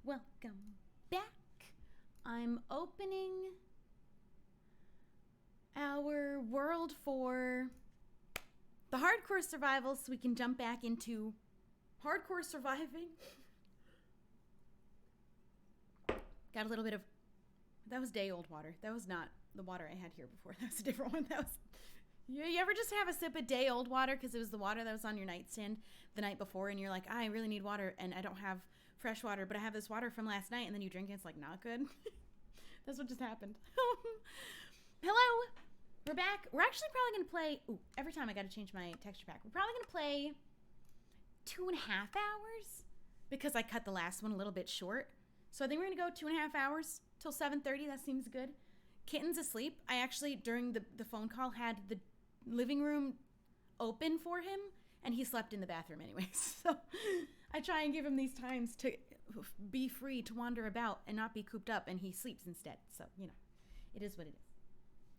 welcome back. I'm opening our world for the hardcore survival so we can jump back into hardcore surviving. Got a little bit of, that was day old water. That was not the water I had here before. That was a different one. That was, you ever just have a sip of day old water because it was the water that was on your nightstand the night before and you're like, I really need water and I don't have fresh water, but I have this water from last night, and then you drink it, it's like not good. That's what just happened. Hello, we're back. We're actually probably gonna play, every time I gotta change my texture pack. We're probably gonna play 2.5 hours because I cut the last one a little bit short. So I think we're gonna go 2.5 hours till 7:30. That seems good. Kitten's asleep. I actually, during the phone call, had the living room open for him, and he slept in the bathroom anyways. So I try and give him these times to be free to wander about and not be cooped up, and he sleeps instead. So, you know, it is what it is.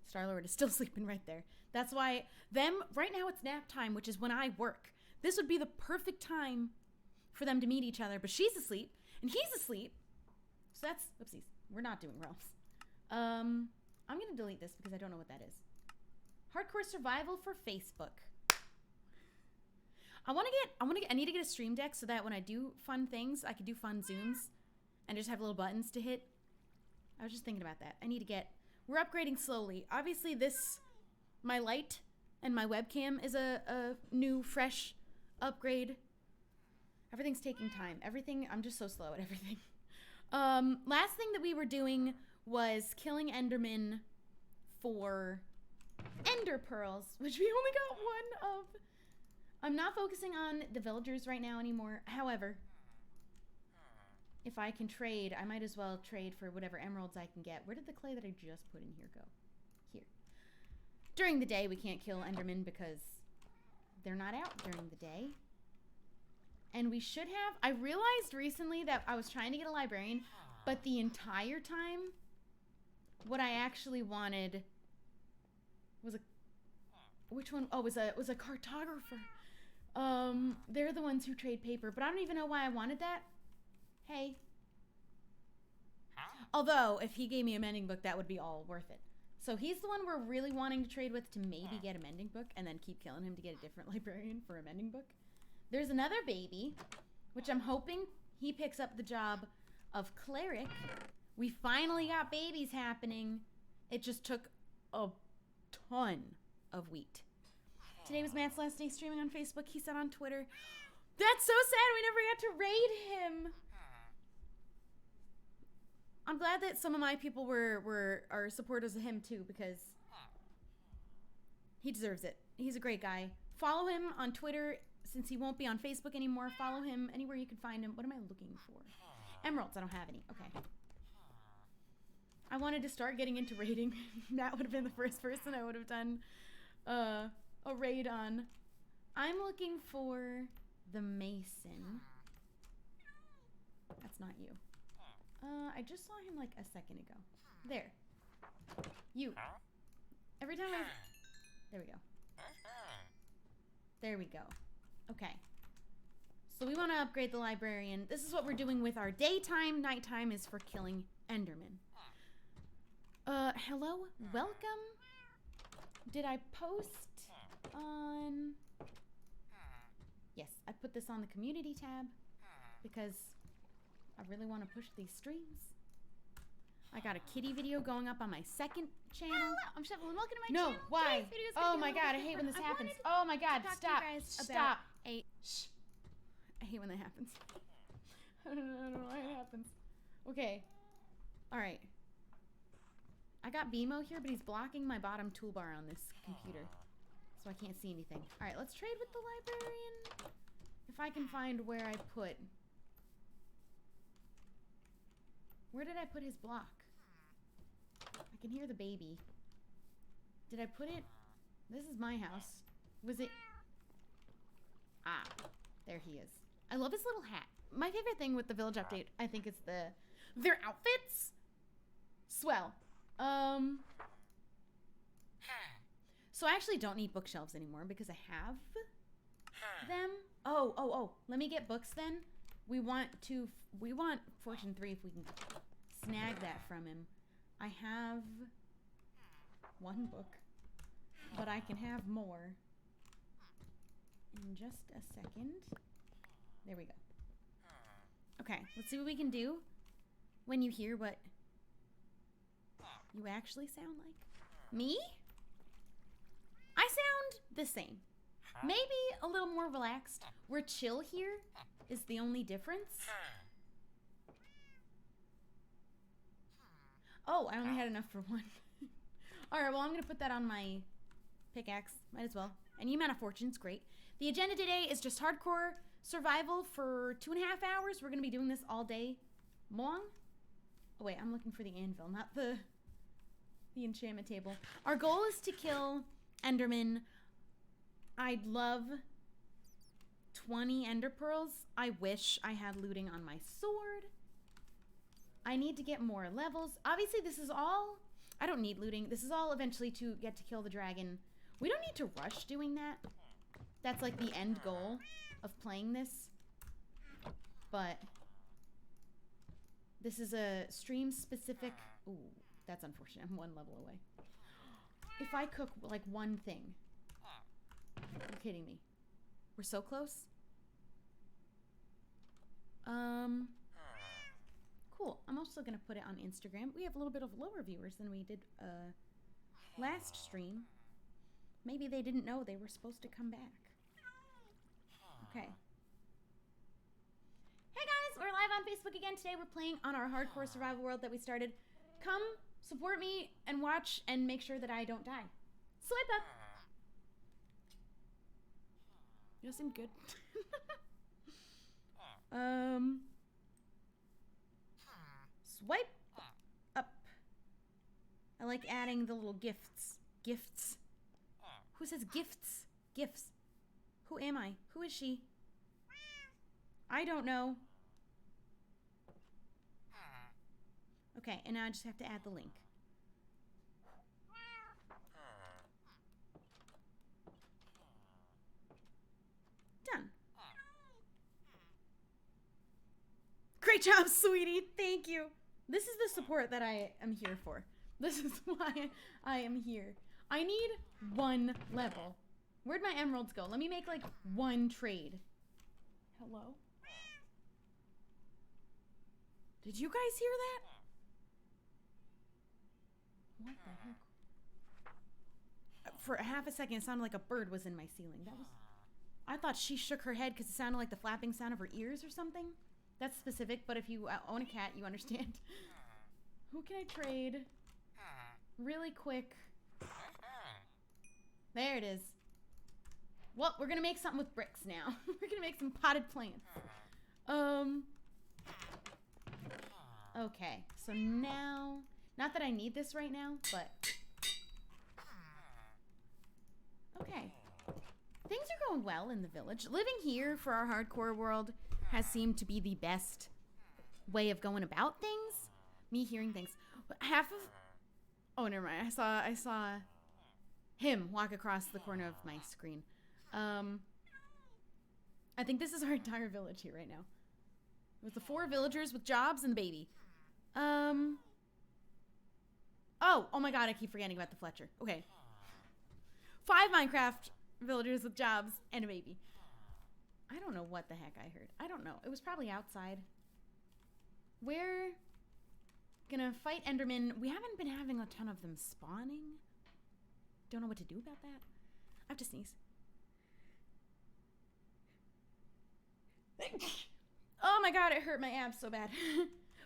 Star-Lord is still sleeping right there. That's why right now it's nap time, which is when I work. This would be the perfect time for them to meet each other, but she's asleep, and he's asleep. So that's, oopsies, we're not doing realms. I'm going to delete this because I don't know what that is. Hardcore survival for Facebook. I need to get a stream deck so that when I do fun things, I can do fun zooms and just have little buttons to hit. I was just thinking about that. We're upgrading slowly. Obviously my light and my webcam is a new, fresh upgrade. Everything's taking time. I'm just so slow at everything. Last thing that we were doing was killing Enderman for Ender Pearls, which we only got one of. I'm not focusing on the villagers right now anymore. However, if I can trade, I might as well trade for whatever emeralds I can get. Where did the clay that I just put in here go? Here. During the day, we can't kill Endermen because they're not out during the day. And we should have. I realized recently that I was trying to get a librarian, but the entire time, what I actually wanted was which one? Oh, was a cartographer. They're the ones who trade paper, but I don't even know why I wanted that. Hey. Although, if he gave me a mending book, that would be all worth it. So he's the one we're really wanting to trade with to maybe get a mending book and then keep killing him to get a different librarian for a mending book. There's another baby, which I'm hoping he picks up the job of cleric. We finally got babies happening. It just took a ton of wheat. Today was Matt's last day streaming on Facebook. He said on Twitter, "That's so sad we never got to raid him." I'm glad that some of my people are supporters of him too, because he deserves it. He's a great guy. Follow him on Twitter since he won't be on Facebook anymore. Follow him anywhere you can find him. What am I looking for? Emeralds. I don't have any. Okay. I wanted to start getting into raiding. That would have been the first person I would have done a raid on. I'm looking for the Mason. That's not you. I just saw him like a second ago. There. You. Every time there we go. There we go. Okay. So we want to upgrade the librarian. This is what we're doing with our daytime. Nighttime is for killing Enderman. Hello? Welcome? Did I post on... Yes, I put this on the community tab because I really want to push these streams. I got a kitty video going up on my second channel. Hello, I'm Shubble and welcome to my channel. No, why? Oh my god, I hate when this happens. Oh my god, stop. Stop. Shh. I hate when that happens. I don't know why it happens. Okay. Alright. I got BMO here, but he's blocking my bottom toolbar on this computer. So I can't see anything. Alright, let's trade with the librarian. If I can find where I put... Where did I put his block? I can hear the baby. Did I put it... This is my house. Was it... Ah, there he is. I love his little hat. My favorite thing with the village update, I think, is their outfits. Swell. So I actually don't need bookshelves anymore because I have them. Oh. Let me get books then. We want fortune 3 if we can snag that from him. I have 1 book, but I can have more in just a second. There we go. Okay, let's see what we can do when you hear what you actually sound like. Me? I sound the same. Maybe a little more relaxed. We're chill here is the only difference. Oh, I only had enough for 1. Alright, well, I'm going to put that on my pickaxe. Might as well. And you mana fortune's great. The agenda today is just hardcore survival for 2.5 hours. We're going to be doing this all day long. Oh, wait, I'm looking for the anvil, not the enchantment table. Our goal is to kill Enderman. I'd love 20 ender pearls. I wish I had looting on my sword. I need to get more levels. Obviously, this is all... I don't need looting. This is all eventually to get to kill the dragon. We don't need to rush doing that. That's like the end goal of playing this. But this is a stream-specific... Ooh, that's unfortunate. I'm 1 level away. If I cook, like, 1 thing... You're kidding me. We're so close. Cool. I'm also going to put it on Instagram. We have a little bit of lower viewers than we did last stream. Maybe they didn't know they were supposed to come back. Okay. Hey guys, we're live on Facebook again. Today we're playing on our hardcore survival world that we started. Come support me and watch and make sure that I don't die. Swipe up. You seem good. Swipe up. I like adding the little gifts. Gifts. Who says gifts? Gifts. Who am I? Who is she? I don't know. Okay, and now I just have to add the link. Done. Great job, sweetie. Thank you. This is the support that I am here for. This is why I am here. I need 1 level. Where'd my emeralds go? Let me make like 1 trade. Hello? Did you guys hear that? What the heck? For half a second, it sounded like a bird was in my ceiling. That was... I thought she shook her head because it sounded like the flapping sound of her ears or something. That's specific, but if you own a cat, you understand. Who can I trade? Really quick. There it is. Well, we're going to make something with bricks now. We're going to make some potted plants. Okay, so now... Not that I need this right now, but... Okay. Things are going well in the village. Living here for our hardcore world has seemed to be the best way of going about things. Me hearing things. Half of... Oh, never mind. I saw him walk across the corner of my screen. I think this is our entire village here right now. With the 4 villagers with jobs and the baby. Oh my god, I keep forgetting about the Fletcher. Okay. 5 Minecraft villagers with jobs and a baby. I don't know what the heck I heard. I don't know. It was probably outside. We're gonna fight Enderman. We haven't been having a ton of them spawning. Don't know what to do about that. I have to sneeze. Oh my god, it hurt my abs so bad.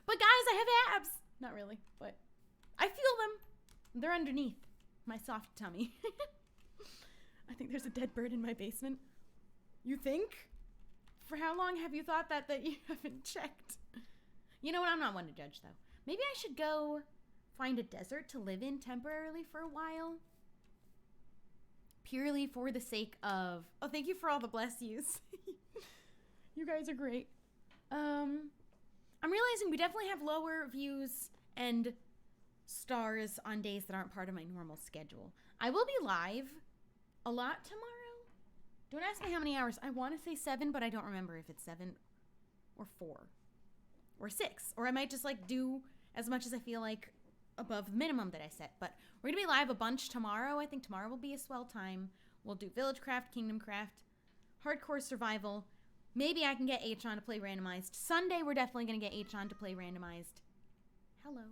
But guys, I have abs. Not really, but I feel them. They're underneath my soft tummy. I think there's a dead bird in my basement. You think? For how long have you thought that you haven't checked? You know what? I'm not one to judge, though. Maybe I should go find a desert to live in temporarily for a while. Purely for the sake of... Oh, thank you for all the bless yous. You guys are great. I'm realizing we definitely have lower views and stars on days that aren't part of my normal schedule. I will be live a lot tomorrow. Don't ask me how many hours. I want to say 7, but I don't remember if it's 7 or 4 or 6. Or I might just like do as much as I feel like above the minimum that I set. But we're going to be live a bunch tomorrow. I think tomorrow will be a swell time. We'll do Village Craft, Kingdom Craft, Hardcore Survival. Maybe I can get H on to play randomized. Sunday, we're definitely going to get H on to play randomized. Hello.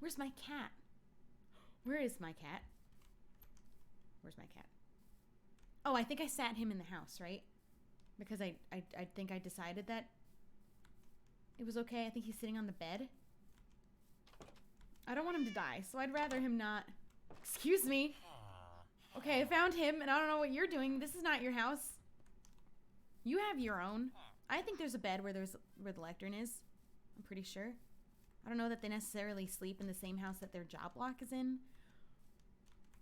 Where's my cat? Where is my cat? Where's my cat? Oh, I think I sat him in the house, right? Because I think I decided that it was okay. I think he's sitting on the bed. I don't want him to die, so I'd rather him not. Excuse me. Okay, I found him, and I don't know what you're doing. This is not your house. You have your own. I think there's a bed where the lectern is. I'm pretty sure. I don't know that they necessarily sleep in the same house that their job block is in.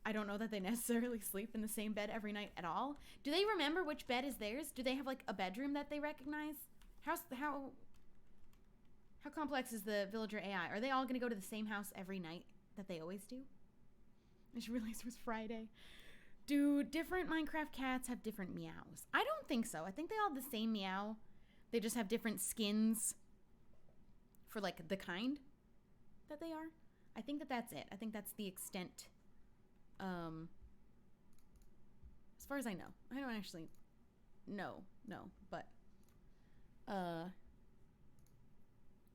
I don't know that they necessarily sleep in the same bed every night at all. Do they remember which bed is theirs? Do they have like a bedroom that they recognize? How complex is the villager AI? Are they all going to go to the same house every night that they always do? I just realized it was Friday. Do different Minecraft cats have different meows? I don't think so. I think they all have the same meow. They just have different skins for like the kind that they are. I think that that's it. I think that's the extent. As far as I know. I don't actually know, but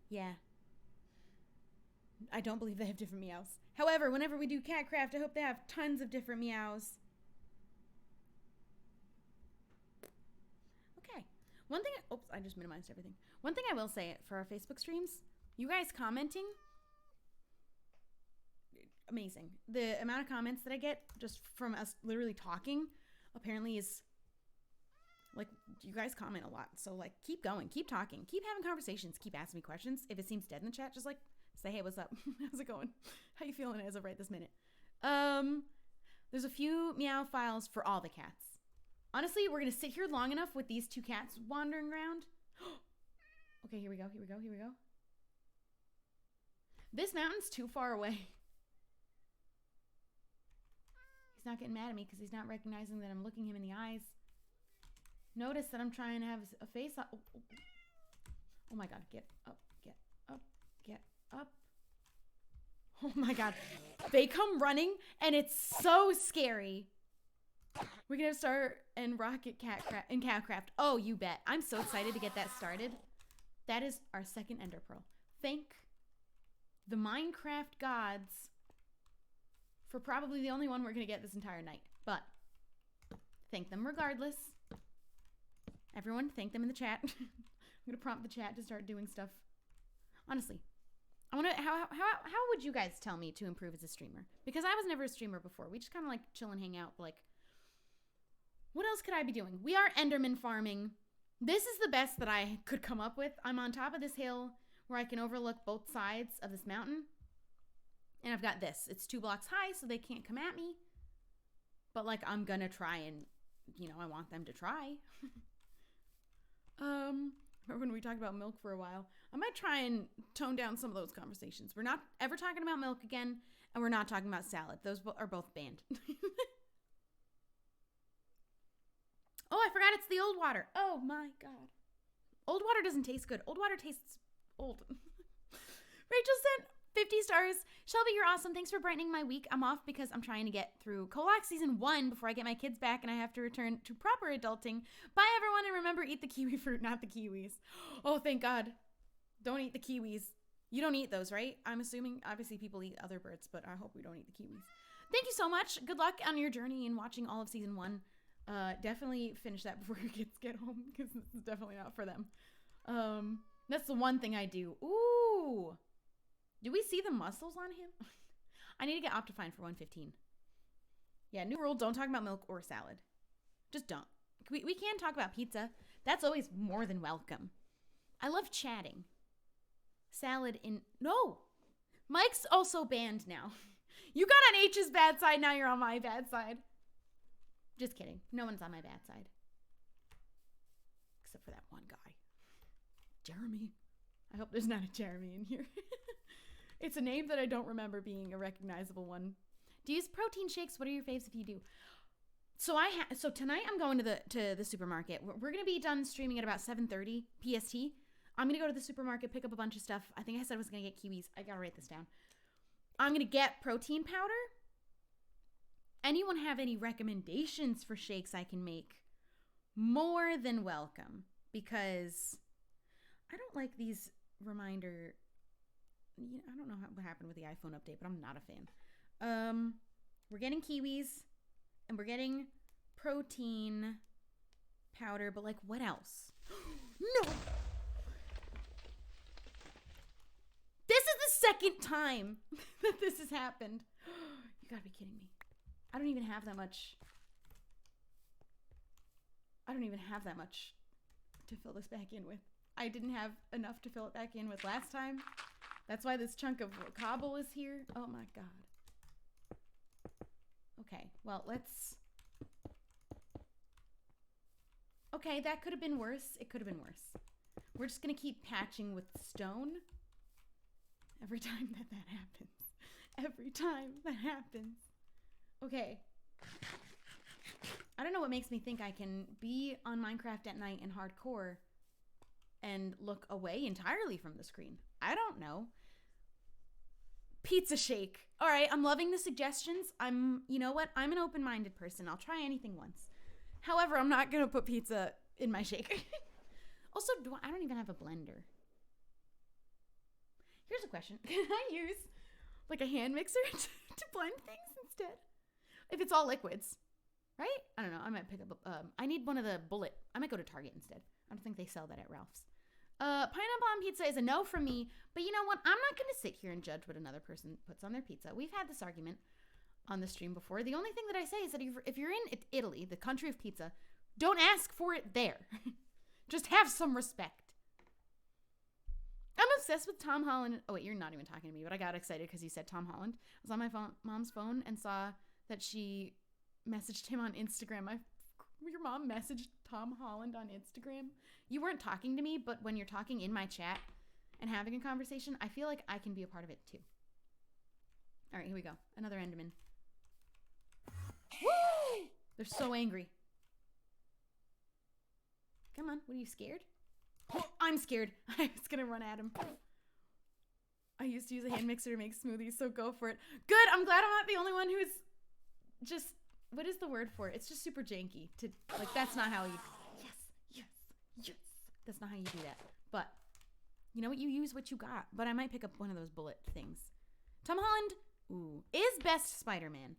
yeah. I don't believe they have different meows. However, whenever we do cat craft, I hope they have tons of different meows. Okay. One thing, oops, I just minimized everything. One thing I will say for our Facebook streams, you guys commenting, amazing. The amount of comments that I get just from us literally talking apparently is like, you guys comment a lot. So like, keep going, keep talking, keep having conversations, keep asking me questions. If it seems dead in the chat, just like say, hey, what's up? How's it going? How you feeling as of right this minute? There's a few meow files for all the cats. Honestly, we're gonna sit here long enough with these 2 cats wandering around. Okay, here we go. This mountain's too far away. He's not getting mad at me because he's not recognizing that I'm looking him in the eyes. Notice that I'm trying to have a face up. Oh my god, get up, get up, get up. Oh my god. They come running and it's so scary. We're gonna start and rocket catcraft. Oh, you bet. I'm so excited to get that started. That is our second ender pearl. Thank the Minecraft gods for probably the only one we're gonna get this entire night. But thank them regardless. Everyone, thank them in the chat. I'm gonna prompt the chat to start doing stuff. Honestly, I wanna. How would you guys tell me to improve as a streamer? Because I was never a streamer before. We just kind of like chill and hang out. But like, what else could I be doing? We are Enderman farming. This is the best that I could come up with. I'm on top of this hill where I can overlook both sides of this mountain. And I've got this. It's 2 blocks high, so they can't come at me. But like, I'm gonna try and, you know, I want them to try. Remember when we talked about milk for a while? I might try and tone down some of those conversations. We're not ever talking about milk again, and we're not talking about salad. Those are both banned. Oh, I forgot it's the old water. Oh my god. Old water doesn't taste good. Old water tastes old. Rachel sent 50 stars. Shelby, you're awesome. Thanks for brightening my week. I'm off because I'm trying to get through Colac season 1 before I get my kids back and I have to return to proper adulting. Bye, everyone, and remember, eat the kiwi fruit, not the kiwis. Oh, thank God. Don't eat the kiwis. You don't eat those, right? I'm assuming, obviously, people eat other birds, but I hope we don't eat the kiwis. Thank you so much. Good luck on your journey in watching all of season 1. Definitely finish that before your kids get home because this is definitely not for them. That's the one thing I do. Ooh. Do we see the muscles on him? I need to get Optifine for 115. Yeah, new rule, don't talk about milk or salad. Just don't. We can talk about pizza. That's always more than welcome. I love chatting. Salad in... No! Mike's also banned now. You got on H's bad side, now you're on my bad side. Just kidding. No one's on my bad side. Except for that one guy. Jeremy. I hope there's not a Jeremy in here. It's a name that I don't remember being a recognizable one. Do you use protein shakes? What are your faves if you do? So tonight I'm going to the supermarket. We're gonna be done streaming at about 7:30 PST. I'm gonna go to the supermarket, pick up a bunch of stuff. I think I said I was gonna get kiwis. I gotta write this down. I'm gonna get protein powder. Anyone have any recommendations for shakes I can make? More than welcome, because I don't like these reminder. I don't know what happened with the iPhone update, but I'm not a fan. We're getting kiwis, and we're getting protein powder, but like, what else? No! This is the second time that this has happened. You gotta be kidding me. I don't even have that much to fill this back in with. I didn't have enough to fill it back in with last time. That's why this chunk of cobble is here. Oh my god. Okay, well, let's... Okay, that could have been worse. It could have been worse. We're just gonna keep patching with stone every time that happens. Every time that happens. Okay. I don't know what makes me think I can be on Minecraft at night in hardcore and look away entirely from the screen. I don't know. Pizza shake. All right, I'm loving the suggestions. You know what? I'm an open-minded person. I'll try anything once. However, I'm not going to put pizza in my shake. Also, I don't even have a blender. Here's a question. Can I use like a hand mixer to blend things instead? If it's all liquids, right? I don't know. I might pick up I need one of the bullet. I might go to Target instead. I don't think they sell that at Ralph's. Pineapple on pizza is a no from me, but you know what? I'm not going to sit here and judge what another person puts on their pizza. We've had this argument on the stream before. The only thing that I say is that if you're in Italy, the country of pizza, don't ask for it there. Just have some respect. I'm obsessed with Tom Holland. Oh, wait, you're not even talking to me, but I got excited because you said Tom Holland. I was on my mom's phone and saw that she messaged him on Instagram. Your mom messaged Tom Holland on Instagram. You weren't talking to me, but when you're talking in my chat and having a conversation, I feel like I can be a part of it too. All right, here we go. Another Enderman. Woo! They're so angry. Come on, what are you scared? Oh, I'm scared. I was gonna run at him. I used to use a hand mixer to make smoothies, so go for it. Good, I'm glad I'm not the only one who's just, what is the word for it? It's just super janky. That's not how you, yes. That's not how you do that. But, you know what? You use what you got. But I might pick up one of those bullet things. Tom Holland, is best Spider-Man.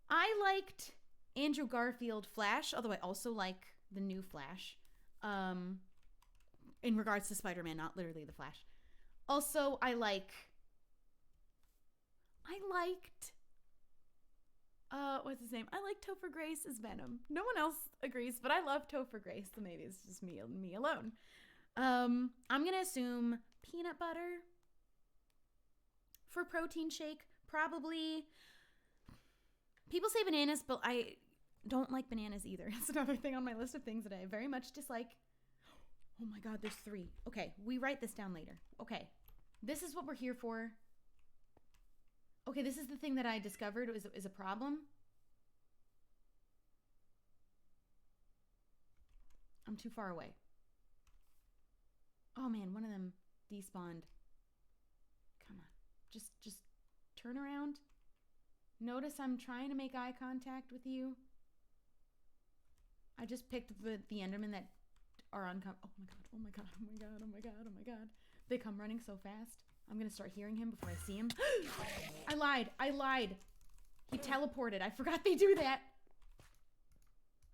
I liked Andrew Garfield Flash, although I also like the new Flash. In regards to Spider-Man, not literally the Flash. Also, I liked, what's his name? I like Topher Grace as Venom. No one else agrees, but I love Topher Grace, so maybe it's just me alone. I'm gonna assume peanut butter for protein shake. Probably. People say bananas, but I don't like bananas either. That's another thing on my list of things that I very much dislike. Oh my god, there's 3. Okay, we write this down later. Okay, this is what we're here for. Okay, this is the thing that I discovered is a problem. I'm too far away. Oh man, one of them despawned. Come on, just turn around. Notice I'm trying to make eye contact with you. I just picked the Endermen that are on. Oh my god. They come running so fast. I'm gonna start hearing him before I see him. I lied. He teleported. I forgot they do that.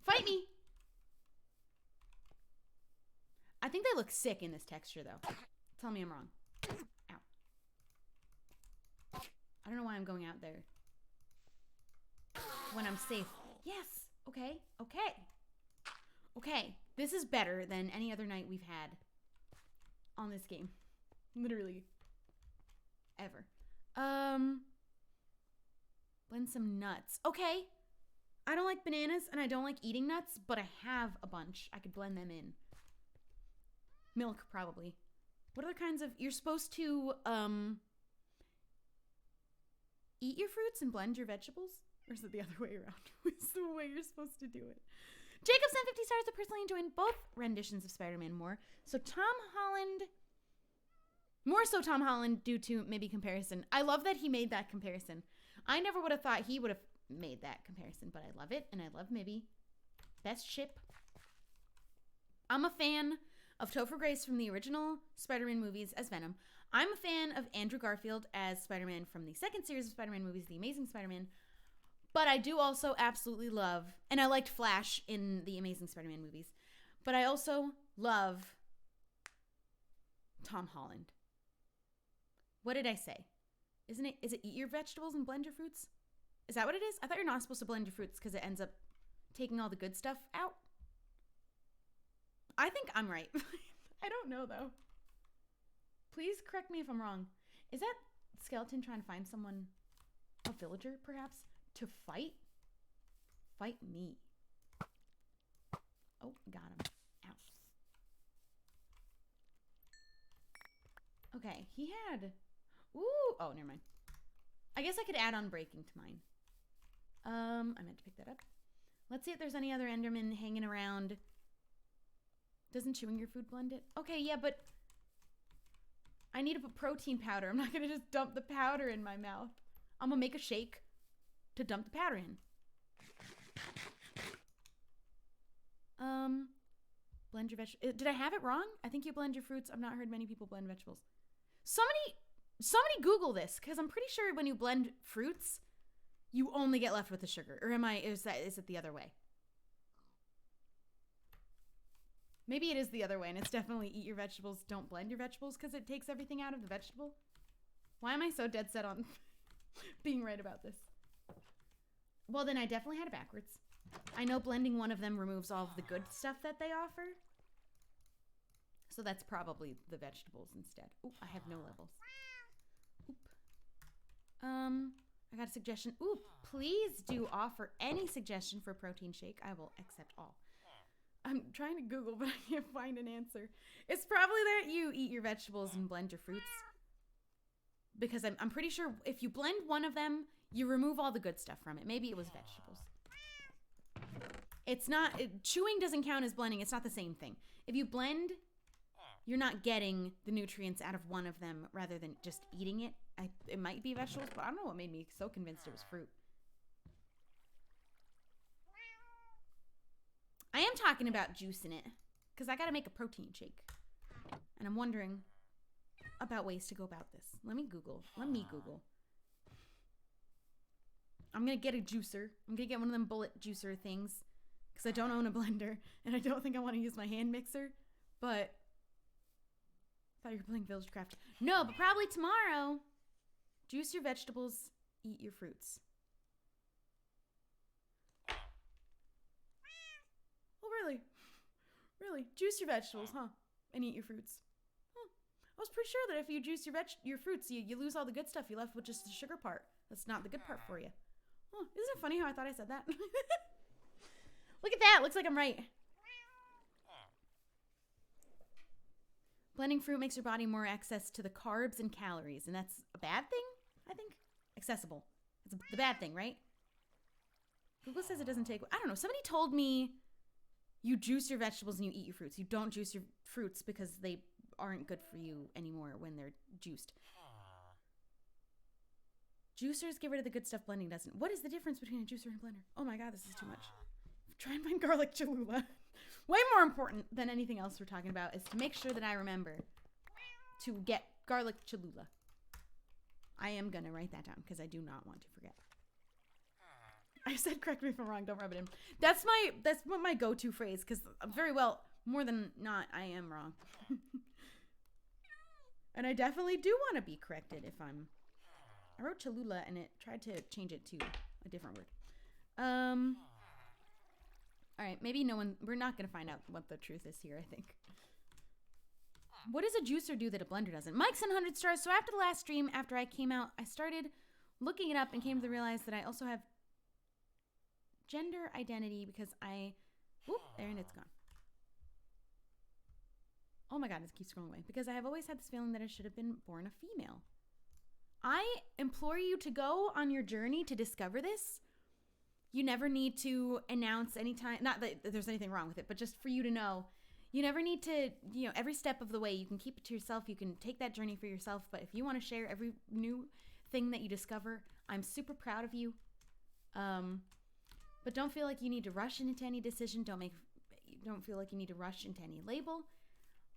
Fight me. I think they look sick in this texture though. Tell me I'm wrong. Ow. I don't know why I'm going out there when I'm safe. Yes. Okay. This is better than any other night we've had on this game. Literally. Ever. Blend some nuts. Okay. I don't like bananas and I don't like eating nuts, but I have a bunch. I could blend them in. Milk, probably. What other kinds of... You're supposed to, eat your fruits and blend your vegetables? Or is it the other way around? It's the way you're supposed to do it. Jacob sent 50 stars. I personally enjoyed both renditions of Spider-Man more. So Tom Holland... More so Tom Holland due to maybe comparison. I love that he made that comparison. I never would have thought he would have made that comparison, but I love it, and I love Mibby. Best ship. I'm a fan of Topher Grace from the original Spider-Man movies as Venom. I'm a fan of Andrew Garfield as Spider-Man from the second series of Spider-Man movies, The Amazing Spider-Man. But I do also absolutely love, and I liked Flash in the Amazing Spider-Man movies, but I also love Tom Holland. What did I say? Is it eat your vegetables and blend your fruits? Is that what it is? I thought you're not supposed to blend your fruits because it ends up taking all the good stuff out. I think I'm right. I don't know, though. Please correct me if I'm wrong. Is that skeleton trying to find someone, a villager, perhaps, to fight? Fight me. Oh, got him. Ow. Okay, he had... Ooh, oh, never mind. I guess I could add on breaking to mine. I meant to pick that up. Let's see if there's any other Enderman hanging around. Doesn't chewing your food blend it? Okay, yeah, but I need to put protein powder. I'm not going to just dump the powder in my mouth. I'm going to make a shake to dump the powder in. Blend your vegetables. Did I have it wrong? I think you blend your fruits. I've not heard many people blend vegetables. Somebody Google this, because I'm pretty sure when you blend fruits, you only get left with the sugar. Or is it the other way? Maybe it is the other way, and it's definitely eat your vegetables, don't blend your vegetables, because it takes everything out of the vegetable. Why am I so dead set on being right about this? Well, then I definitely had it backwards. I know blending one of them removes all of the good stuff that they offer. So that's probably the vegetables instead. Ooh, I have no levels. Oop. I got a suggestion. Ooh, please do offer any suggestion for a protein shake. I will accept all. I'm trying to Google, but I can't find an answer. It's probably that you eat your vegetables and blend your fruits. Because I'm pretty sure if you blend one of them, you remove all the good stuff from it. Maybe it was vegetables. It's not, chewing doesn't count as blending. It's not the same thing. If you blend, you're not getting the nutrients out of one of them rather than just eating it. It might be vegetables, but I don't know what made me so convinced it was fruit. I am talking about juice in it because I got to make a protein shake. And I'm wondering about ways to go about this. Let me Google. I'm going to get a juicer. I'm going to get one of them bullet juicer things because I don't own a blender and I don't think I want to use my hand mixer. But I thought you were playing Village Craft. No, but probably tomorrow. Juice your vegetables, eat your fruits. Oh, really? Really? Juice your vegetables, huh? And eat your fruits. Huh. I was pretty sure that if you juice your fruits, you lose all the good stuff. You're left with just the sugar part. That's not the good part for you. Oh, isn't it funny how I thought I said that? Look at that. Looks like I'm right. Blending fruit makes your body more access to the carbs and calories, and that's a bad thing, I think. Accessible. It's the bad thing, right? Google says it doesn't take... I don't know. Somebody told me you juice your vegetables and you eat your fruits. You don't juice your fruits because they aren't good for you anymore when they're juiced. Juicers get rid of the good stuff, blending doesn't. What is the difference between a juicer and a blender? Oh my god, this is too much. Try and find garlic Cholula. Way more important than anything else we're talking about is to make sure that I remember to get garlic Cholula. I am going to write that down because I do not want to forget. I said correct me if I'm wrong, don't rub it in. That's what my go-to phrase because very well, more than not, I am wrong. And I definitely do want to be corrected if I'm... I wrote Cholula and it tried to change it to a different word. All right, maybe we're not going to find out what the truth is here, I think. What does a juicer do that a blender doesn't? Mike sent 100 stars. So after the last stream, after I came out, I started looking it up and came to realize that I also have gender identity because whoop, there and it's gone. Oh my god, it keeps scrolling away. Because I have always had this feeling that I should have been born a female. I implore you to go on your journey to discover this. You never need to announce anytime, not that there's anything wrong with it, but just for you to know, you never need to, every step of the way, you can keep it to yourself. You can take that journey for yourself. But if you want to share every new thing that you discover, I'm super proud of you. But don't feel like you need to rush into any decision. Don't feel like you need to rush into any label.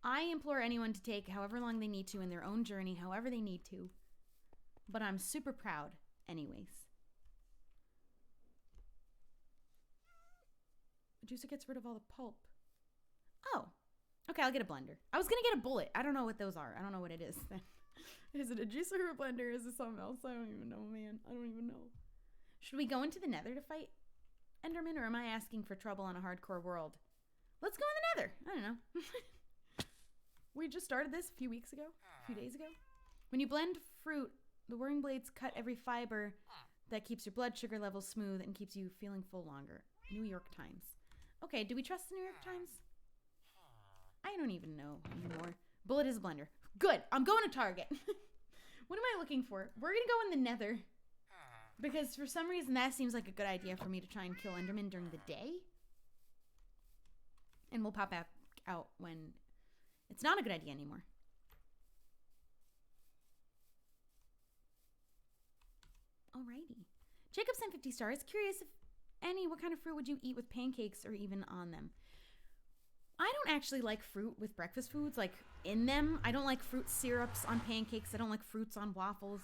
I implore anyone to take however long they need to in their own journey, however they need to. But I'm super proud anyways. A juicer gets rid of all the pulp. Oh, okay, I'll get a blender. I was going to get a bullet. I don't know what those are. I don't know what it is. Is it a juicer or a blender? Is it something else? I don't even know, man. I don't even know. Should we go into the Nether to fight Enderman, or am I asking for trouble on a hardcore world? Let's go in the Nether. I don't know. We just started this a few days ago. When you blend fruit, the whirring blades cut every fiber that keeps your blood sugar levels smooth and keeps you feeling full longer. New York Times. Okay, do we trust the New York Times? I don't even know anymore. Bullet is a blender. Good. I'm going to Target. What am I looking for? We're going to go in the Nether. Because for some reason that seems like a good idea for me to try and kill Enderman during the day. And we'll pop back out when it's not a good idea anymore. Alrighty. Jacob sent 50 stars. Curious if what kind of fruit would you eat with pancakes or even on them? I don't actually like fruit with breakfast foods, like in them. I don't like fruit syrups on pancakes. I don't like fruits on waffles.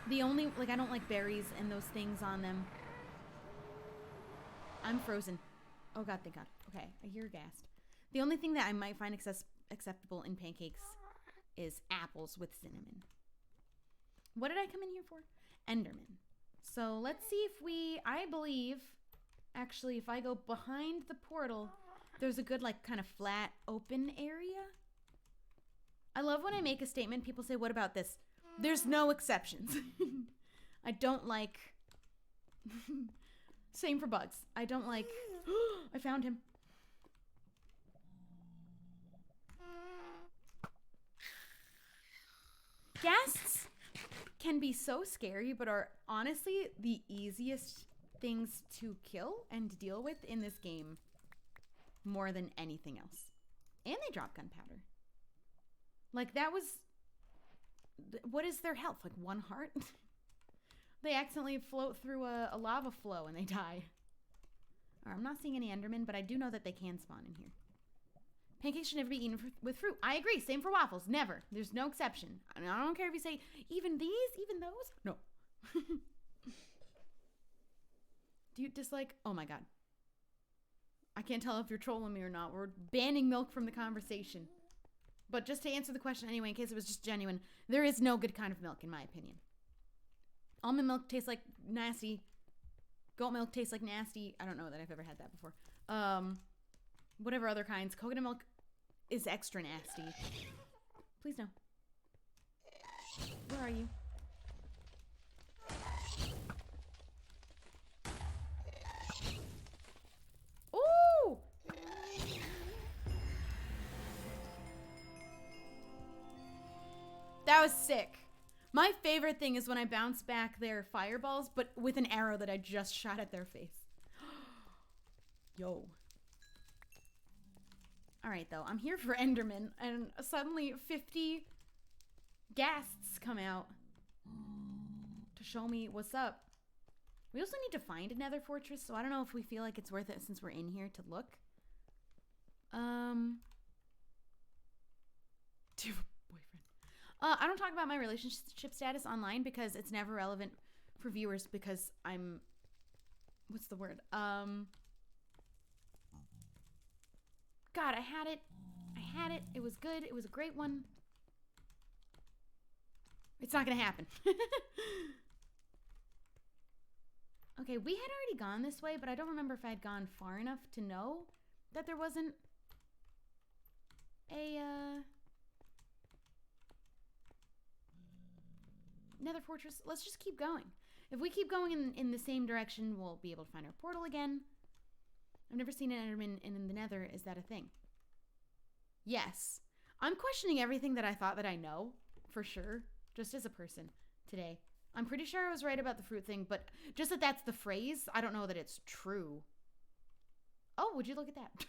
I don't like berries and those things on them. I'm frozen. Oh God, thank God. Okay, I hear gassed. The only thing that I might find acceptable in pancakes is apples with cinnamon. What did I come in here for? Enderman. So let's see if I believe, actually, if I go behind the portal, there's a good, kind of flat, open area. I love when I make a statement, people say, what about this? There's no exceptions. I don't like... Same for bugs. I don't like... I found him. Ghasts can be so scary, but are honestly the easiest things to kill and deal with in this game more than anything else. And they drop gunpowder. That was... What is their health? 1 heart? They accidentally float through a lava flow and they die. I'm not seeing any Endermen, but I do know that they can spawn in here. Pancakes should never be eaten with fruit. I agree. Same for waffles. Never. There's no exception. I don't care if you say, even these, even those. No. Do you dislike? Oh my God. I can't tell if you're trolling me or not. We're banning milk from the conversation. But just to answer the question anyway, in case it was just genuine, there is no good kind of milk, in my opinion. Almond milk tastes like nasty. Goat milk tastes like nasty. I don't know that I've ever had that before. Whatever other kinds. Coconut milk is extra nasty. Please no. Where are you? Ooh! That was sick. My favorite thing is when I bounce back their fireballs, but with an arrow that I just shot at their face. Yo. Alright, though. I'm here for Enderman, and suddenly 50 ghasts come out to show me what's up. We also need to find a Nether fortress, so I don't know if we feel like it's worth it since we're in here to look. Do you have a boyfriend? I don't talk about my relationship status online because it's never relevant for viewers because I'm... What's the word? God, I had it. It was good. It was a great one. It's not gonna happen. Okay, we had already gone this way, but I don't remember if I had gone far enough to know that there wasn't a Nether fortress. Let's just keep going. If we keep going in the same direction, we'll be able to find our portal again. I've never seen an Enderman in the Nether. Is that a thing? Yes. I'm questioning everything that I thought that I know, for sure, just as a person today. I'm pretty sure I was right about the fruit thing, but just that that's the phrase. I don't know that it's true. Oh, would you look at that?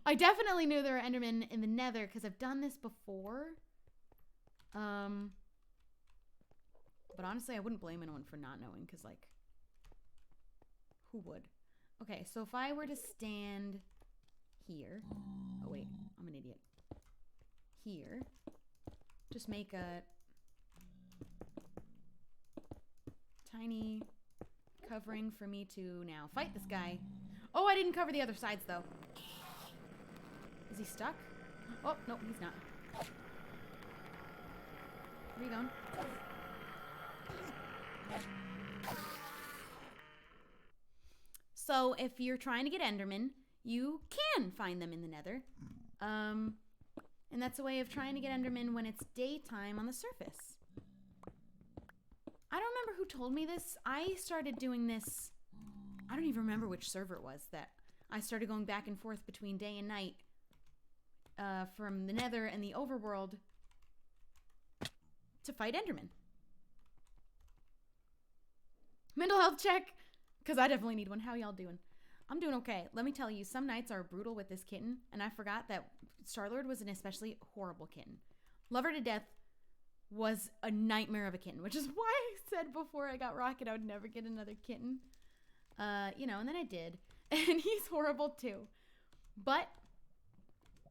I definitely knew there were Endermen in the Nether because I've done this before. But honestly, I wouldn't blame anyone for not knowing because, like, who would? Okay, so if I were to stand here. Oh, wait. I'm an idiot. Here. Just make a tiny covering for me to now fight this guy. Oh, I didn't cover the other sides, though. Is he stuck? Oh, no, he's not. Where are you going? So, if you're trying to get Enderman, you can find them in the Nether. And that's a way of trying to get Enderman when it's daytime on the surface. I don't remember who told me this. I started doing this. I don't even remember which server it was that I started going back and forth between day and night from the Nether and the overworld to fight Enderman. Mental health check, because I definitely need one. How y'all doing? I'm doing okay. Let me tell you, some nights are brutal with this kitten, and I forgot that Starlord was an especially horrible kitten. Love her to death, was a nightmare of a kitten, which is why I said before I got Rocket I would never get another kitten. You know, and then I did. And he's horrible too. But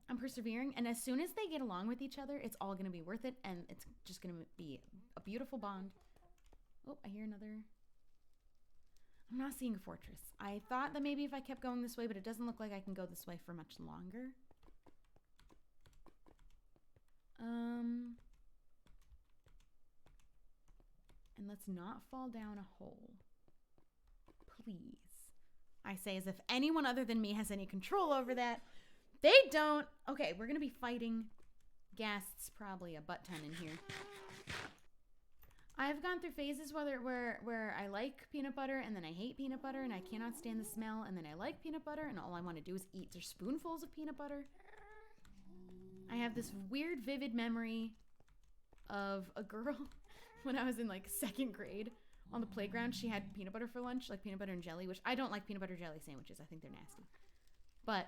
I'm persevering, and as soon as they get along with each other, it's all going to be worth it, and it's just going to be a beautiful bond. Oh, I hear another. I'm not seeing a fortress. I thought that maybe if I kept going this way, but it doesn't look like I can go this way for much longer. And let's not fall down a hole. Please. I say as if anyone other than me has any control over that. They don't. Okay, we're going to be fighting ghasts probably a butt ton in here. I've gone through phases where I like peanut butter and then I hate peanut butter and I cannot stand the smell, and then I like peanut butter and all I want to do is eat their spoonfuls of peanut butter. I have this weird vivid memory of a girl when I was in like 2nd grade on the playground. She had peanut butter for lunch, like peanut butter and jelly, which I don't like peanut butter jelly sandwiches. I think they're nasty. But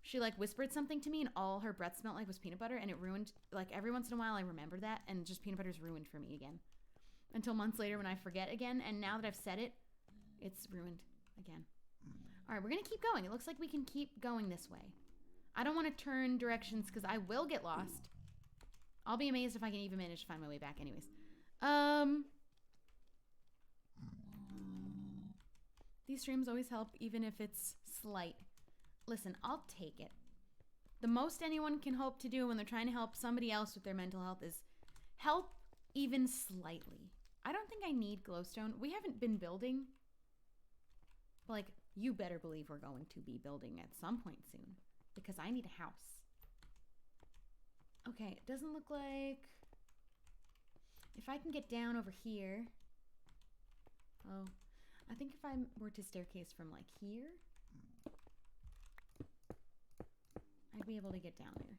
she like whispered something to me and all her breath smelled like was peanut butter, and it ruined, like every once in a while I remember that, and just peanut butter's ruined for me again. Until months later when I forget again, and now that I've said it, it's ruined again. All right, we're going to keep going. It looks like we can keep going this way. I don't want to turn directions because I will get lost. I'll be amazed if I can even manage to find my way back anyways. These streams always help, even if it's slight. Listen, I'll take it. The most anyone can hope to do when they're trying to help somebody else with their mental health is help even slightly. I don't think I need glowstone. We haven't been building. But like, you better believe we're going to be building at some point soon, because I need a house. Okay, it doesn't look like... If I can get down over here... Oh, I think if I were to staircase from like here, I'd be able to get down there.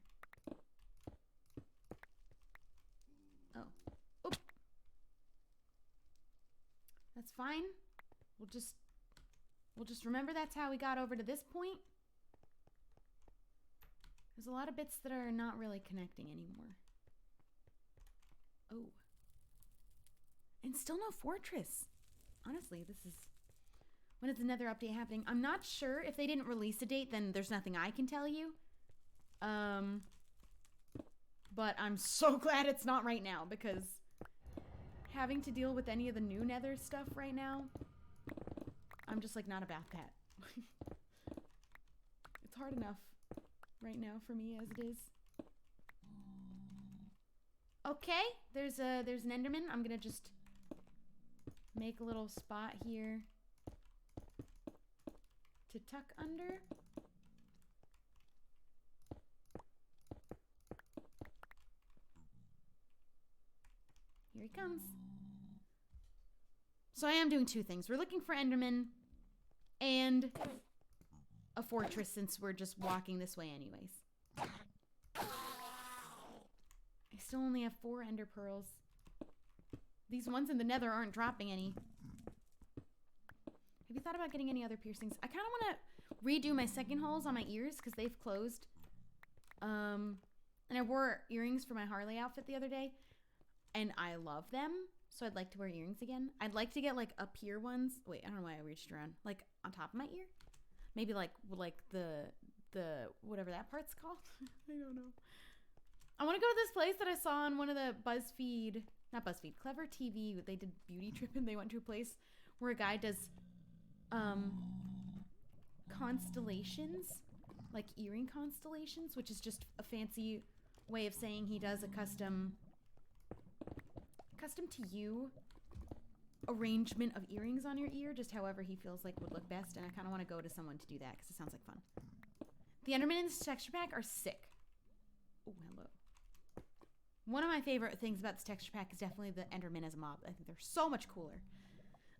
Oh. Oop. That's fine. We'll just remember that's how we got over to this point. There's a lot of bits that are not really connecting anymore. Oh. And still no fortress. Honestly, this is... When is another update happening? I'm not sure. If they didn't release a date, then there's nothing I can tell you. But I'm so glad it's not right now, because having to deal with any of the new Nether stuff right now, I'm just like not about that. It's hard enough right now for me as it is. Okay, there's an Enderman. I'm gonna just make a little spot here to tuck under. Here he comes. So I am doing two things. We're looking for Enderman and a fortress, since we're just walking this way anyways. I still only have 4 ender pearls. These ones in the nether aren't dropping any. Have you thought about getting any other piercings? I kind of want to redo my second holes on my ears because they've closed. And I wore earrings for my Harley outfit the other day, and I love them. So I'd like to wear earrings again. I'd like to get like up here ones. Wait, I don't know why I reached around. Like on top of my ear? Maybe like the whatever that part's called. I don't know. I want to go to this place that I saw on one of the not BuzzFeed, Clever TV. They did beauty trip and they went to a place where a guy does constellations, like earring constellations, which is just a fancy way of saying he does a custom to you arrangement of earrings on your ear, just however he feels like would look best. And I kind of want to go to someone to do that because it sounds like fun. The Enderman in this texture pack are sick. Oh, hello. One of my favorite things about this texture pack is definitely the Enderman as a mob. I think they're so much cooler.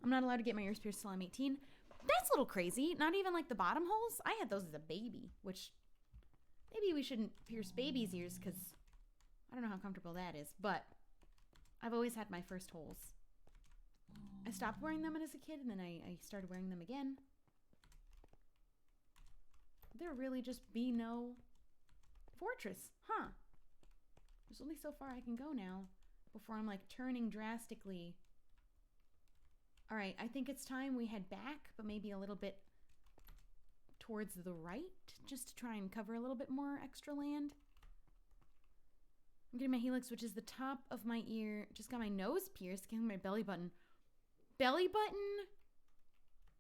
I'm not allowed to get my ears pierced till I'm 18. That's a little crazy. Not even like the bottom holes. I had those as a baby, which maybe we shouldn't pierce babies' ears because I don't know how comfortable that is, but I've always had my first holes. I stopped wearing them as a kid, and then I started wearing them again. There really just be no fortress, huh? There's only so far I can go now before I'm like turning drastically. All right, I think it's time we head back, but maybe a little bit towards the right, just to try and cover a little bit more extra land. I'm getting my helix, which is the top of my ear. Just got my nose pierced, getting my belly button. Belly button,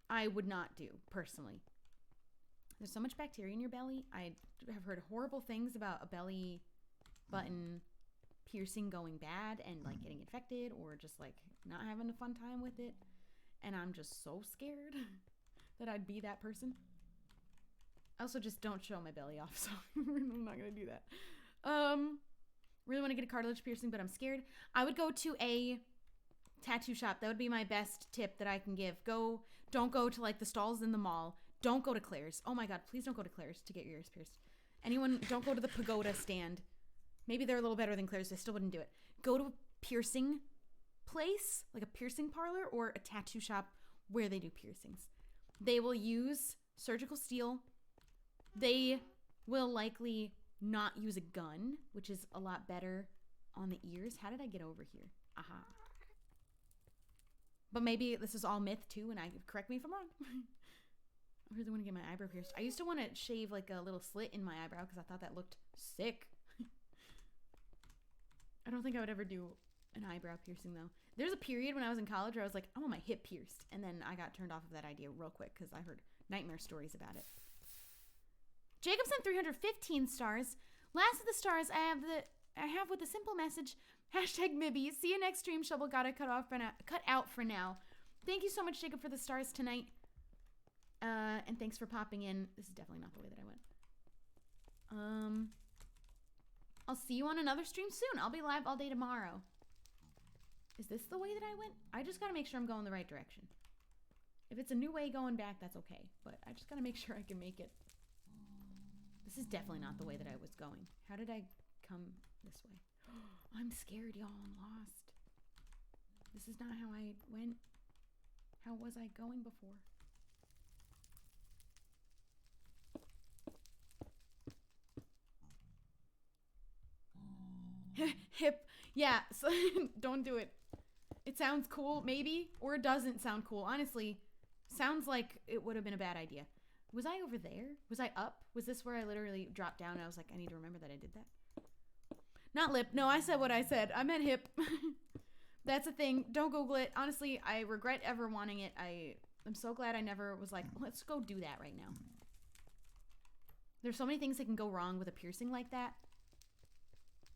I would not do, personally. There's so much bacteria in your belly. I have heard horrible things about a belly button piercing going bad and like getting infected or just like not having a fun time with it. And I'm just so scared that I'd be that person. I also just don't show my belly off, so I'm not gonna do that. Really want to get a cartilage piercing, but I'm scared. I would go to a tattoo shop. That would be my best tip that I can give. Don't go to like the stalls in the mall. Don't go to Claire's. Oh my God, please don't go to Claire's to get your ears pierced. Anyone, don't go to the pagoda stand. Maybe they're a little better than Claire's. I still wouldn't do it. Go to a piercing place, like a piercing parlor or a tattoo shop where they do piercings. They will use surgical steel. They will likely not use a gun, which is a lot better on the ears. How did I get over here? Aha. But maybe this is all myth too, and correct me if I'm wrong. I really want to get my eyebrow pierced. I used to want to shave like a little slit in my eyebrow because I thought that looked sick. I don't think I would ever do an eyebrow piercing though. There's a period when I was in college where I was like, I want my hip pierced. And then I got turned off of that idea real quick because I heard nightmare stories about it. Jacob sent 315 stars. Last of the stars I have with a simple message. #Mibby. See you next stream. Shubble got it cut out for now. Thank you so much, Jacob, for the stars tonight. And thanks for popping in. This is definitely not the way that I went. I'll see you on another stream soon. I'll be live all day tomorrow. Is this the way that I went? I just gotta make sure I'm going the right direction. If it's a new way going back, that's okay. But I just gotta make sure I can make it. This is definitely not the way that I was going. How did I come this way? I'm scared, y'all. I'm lost. This is not how I went. How was I going before? Hip. Yeah, so don't do it. It sounds cool, maybe, or it doesn't sound cool. Honestly, sounds like it would have been a bad idea. Was I over there? Was I up? Was this where I literally dropped down and I was like, I need to remember that I did that? Not lip. No, I said what I said. I meant hip. That's a thing. Don't Google it. Honestly, I regret ever wanting it. I'm so glad I never was like, let's go do that right now. There's so many things that can go wrong with a piercing like that.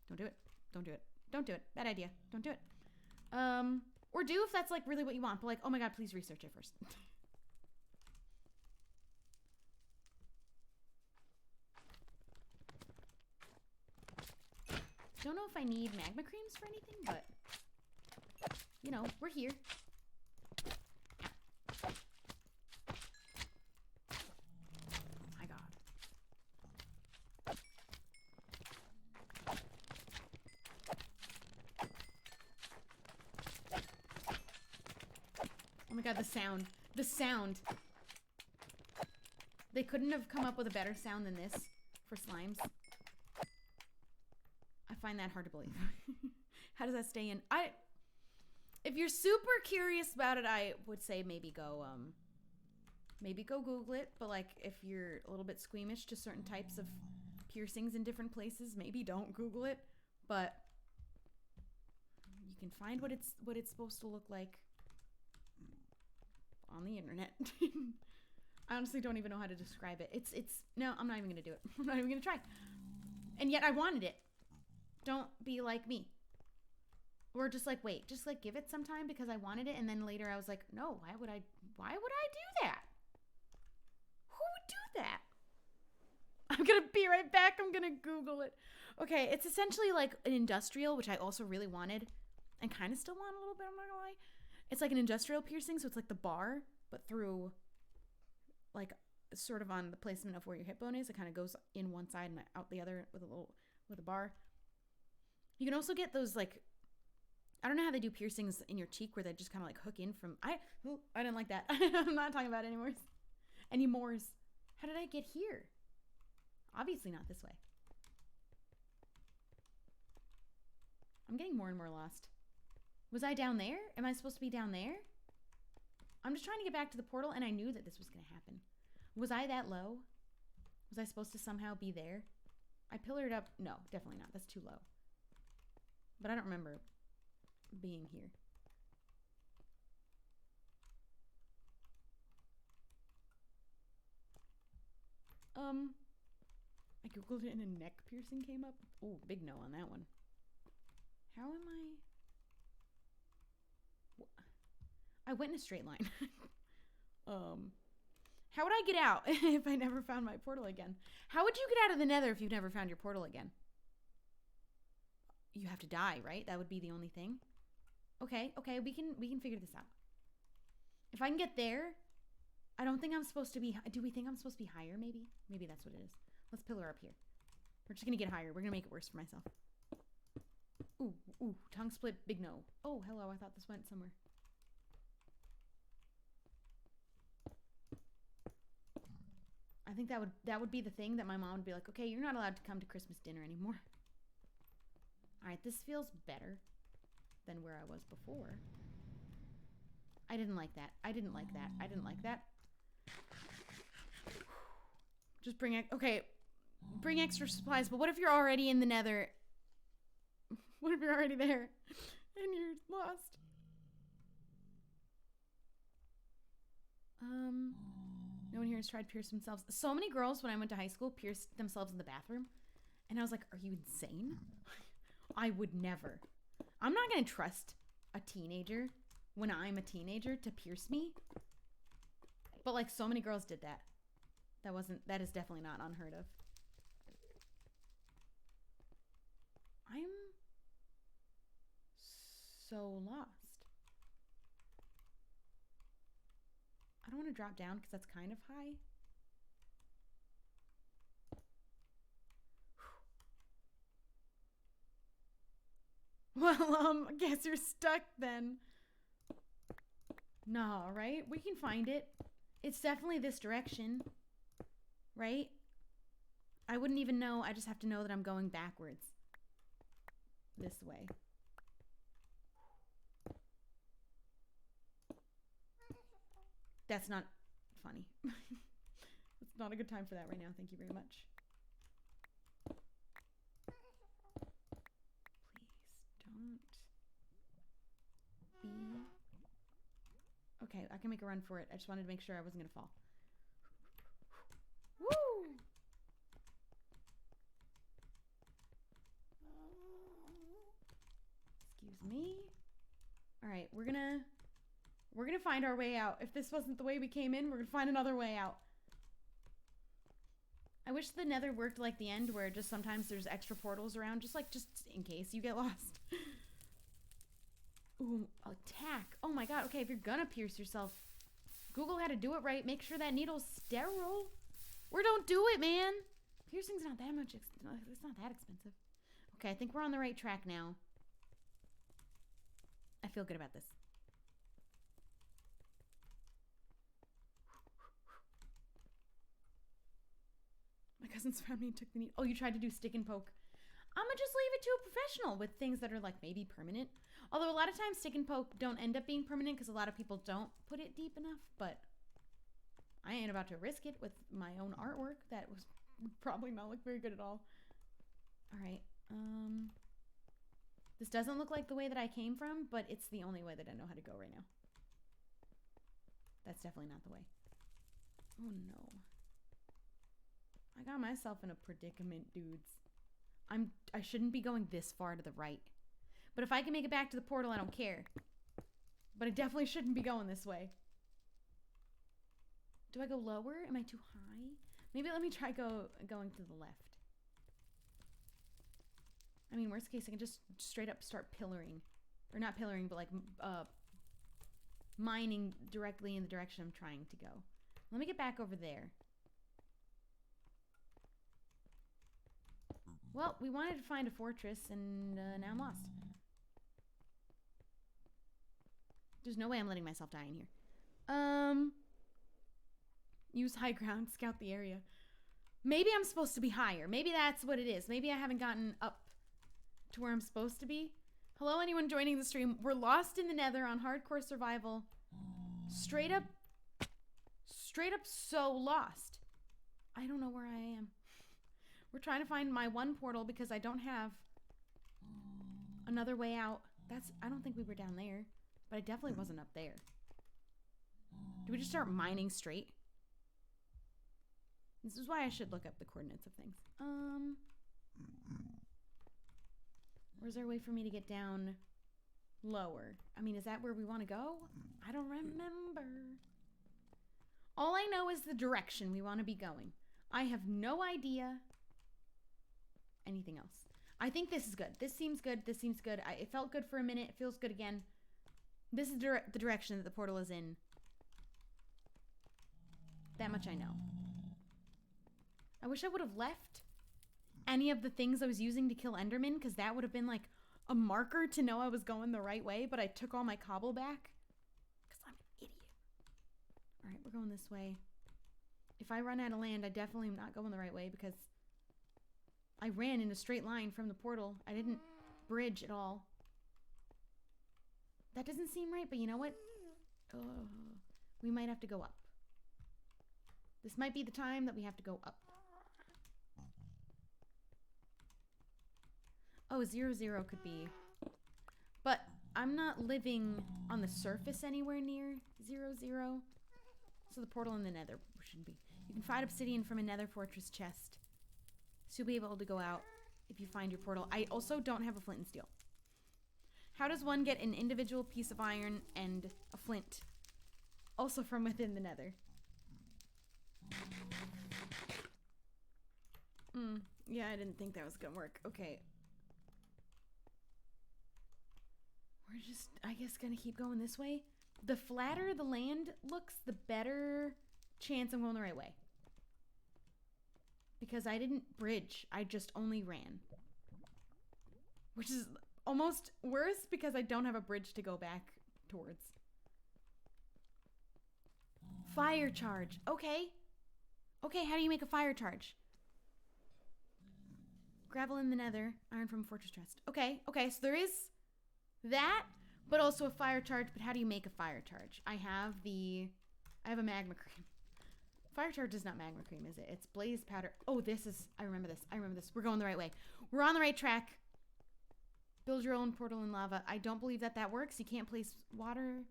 Don't do it. Don't do it. Don't do it. Bad idea. Don't do it. Or do if that's like really what you want. But like, oh my God, please research it first. Don't know if I need magma creams for anything, but you know, we're here. Oh my God. Oh my god, the sound. The sound. They couldn't have come up with a better sound than this for slimes. I find that hard to believe. How does that stay in? If you're super curious about it, I would say maybe go Google it. But like, if you're a little bit squeamish to certain types of piercings in different places, maybe don't Google it. But you can find what it's supposed to look like on the internet. I honestly don't even know how to describe it. No, I'm not even gonna do it. I'm not even gonna try. And yet I wanted it. Don't be like me. Or just like, wait, just like give it some time because I wanted it. And then later I was like, no, why would I do that? Who would do that? I'm gonna be right back. I'm gonna Google it. Okay, it's essentially like an industrial, which I also really wanted and kind of still want a little bit, I'm not gonna lie. It's like an industrial piercing, so it's like the bar, but through like sort of on the placement of where your hip bone is. It kind of goes in one side and out the other with a bar. You can also get those like, I don't know how they do piercings in your cheek where they just kind of like hook in from, I didn't like that. I'm not talking about it anymore. How did I get here? Obviously not this way. I'm getting more and more lost. Was I down there? Am I supposed to be down there? I'm just trying to get back to the portal and I knew that this was going to happen. Was I that low? Was I supposed to somehow be there? I pillared up. No, definitely not. That's too low. But I don't remember being here. I googled it and a neck piercing came up. Oh, big no on that one. How am I went in a straight line. How would I get out if I never found my portal again? How would you get out of the Nether if you've never found your portal again? You have to die, right? That would be the only thing. Okay, we can figure this out. If I can get there, I don't think I'm supposed to be. Do we think I'm supposed to be higher? Maybe that's what it is. Let's pillar up here. We're just gonna get higher. We're gonna make it worse for myself. Ooh, tongue split, big no. Oh, hello. I thought this went somewhere. I think that would be the thing that my mom would be like, okay, you're not allowed to come to Christmas dinner anymore. All right, this feels better than where I was before. I didn't like that. I didn't like that. Just bring extra supplies. But what if you're already in the Nether? What if you're already there and you're lost? No one here has tried to pierce themselves. So many girls when I went to high school pierced themselves in the bathroom. And I was like, are you insane? I would never. I'm not going to trust a teenager when I'm a teenager to pierce me. But like so many girls did that. That is definitely not unheard of. I'm so lost. I don't want to drop down because that's kind of high. Well, I guess you're stuck then. Nah, right? We can find it. It's definitely this direction. Right? I wouldn't even know. I just have to know that I'm going backwards. This way. That's not funny. It's not a good time for that right now. Thank you very much. Please don't be... Okay, I can make a run for it. I just wanted to make sure I wasn't going to fall. Woo! Excuse me. All right, we're gonna find our way out. If this wasn't the way we came in, we're gonna find another way out. I wish the Nether worked like the end, where just sometimes there's extra portals around, just in case you get lost. Ooh, attack. Oh my god. Okay, if you're gonna pierce yourself, Google how to do it right. Make sure that needle's sterile. Or don't do it, man. Piercing's not that much. It's not that expensive. Okay, I think we're on the right track now. I feel good about this. hasn't found me and took the needle. Oh, you tried to do stick and poke. I'm gonna just leave it to a professional with things that are like maybe permanent. Although a lot of times stick and poke don't end up being permanent because a lot of people don't put it deep enough, but I ain't about to risk it with my own artwork. That was probably not look very good at all. All right. This doesn't look like the way that I came from, but it's the only way that I know how to go right now. That's definitely not the way. Oh no. I got myself in a predicament, dudes. I shouldn't be going this far to the right. But if I can make it back to the portal, I don't care. But I definitely shouldn't be going this way. Do I go lower? Am I too high? Maybe let me try going to the left. I mean, worst case, I can just straight up start pillaring. Or not pillaring, but like mining directly in the direction I'm trying to go. Let me get back over there. Well, we wanted to find a fortress, and now I'm lost. There's no way I'm letting myself die in here. Use high ground, scout the area. Maybe I'm supposed to be higher. Maybe that's what it is. Maybe I haven't gotten up to where I'm supposed to be. Hello, anyone joining the stream. We're lost in the Nether on hardcore survival. Straight up so lost. I don't know where I am. We're trying to find my one portal because I don't have another way out. I don't think we were down there, but I definitely wasn't up there. Do we just start mining straight? This is why I should look up the coordinates of things. Where's there a way for me to get down lower? I mean, is that where we want to go? I don't remember. All I know is the direction we want to be going. I have no idea anything else. I think this is good. This seems good. This seems good. It felt good for a minute. It feels good again. This is the direction that the portal is in. That much I know. I wish I would have left any of the things I was using to kill Enderman, because that would have been like a marker to know I was going the right way, but I took all my cobble back because I'm an idiot. All right, we're going this way. If I run out of land, I definitely am not going the right way because I ran in a straight line from the portal. I didn't bridge at all. That doesn't seem right, but you know what? We might have to go up. This might be the time that we have to go up. Oh, 0, could be. But I'm not living on the surface anywhere near 0. So the portal in the Nether shouldn't be. You can find obsidian from a Nether fortress chest. So you'll be able to go out if you find your portal. I also don't have a flint and steel. How does one get an individual piece of iron and a flint? Also from within the Nether. Yeah, I didn't think that was gonna work. Okay. We're just, I guess, gonna keep going this way. The flatter the land looks, the better chance I'm going the right way. Because I didn't bridge. I just only ran. Which is almost worse because I don't have a bridge to go back towards. Fire charge. Okay. Okay, how do you make a fire charge? Gravel in the Nether. Iron from a fortress chest. Okay, okay, so there is that, but also a fire charge. But how do you make a fire charge? I have a magma cream. Fire charge is not magma cream, is it? It's blaze powder. Oh, I remember this. We're going the right way. We're on the right track. Build your own portal in lava. I don't believe that works. You can't place water.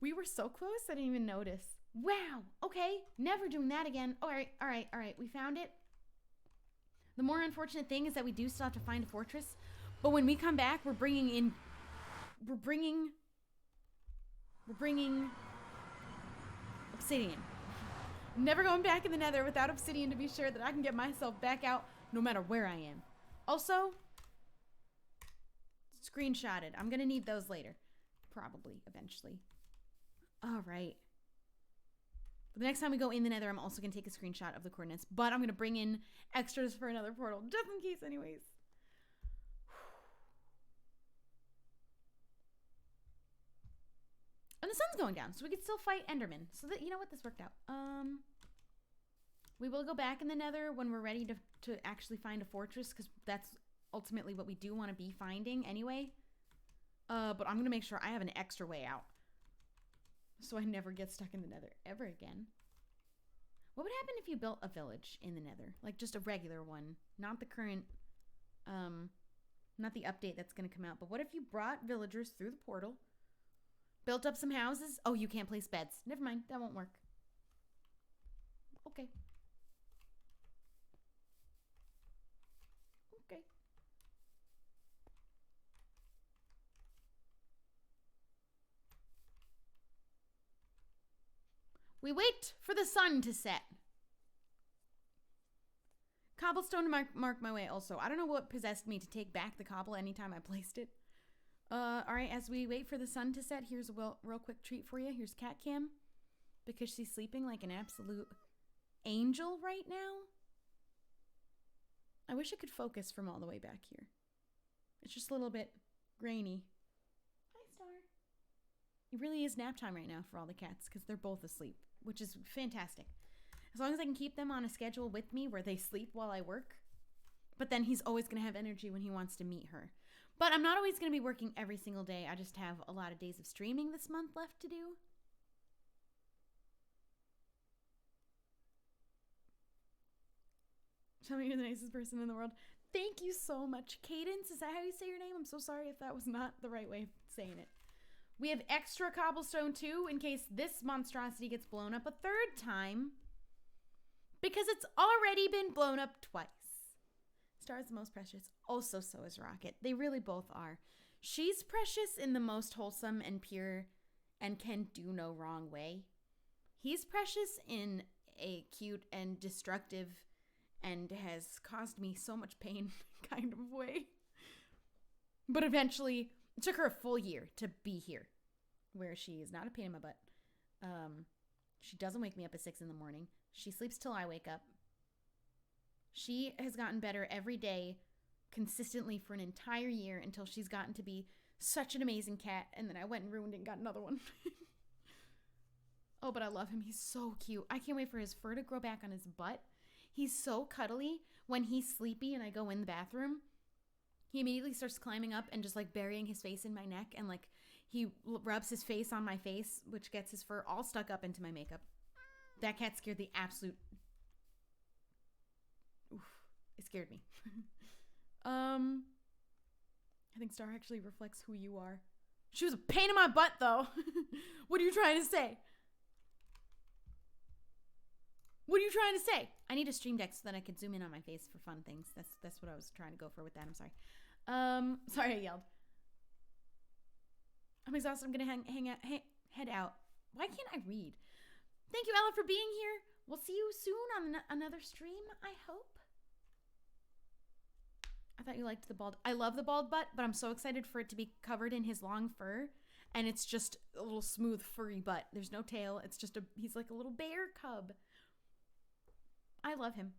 We were so close, I didn't even notice. Wow, okay, never doing that again. All right, we found it. The more unfortunate thing is that we do still have to find a fortress, but when we come back, we're bringing obsidian. I'm never going back in the Nether without obsidian to be sure that I can get myself back out no matter where I am. Also, screenshotted. I'm gonna need those later. Probably, eventually. All right. The next time we go in the Nether, I'm also going to take a screenshot of the coordinates, but I'm going to bring in extras for another portal, just in case anyways. And the sun's going down, so we could still fight Enderman. So that, you know what, this worked out. We will go back in the Nether when we're ready to actually find a fortress, because that's ultimately what we do want to be finding anyway. But I'm going to make sure I have an extra way out, so I never get stuck in the Nether ever again. What would happen if you built a village in the Nether? Like just a regular one, not the current, not the update that's going to come out. But what if you brought villagers through the portal, built up some houses? Oh, you can't place beds. Never mind, that won't work. Okay. Okay. We wait for the sun to set. Cobblestone to mark my way also. I don't know what possessed me to take back the cobble anytime I placed it. Alright, as we wait for the sun to set, here's a real quick treat for you. Here's Cat Cam, because she's sleeping like an absolute angel right now. I wish I could focus from all the way back here. It's just a little bit grainy. Hi, Star. It really is nap time right now for all the cats, because they're both asleep, which is fantastic. As long as I can keep them on a schedule with me where they sleep while I work. But then he's always going to have energy when he wants to meet her. But I'm not always going to be working every single day. I just have a lot of days of streaming this month left to do. Tell me you're the nicest person in the world. Thank you so much. Cadence, is that how you say your name? I'm so sorry if that was not the right way of saying it. We have extra cobblestone too, in case this monstrosity gets blown up a third time. Because it's already been blown up twice. Star is the most precious. Also, so is Rocket. They really both are. She's precious in the most wholesome and pure and can do no wrong way. He's precious in a cute and destructive and has caused me so much pain kind of way. But eventually, it took her a full year to be here, where she is not a pain in my butt. She doesn't wake me up at 6 in the morning. She sleeps till I wake up. She has gotten better every day, consistently for an entire year, until she's gotten to be such an amazing cat, and then I went and ruined it and got another one. Oh, but I love him. He's so cute. I can't wait for his fur to grow back on his butt. He's so cuddly. When he's sleepy and I go in the bathroom, he immediately starts climbing up and just like burying his face in my neck, and like he rubs his face on my face, which gets his fur all stuck up into my makeup. That cat scared the absolute... Oof, it scared me. I think Star actually reflects who you are. She was a pain in my butt, though. What are you trying to say? What are you trying to say? I need a stream deck so that I could zoom in on my face for fun things. That's what I was trying to go for with that. I'm sorry. Sorry I yelled. I'm exhausted. I'm gonna head out. Why can't I read? Thank you, Ella, for being here. We'll see you soon on another stream, I hope. I thought you liked the bald. I love the bald butt, but I'm so excited for it to be covered in his long fur. And it's just a little smooth, furry butt. There's no tail. It's just he's like a little bear cub. I love him.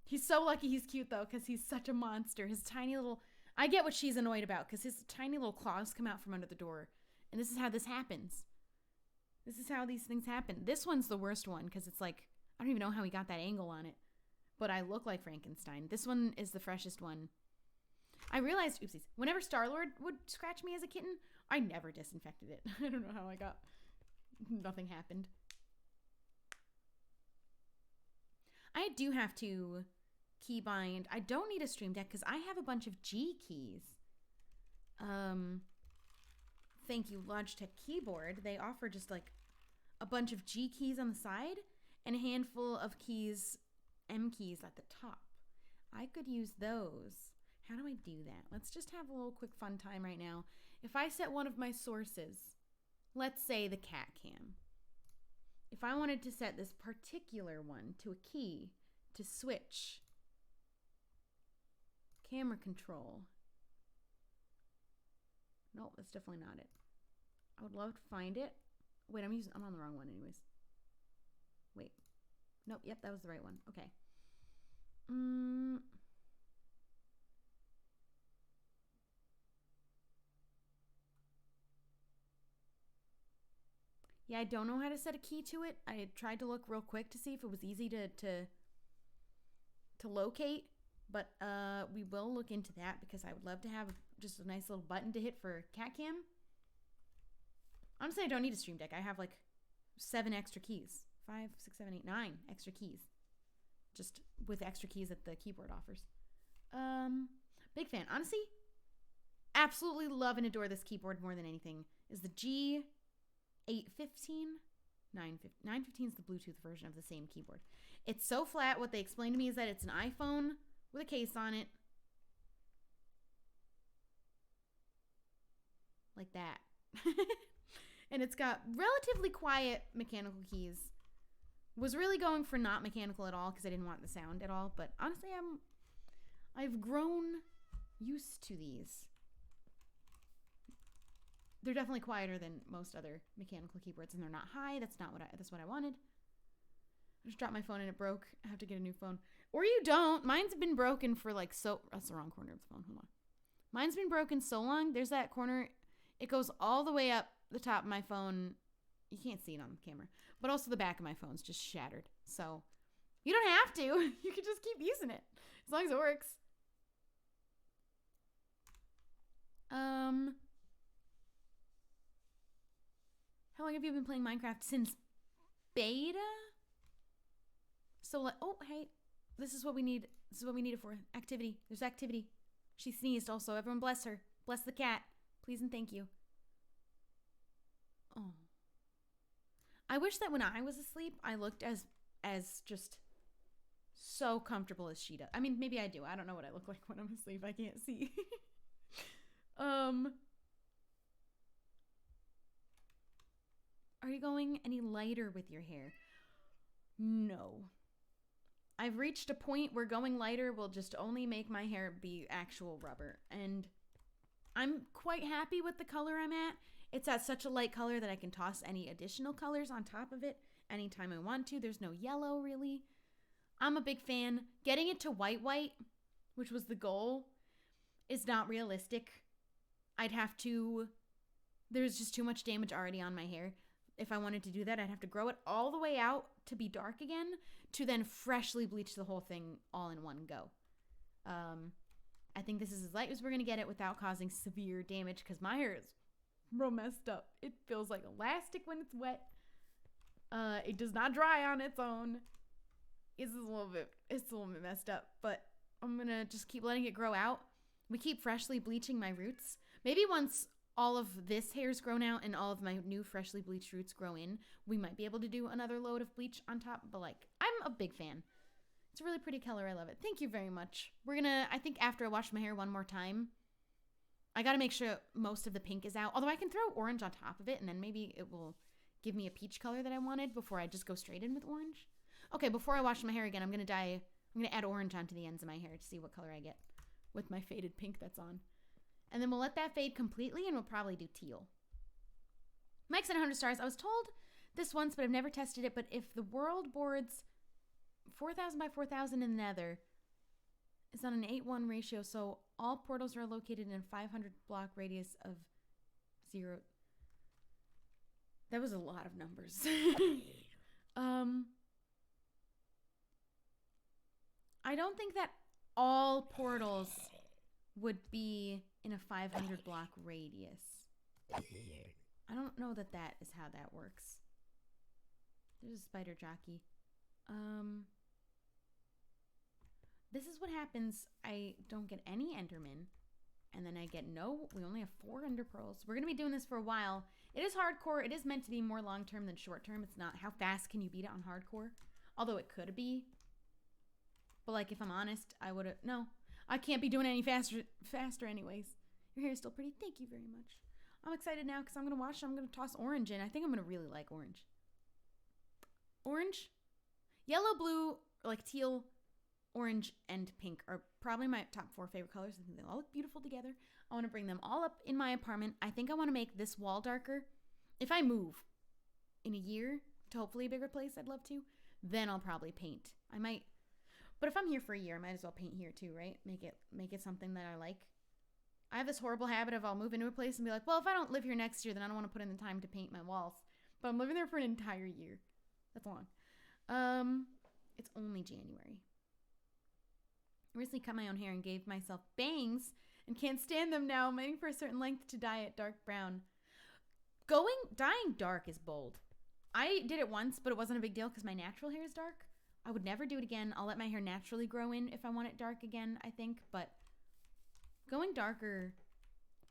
He's so lucky he's cute, though, because he's such a monster. His tiny little... I get what she's annoyed about, because his tiny little claws come out from under the door. And this is how this happens. This is how these things happen. This one's the worst one, because it's like... I don't even know how he got that angle on it. But I look like Frankenstein. This one is the freshest one. I realized, oopsies, whenever Star-Lord would scratch me as a kitten, I never disinfected it. I don't know how I got... Nothing happened. I do have to keybind. I don't need a stream deck because I have a bunch of G keys. Thank you, Logitech Keyboard. They offer just like a bunch of G keys on the side and a handful of keys, M keys at the top. I could use those. How do I do that? Let's just have a little quick fun time right now. If I set one of my sources, let's say the cat cam. If I wanted to set this particular one to a key to switch camera control. Nope, that's definitely not it. I would love to find it. Wait, I'm on the wrong one anyways. Wait. Nope, yep, that was the right one. Okay. Yeah, I don't know how to set a key to it. I tried to look real quick to see if it was easy to locate, but we will look into that because I would love to have just a nice little button to hit for cat cam. Honestly, I don't need a stream deck. I have like 7 extra keys. 5, 6, 7, 8, 9 extra keys. Just with extra keys that the keyboard offers. Big fan. Honestly, absolutely love and adore this keyboard more than anything. Is the G815? 915 is the Bluetooth version of the same keyboard. It's so flat. What they explained to me is that it's an iPhone with a case on it. Like that. And it's got relatively quiet mechanical keys. Was really going for not mechanical at all because I didn't want the sound at all. But honestly, I've grown used to these. They're definitely quieter than most other mechanical keyboards, and they're not high. That's what I wanted. I just dropped my phone and it broke. I have to get a new phone. Or you don't. Mine's been broken for like that's the wrong corner of the phone. Hold on. Mine's been broken so long. There's that corner. It goes all the way up the top of my phone. You can't see it on the camera. But also the back of my phone's just shattered. So you don't have to. You can just keep using it. As long as it works. How long have you been playing Minecraft? Since beta? So, oh, hey. This is what we need. This is what we need it for. Activity. There's activity. She sneezed also. Everyone bless her. Bless the cat. Please and thank you. Oh. I wish that when I was asleep, I looked as just so comfortable as she does. I mean, maybe I do. I don't know what I look like when I'm asleep. I can't see. Are you going any lighter with your hair? No. I've reached a point where going lighter will just only make my hair be actual rubber. And I'm quite happy with the color I'm at. It's at such a light color that I can toss any additional colors on top of it anytime I want to. There's no yellow, really. I'm a big fan. Getting it to white, which was the goal, is not realistic. I'd have to... There's just too much damage already on my hair. If I wanted to do that, I'd have to grow it all the way out to be dark again, to then freshly bleach the whole thing all in one go. I think this is as light as we're going to get it without causing severe damage, because my hair is real messed up. It feels like elastic when it's wet. It does not dry on its own. It's a little bit messed up, but I'm going to just keep letting it grow out. We keep freshly bleaching my roots. Maybe once all of this hair's grown out and all of my new freshly bleached roots grow in, we might be able to do another load of bleach on top. But like, I'm a big fan. It's a really pretty color. I love it. Thank you very much. We're gonna, I think after I wash my hair one more time, I gotta make sure most of the pink is out. Although I can throw orange on top of it and then maybe it will give me a peach color that I wanted before I just go straight in with orange. Okay, before I wash my hair again, I'm gonna add orange onto the ends of my hair to see what color I get with my faded pink that's on. And then we'll let that fade completely, and we'll probably do teal. Mike said 100 stars. I was told this once, but I've never tested it. But if the world boards 4,000 by 4,000 in Nether is on an 8:1 ratio, so all portals are located in a 500 block radius of 0. That was a lot of numbers. I don't think that all portals would be in a 500 block radius. I don't know that is how that works. There's a spider jockey. This is what happens. I don't get any Enderman. And then I get we only have 4 Ender Pearls. We're going to be doing this for a while. It is hardcore. It is meant to be more long-term than short-term. It's not how fast can you beat it on hardcore. Although it could be. But like, if I'm honest, no. I can't be doing it any faster anyways. Your hair is still pretty. Thank you very much. I'm excited now because I'm going to wash. I'm going to toss orange in. I think I'm going to really like orange. Orange, yellow, blue, or like teal, orange, and pink are probably my top 4 favorite colors. I think they all look beautiful together. I want to bring them all up in my apartment. I think I want to make this wall darker. If I move in a year to hopefully a bigger place, I'd love to. Then I'll probably paint. I might. But if I'm here for a year, I might as well paint here too, right? Make it something that I like. I have this horrible habit of I'll move into a place and be like, well, if I don't live here next year, then I don't want to put in the time to paint my walls. But I'm living there for an entire year. That's long. It's only January. I recently cut my own hair and gave myself bangs and can't stand them now. I'm waiting for a certain length to dye it dark brown. Dyeing dark is bold. I did it once, but it wasn't a big deal because my natural hair is dark. I would never do it again. I'll let my hair naturally grow in if I want it dark again, I think. But going darker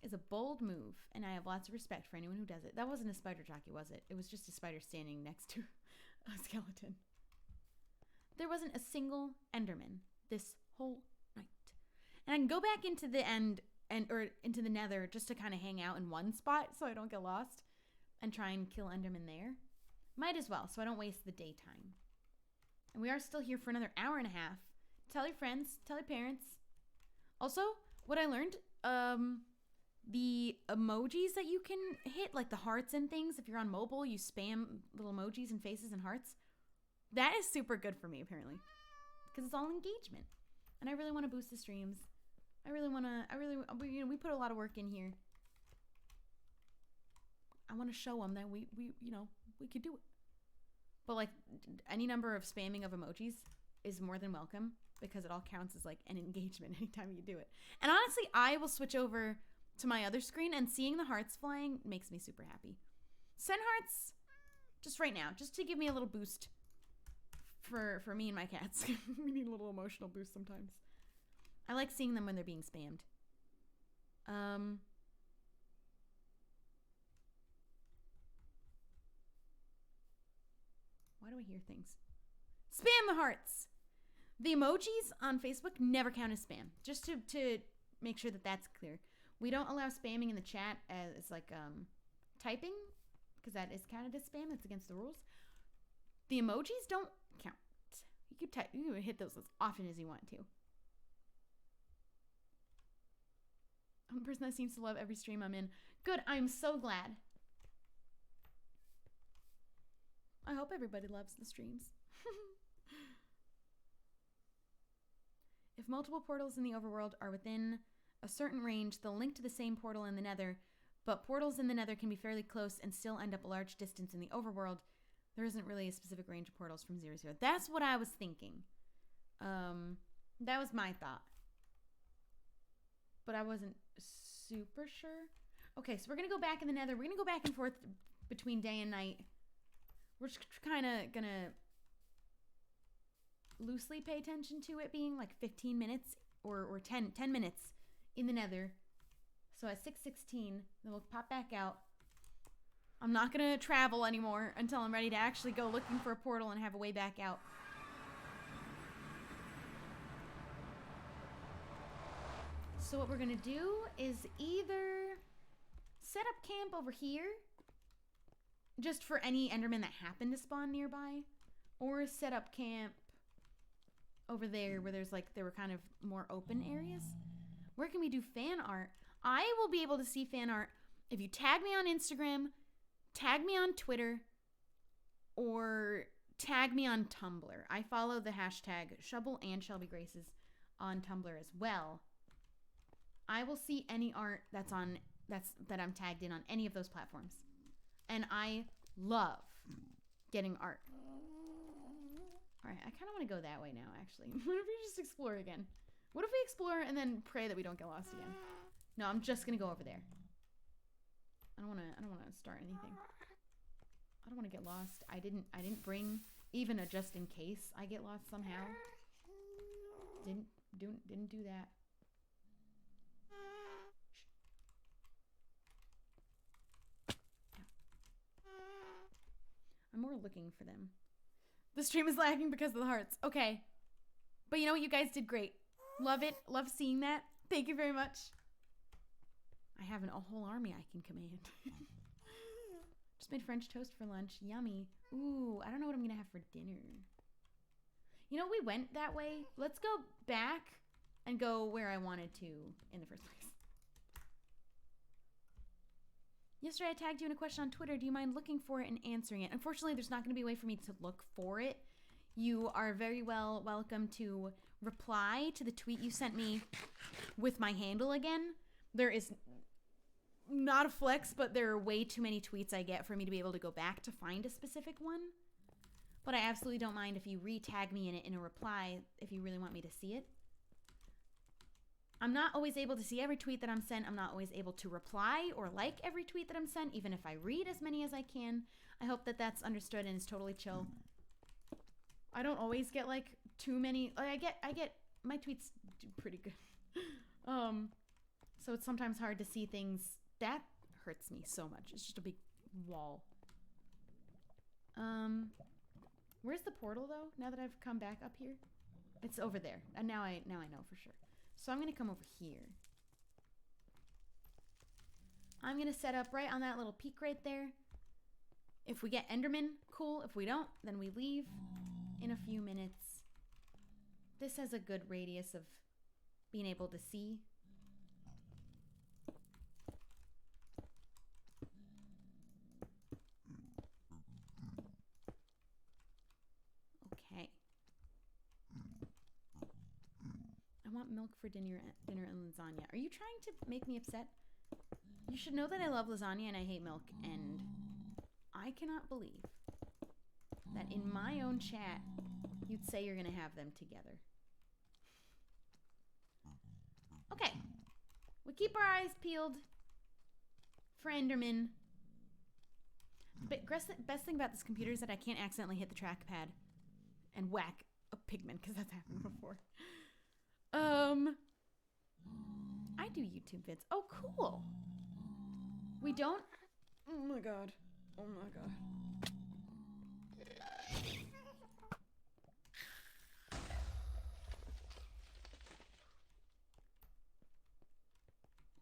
is a bold move, and I have lots of respect for anyone who does it. That wasn't a spider jockey, was it? It was just a spider standing next to a skeleton. There wasn't a single Enderman this whole night. And I can go back into the or into the Nether just to kind of hang out in one spot so I don't get lost and try and kill Enderman there. Might as well, so I don't waste the daytime. And we are still here for another hour and a half. Tell your friends, tell your parents. Also, what I learned, the emojis that you can hit, like the hearts and things, if you're on mobile, you spam little emojis and faces and hearts. That is super good for me, apparently, because it's all engagement. And I really want to boost the streams. We put a lot of work in here. I want to show them that we could do it. But like any number of spamming of emojis is more than welcome because it all counts as like an engagement anytime you do it. And honestly, I will switch over to my other screen and seeing the hearts flying makes me super happy. Send hearts just right now, just to give me a little boost for me and my cats. We need a little emotional boost sometimes. I like seeing them when they're being spammed. Why do I hear things? Spam the hearts! The emojis on Facebook never count as spam. Just to make sure that that's clear. We don't allow spamming in the chat as like typing, because that is counted as spam. It's against the rules. The emojis don't count. You can hit those as often as you want to. I'm the person that seems to love every stream I'm in. Good, I'm so glad. I hope everybody loves the streams. If multiple portals in the overworld are within a certain range, they'll link to the same portal in the Nether, but portals in the Nether can be fairly close and still end up a large distance in the overworld. There isn't really a specific range of portals from 0 to 0. That's what I was thinking. That was my thought. But I wasn't super sure. Okay, so we're going to go back in the Nether. We're going to go back and forth between day and night. We're just kind of going to loosely pay attention to it being like 15 minutes or 10 minutes in the Nether. So at 6:16, then we'll pop back out. I'm not going to travel anymore until I'm ready to actually go looking for a portal and have a way back out. So what we're going to do is either set up camp over here, just for any Endermen that happen to spawn nearby, or set up camp over there where there were kind of more open areas. Where can we do fan art? I will be able to see fan art if you tag me on Instagram, tag me on Twitter, or tag me on Tumblr. I follow the hashtag Shubble and Shelby Graces on Tumblr as well. I will see any art that I'm tagged in on any of those platforms. And I love getting art. All right, I kind of want to go that way now, actually. What if we just explore again? What if we explore and then pray that we don't get lost again? No, I'm just going to go over there. I don't want to start anything. I don't want to get lost. I didn't bring even a just in case I get lost somehow. Didn't do that. I'm more looking for them. The stream is lagging because of the hearts. Okay. But you know what? You guys did great. Love it. Love seeing that. Thank you very much. I have a whole army I can command. Just made French toast for lunch. Yummy. Ooh, I don't know what I'm going to have for dinner. You know, we went that way. Let's go back and go where I wanted to in the first place. Yesterday I tagged you in a question on Twitter. Do you mind looking for it and answering it? Unfortunately, there's not going to be a way for me to look for it. You are very welcome to reply to the tweet you sent me with my handle again. There is not a flex, but there are way too many tweets I get for me to be able to go back to find a specific one. But I absolutely don't mind if you re-tag me in it in a reply if you really want me to see it. I'm not always able to see every tweet that I'm sent. I'm not always able to reply or like every tweet that I'm sent, even if I read as many as I can. I hope that that's understood and is totally chill. I don't always get like too many. Like, I get my tweets do pretty good. So it's sometimes hard to see things. That hurts me so much. It's just a big wall. Where's the portal though? Now that I've come back up here, it's over there. And now I know for sure. So I'm gonna come over here. I'm gonna set up right on that little peak right there. If we get Enderman, cool. If we don't, then we leave in a few minutes. This has a good radius of being able to see. Okay. I want milk for dinner and lasagna. Are you trying to make me upset? You should know that I love lasagna and I hate milk, and I cannot believe that in my own chat you'd say you're gonna have them together. Okay. We keep our eyes peeled for Enderman. But best thing about this computer is that I can't accidentally hit the trackpad and whack a pigman, because that's happened before. I do YouTube vids. Oh, cool. We don't... Oh my god. Oh my god.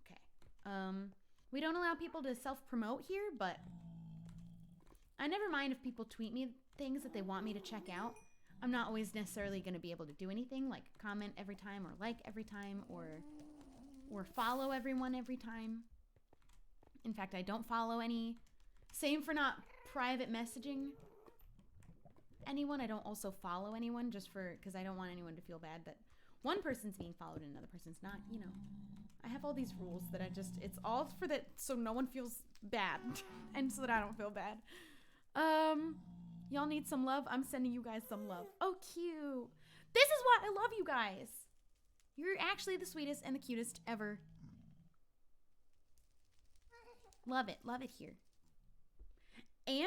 Okay. We don't allow people to self-promote here, but I never mind if people tweet me things that they want me to check out. I'm not always necessarily going to be able to do anything, like comment every time or like every time or follow everyone every time. In fact, I don't follow any. Same for not private messaging anyone. I don't also follow anyone just because I don't want anyone to feel bad that one person's being followed and another person's not, you know. I have all these rules that it's all for that so no one feels bad and so that I don't feel bad. Y'all need some love? I'm sending you guys some love. Oh, cute. This is why I love you guys. You're actually the sweetest and the cutest ever. Love it. Love it here. And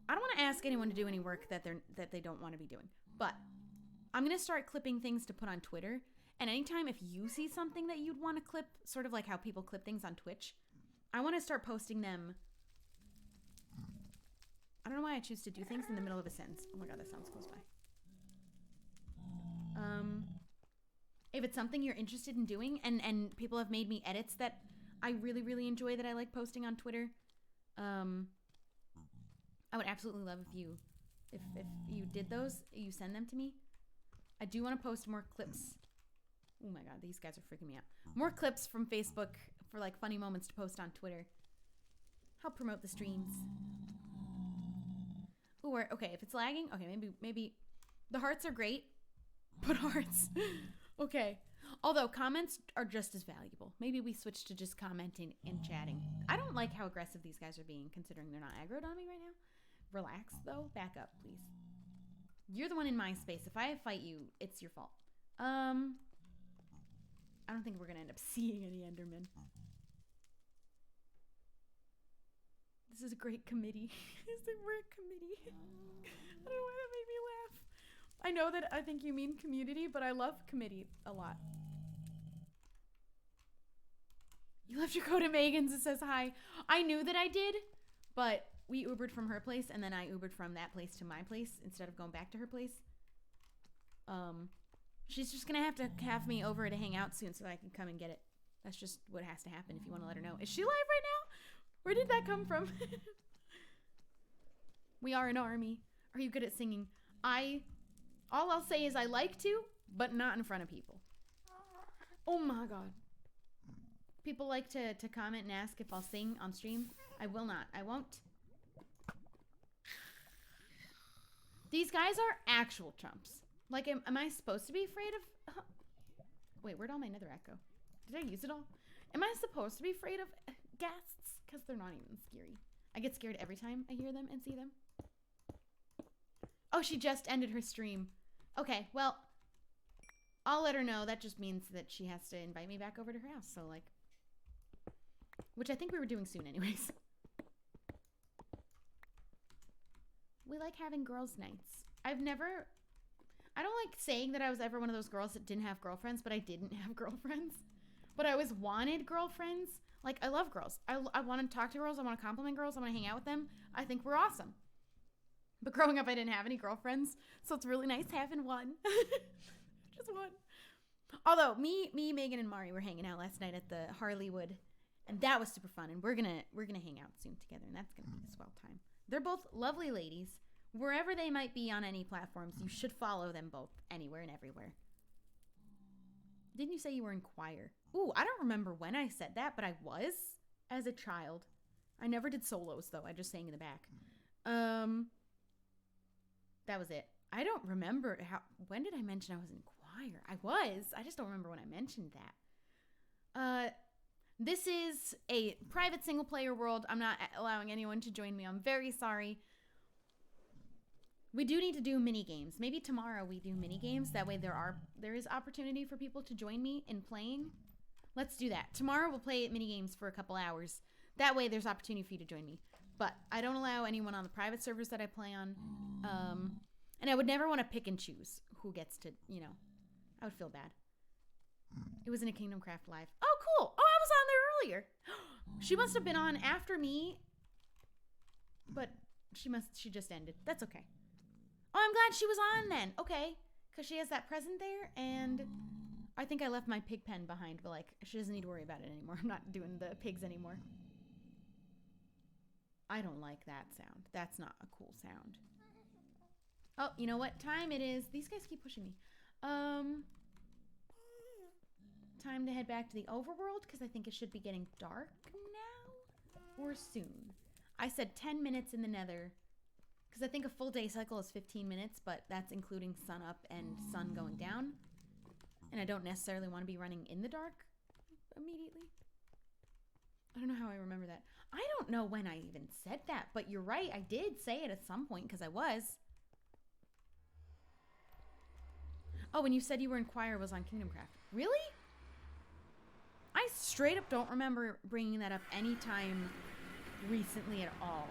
I don't want to ask anyone to do any work that they don't want to be doing. But I'm going to start clipping things to put on Twitter. And anytime if you see something that you'd want to clip, sort of like how people clip things on Twitch, I want to start posting them. I don't know why I choose to do things in the middle of a sentence. Oh my god, that sounds close by. If it's something you're interested in doing, and people have made me edits that I really, really enjoy that I like posting on Twitter, I would absolutely love if you did those, you send them to me. I do want to post more clips. Oh my god, these guys are freaking me out. More clips from Facebook for like funny moments to post on Twitter. Help promote the streams. Ooh, okay, if it's lagging, okay, maybe the hearts are great, but hearts. Okay. Although comments are just as valuable. Maybe we switch to just commenting and chatting. I don't like how aggressive these guys are being, considering they're not aggroed on me right now. Relax, though. Back up, please. You're the one in my space. If I fight you, it's your fault. I don't think we're going to end up seeing any Endermen. This is a great committee. We're a committee. I don't know why that made me laugh. I know that I think you mean community, but I love committee a lot. You left your code at Megan's. It says hi. I knew that I did, but we Ubered from her place, and then I Ubered from that place to my place instead of going back to her place. She's just gonna have to have me over to hang out soon so that I can come and get it. That's just what has to happen if you want to let her know. Is she live right now? Where did that come from? We are an army. Are you good at singing? All I'll say is I like to, but not in front of people. Oh my god. People like to comment and ask if I'll sing on stream. I will not. I won't. These guys are actual chumps. Like, am I supposed to be afraid of... Wait, where'd all my netherrack go? Did I use it all? Am I supposed to be afraid of ghasts? Because they're not even scary. I get scared every time I hear them and see them. Oh, she just ended her stream. Okay, well, I'll let her know. That just means that she has to invite me back over to her house. So, like, which I think we were doing soon anyways. We like having girls' nights. I don't like saying that I was ever one of those girls that didn't have girlfriends, but I didn't have girlfriends. But I always wanted girlfriends. Like, I love girls. I want to talk to girls. I want to compliment girls. I want to hang out with them. I think we're awesome. But growing up, I didn't have any girlfriends. So it's really nice having one. Just one. Although, me, Megan, and Mari were hanging out last night at the Harleywood. And that was super fun. And we're gonna hang out soon together. And that's going to be a swell time. They're both lovely ladies. Wherever they might be on any platforms, you should follow them both anywhere and everywhere. Didn't you say you were in choir? Ooh, I don't remember when I said that, but I was as a child. I never did solos, though. I just sang in the back. That was it. I don't remember when did I mention I was in choir? I was. I just don't remember when I mentioned that. This is a private single-player world. I'm not allowing anyone to join me. I'm very sorry. We do need to do mini games. Maybe tomorrow we do mini games. That way there is opportunity for people to join me in playing. Let's do that. Tomorrow we'll play mini games for a couple hours. That way there's opportunity for you to join me. But I don't allow anyone on the private servers that I play on. And I would never want to pick and choose who gets to, I would feel bad. It was in a Kingdom Craft Live. Oh, cool. Oh, I was on there earlier. She must have been on after me. But she just ended. That's okay. Oh, I'm glad she was on then. Okay. Because she has that present there. And I think I left my pig pen behind. But, like, she doesn't need to worry about it anymore. I'm not doing the pigs anymore. I don't like that sound. That's not a cool sound. Oh, you know what time it is? These guys keep pushing me. Time to head back to the overworld because I think it should be getting dark now or soon. I said 10 minutes in the Nether because I think a full day cycle is 15 minutes, but that's including sun up and sun going down. And I don't necessarily want to be running in the dark immediately. I don't know how I remember that. I don't know when I even said that, but you're right. I did say it at some point because I was. Oh, when you said you were in choir was on Kingdom Craft. Really? I straight up don't remember bringing that up anytime recently at all.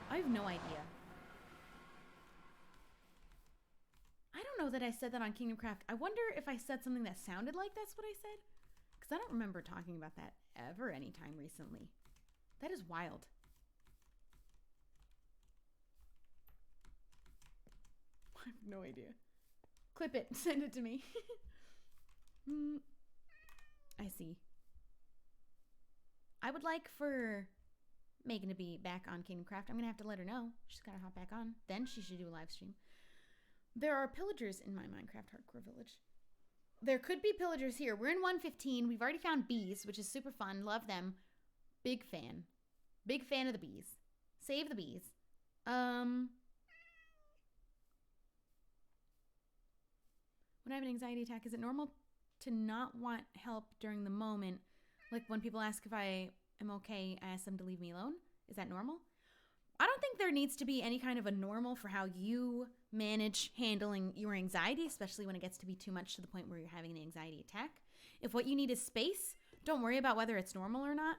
I have no idea. I don't know that I said that on Kingdom Craft. I wonder if I said something that sounded like that's what I said. Because I don't remember talking about that ever anytime recently. That is wild. I have no idea. Clip it. Send it to me. I see. I would like for Megan to be back on Kingdom Craft. I'm going to have to let her know. She's got to hop back on. Then she should do a live stream. There are pillagers in my Minecraft hardcore village. There could be pillagers here. We're in 115. We've already found bees, which is super fun. Love them. Big fan. Big fan of the bees. Save the bees. When I have an anxiety attack, is it normal to not want help during the moment? Like when people ask if I am okay, I ask them to leave me alone? Is that normal? I don't think there needs to be any kind of a normal for how you manage handling your anxiety, especially when it gets to be too much to the point where you're having an anxiety attack. If what you need is space, don't worry about whether it's normal or not.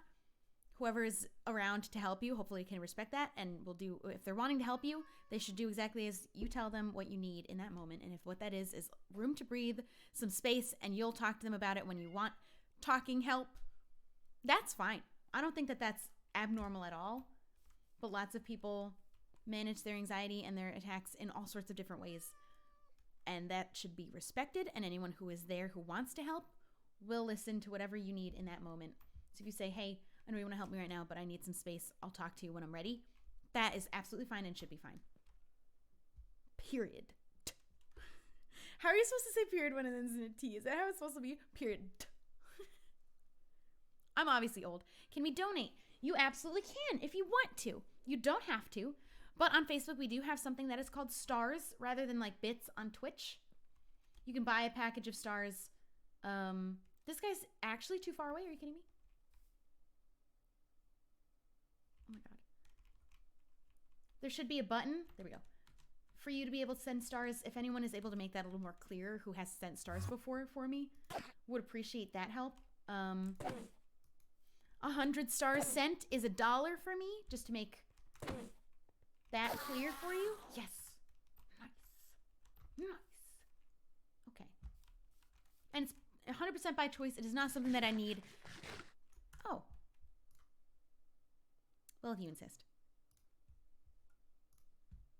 Whoever is around to help you hopefully can respect that and will do, if they're wanting to help you, they should do exactly as you tell them what you need in that moment. And if what that is room to breathe, some space, and you'll talk to them about it when you want talking help, that's fine. I don't think that that's abnormal at all. But lots of people manage their anxiety and their attacks in all sorts of different ways. And that should be respected. And anyone who is there who wants to help will listen to whatever you need in that moment. So if you say, hey, I know you want to help me right now, but I need some space. I'll talk to you when I'm ready. That is absolutely fine and should be fine. Period. How are you supposed to say period when it ends in a T? Is that how it's supposed to be? Period. I'm obviously old. Can we donate? You absolutely can if you want to. You don't have to. But on Facebook, we do have something that is called stars rather than like bits on Twitch. You can buy a package of stars. This guy's actually too far away. Are you kidding me? there should be a button. There we go. For you to be able to send stars. If anyone is able to make that a little more clear who has sent stars before for me, would appreciate that help. 100 stars sent is $1 for me, just to make that clear for you. Yes. Nice. Okay. And it's 100% by choice. It is not something that I need. Oh. Well, if you insist.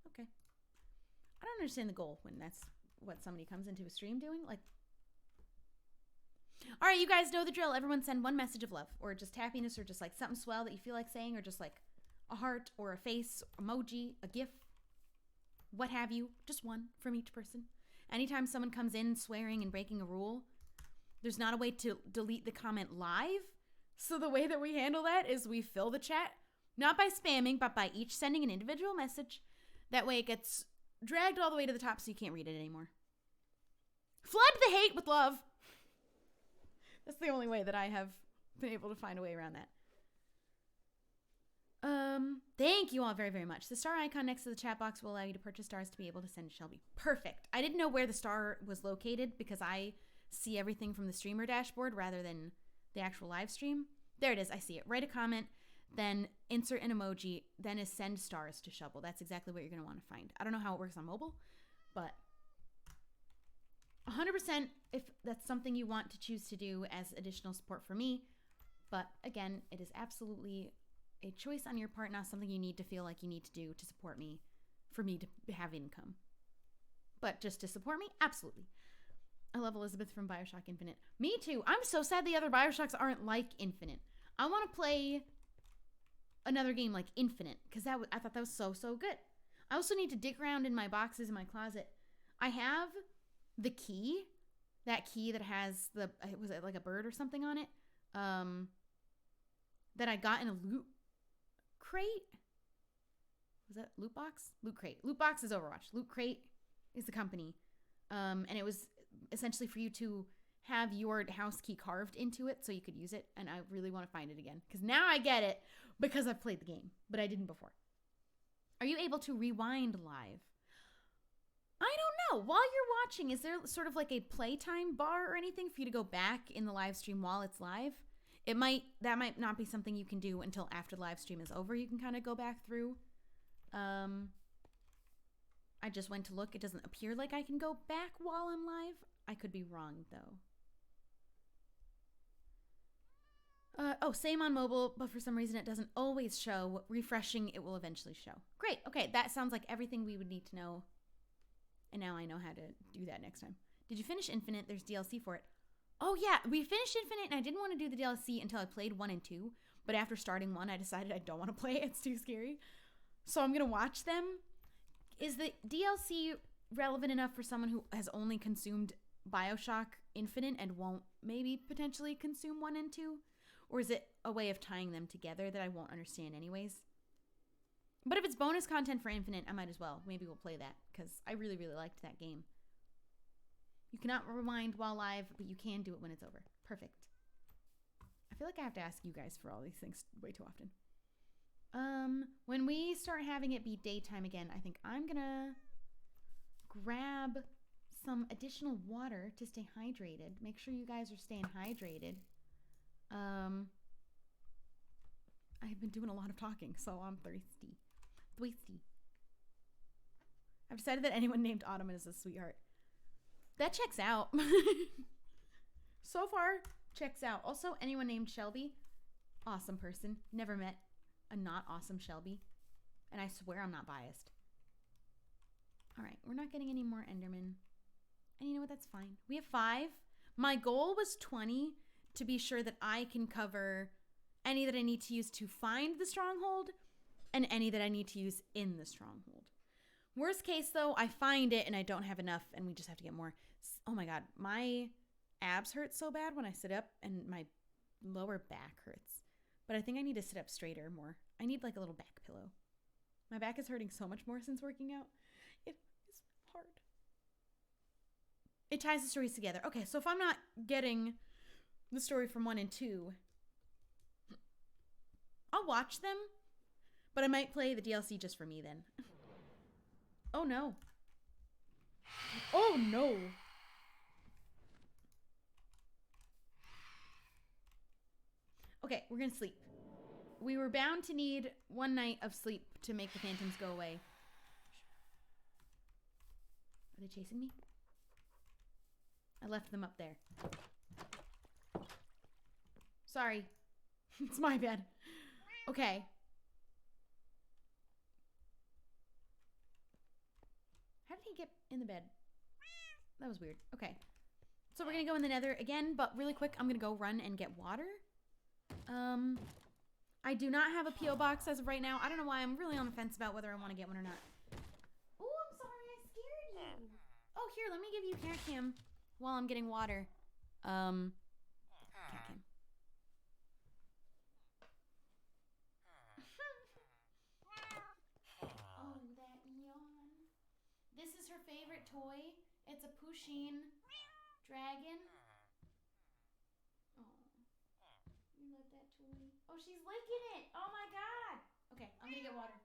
Okay. I don't understand the goal when that's what somebody comes into a stream doing. Like, all right, you guys know the drill. Everyone send one message of love, or just happiness, or just like something swell that you feel like saying, or just like a heart or a face, emoji, a gif, what have you. Just one from each person. Anytime someone comes in swearing and breaking a rule, there's not a way to delete the comment live. So the way that we handle that is we fill the chat, not by spamming, but by each sending an individual message. That way it gets dragged all the way to the top so you can't read it anymore. Flood the hate with love. That's the only way that I have been able to find a way around that. Thank you all very, very much. The star icon next to the chat box will allow you to purchase stars to be able to send to Shelby. Perfect. I didn't know where the star was located because I see everything from the streamer dashboard rather than the actual live stream. There it is. I see it. Write a comment, then insert an emoji, then is send stars to Shubble. That's exactly what you're going to want to find. I don't know how it works on mobile, but 100% if that's something you want to choose to do as additional support for me. But again, it is absolutely a choice on your part, not something you need to feel like you need to do to support me, for me to have income. But just to support me, absolutely. I love Elizabeth from BioShock Infinite. Me too. I'm so sad the other BioShocks aren't like Infinite. I want to play another game like Infinite, because I thought that was so good. I also need to dig around in my boxes in my closet. I have the key, that key that has the, was it like a bird or something on it? That I got in a loot crate. Was that loot box? Loot crate. Loot box is Overwatch. Loot crate is the company. And it was essentially for you to have your house key carved into it so you could use it. And I really want to find it again, because now I get it because I've played the game, but I didn't before. Are you able to rewind live? I don't know. While you're watching, is there sort of like a playtime bar or anything for you to go back in the live stream while it's live? That might not be something you can do until after the live stream is over. You can kind of go back through. I just went to look. It doesn't appear like I can go back while I'm live. I could be wrong though. Oh, same on mobile, but for some reason it doesn't always show. Refreshing, it will eventually show. Great. Okay, that sounds like everything we would need to know. And now I know how to do that next time. Did you finish Infinite? There's DLC for it. Oh yeah, we finished Infinite and I didn't want to do the DLC until I played 1 and 2. But after starting 1, I decided I don't want to play it. It's too scary. So I'm going to watch them. Is the DLC relevant enough for someone who has only consumed BioShock Infinite and won't maybe potentially consume 1 and 2? Or is it a way of tying them together that I won't understand anyways? But if it's bonus content for Infinite, I might as well. Maybe we'll play that, because I really, really liked that game. You cannot rewind while live, but you can do it when it's over. Perfect. I feel like I have to ask you guys for all these things way too often. When we start having it be daytime again, I think I'm gonna grab some additional water to stay hydrated. Make sure you guys are staying hydrated. I've been doing a lot of talking, so I'm thirsty. I've decided that anyone named Ottoman is a sweetheart. That checks out. So far, checks out. Also, anyone named Shelby, awesome person. Never met a not awesome Shelby. And I swear I'm not biased. All right, we're not getting any more Enderman. And you know what? That's fine. We have 5. My goal was 20 to be sure that I can cover any that I need to use to find the stronghold and any that I need to use in the stronghold. Worst case, though, I find it and I don't have enough and we just have to get more. Oh my God, my abs hurt so bad when I sit up and my lower back hurts. But I think I need to sit up straighter more. I need like a little back pillow. My back is hurting so much more since working out. It is hard. It ties the stories together. Okay, so if I'm not getting the story from 1 and 2, I'll watch them. But I might play the DLC just for me then. Oh no. Oh no. Okay, we're gonna sleep. We were bound to need one night of sleep to make the phantoms go away. Are they chasing me? I left them up there. Sorry. It's my bad. Okay. How did he get in the bed? That was weird. Okay. So we're gonna go in the nether again, but really quick, I'm gonna go run and get water. I do not have a P.O. box as of right now. I don't know why. I'm really on the fence about whether I want to get one or not. Oh, I'm sorry. I scared you. Oh, here, let me give you cat cam while I'm getting water. Cat cam. Oh, that yawn. This is her favorite toy. It's a Pusheen dragon. You love that toy. Oh, she's licking it. Oh my god. Okay, I'm gonna get water.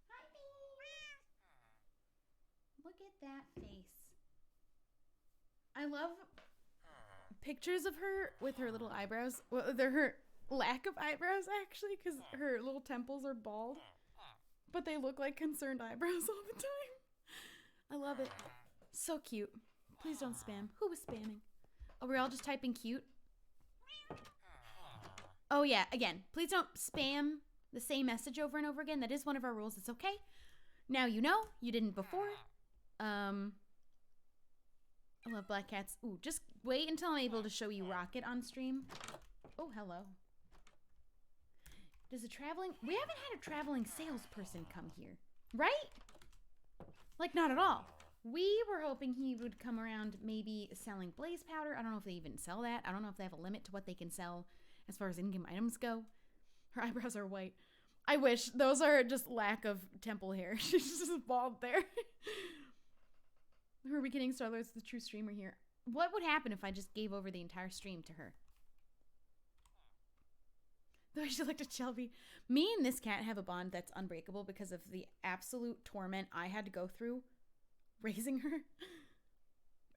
Hi, baby. Look at that face. I love pictures of her with her little eyebrows. Well, they're her lack of eyebrows, actually, because her little temples are bald. But they look like concerned eyebrows all the time. I love it. So cute. Please don't spam. Who was spamming? Oh, we're all just typing cute? Oh, yeah. Again, please don't spam the same message over and over again. That is one of our rules. It's okay. Now you know. You didn't before. I love black cats. Ooh, just wait until I'm able to show you Rocket on stream. Oh, hello. Does a traveling... We haven't had a traveling salesperson come here. Right? Like, not at all. We were hoping he would come around maybe selling blaze powder. I don't know if they even sell that. I don't know if they have a limit to what they can sell as far as in-game items go. Her eyebrows are white. I wish. Those are just lack of temple hair. She's just bald there. Her beginning Starlord's the true streamer here. What would happen if I just gave over the entire stream to her? Though she looked at Shelby. Me and this cat have a bond that's unbreakable because of the absolute torment I had to go through raising her.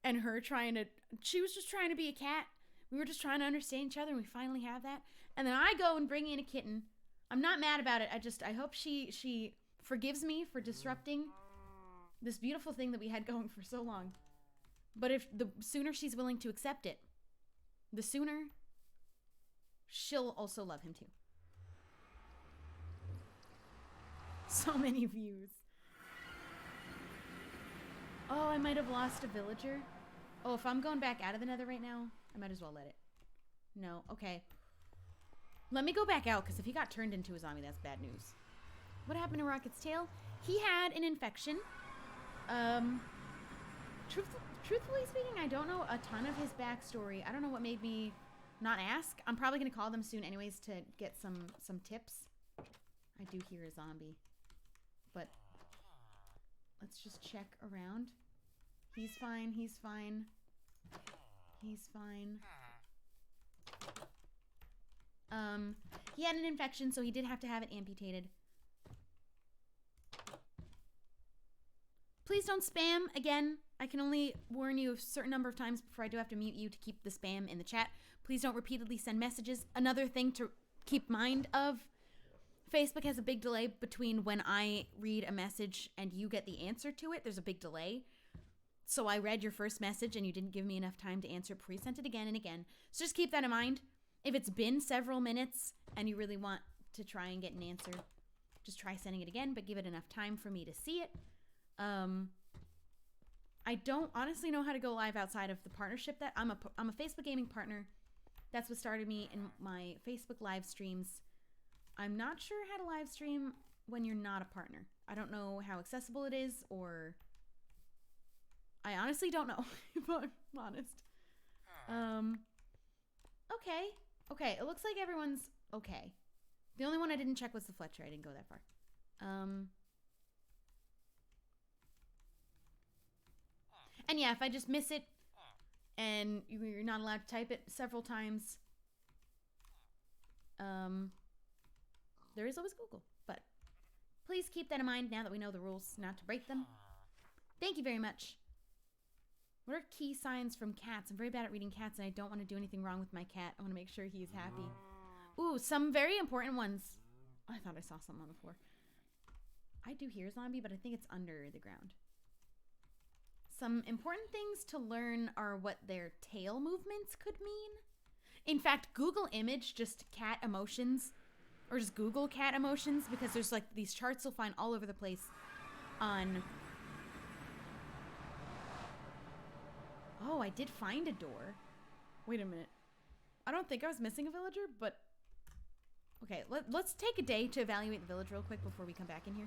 And her trying to... She was just trying to be a cat. We were just trying to understand each other, and we finally have that. And then I go and bring in a kitten. I'm not mad about it. I hope she forgives me for disrupting this beautiful thing that we had going for so long. But if the sooner she's willing to accept it, the sooner she'll also love him too. So many views. Oh, I might have lost a villager. Oh, if I'm going back out of the nether right now, I might as well let it. No, okay. Let me go back out, because if he got turned into a zombie, that's bad news. What happened to Rocket's tail? He had an infection. Truthfully speaking, I don't know a ton of his backstory. I don't know what made me not ask. I'm probably going to call them soon anyways to get some tips. I do hear a zombie. But let's just check around. He's fine. He's fine. He's fine. He had an infection, so he did have to have it amputated. Please don't spam. Again, I can only warn you a certain number of times before I do have to mute you to keep the spam in the chat. Please don't repeatedly send messages. Another thing to keep mind of, Facebook has a big delay between when I read a message and you get the answer to it. There's a big delay. So I read your first message and you didn't give me enough time to answer. Pre-sent it again and again. So just keep that in mind. If it's been several minutes and you really want to try and get an answer, just try sending it again, but give it enough time for me to see it. I don't honestly know how to go live outside of the partnership that I'm a Facebook gaming partner. That's what started me in my Facebook live streams. I'm not sure how to live stream when you're not a partner. I don't know how accessible it is, or I honestly don't know, if I'm honest. Okay. Okay, it looks like everyone's okay. The only one I didn't check was the Fletcher. I didn't go that far. And yeah, if I just miss it and you're not allowed to type it several times, there is always Google. But please keep that in mind now that we know the rules, not to break them. Thank you very much. What are key signs from cats? I'm very bad at reading cats, and I don't want to do anything wrong with my cat. I want to make sure he's happy. Ooh, some very important ones. I thought I saw something on the floor. I do hear zombie, but I think it's under the ground. Some important things to learn are what their tail movements could mean. In fact, Google image just cat emotions, or just Google cat emotions, because there's like these charts you'll find all over the place on... Oh, I did find a door. Wait a minute. I don't think I was missing a villager, but... Okay, let's take a day to evaluate the village real quick before we come back in here.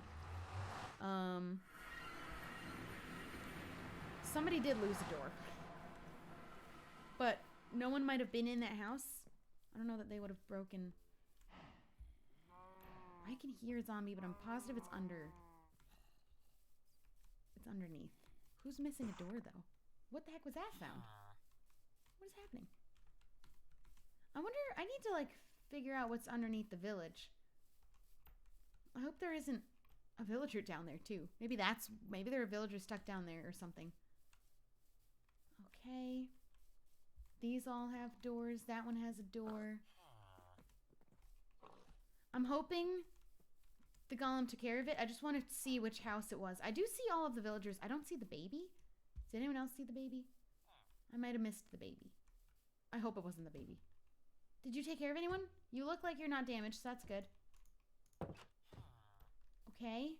Somebody did lose a door. But no one might have been in that house. I don't know that they would have broken... I can hear a zombie, but I'm positive it's under... It's underneath. Who's missing a door, though? What the heck was that sound? What is happening? I wonder, I need to like figure out what's underneath the village. I hope there isn't a villager down there too. Maybe there are villagers stuck down there or something. Okay. These all have doors. That one has a door. I'm hoping the golem took care of it. I just want to see which house it was. I do see all of the villagers. I don't see the baby. Did anyone else see the baby? I might have missed the baby. I hope it wasn't the baby. Did you take care of anyone? You look like you're not damaged, so that's good. Okay.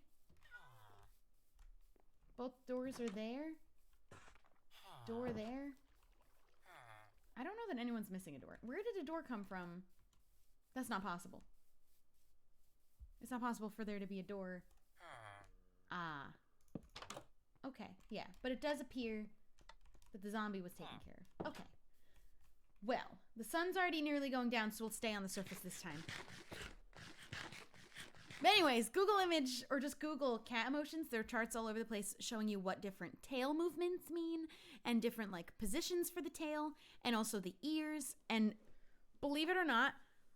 Both doors are there. Door there. I don't know that anyone's missing a door. Where did a door come from? That's not possible. It's not possible for there to be a door. Ah. Okay, yeah. But it does appear that the zombie was taken care of. Okay. Well, the sun's already nearly going down, so we'll stay on the surface this time. But anyways, Google image, or just Google cat emotions. There are charts all over the place showing you what different tail movements mean, and different like positions for the tail, and also the ears. And believe it or not,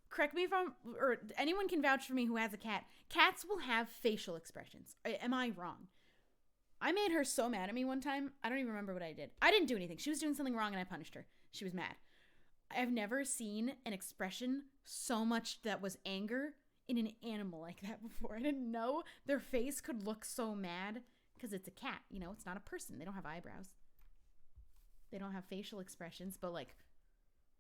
correct me if I'm, or anyone can vouch for me who has a cat, cats will have facial expressions. Am I wrong? I made her so mad at me one time. I don't even remember what I did. I didn't do anything. She was doing something wrong and I punished her. She was mad. I've never seen an expression so much that was anger in an animal like that before. I didn't know their face could look so mad because it's a cat. You know, it's not a person. They don't have eyebrows. They don't have facial expressions, but like,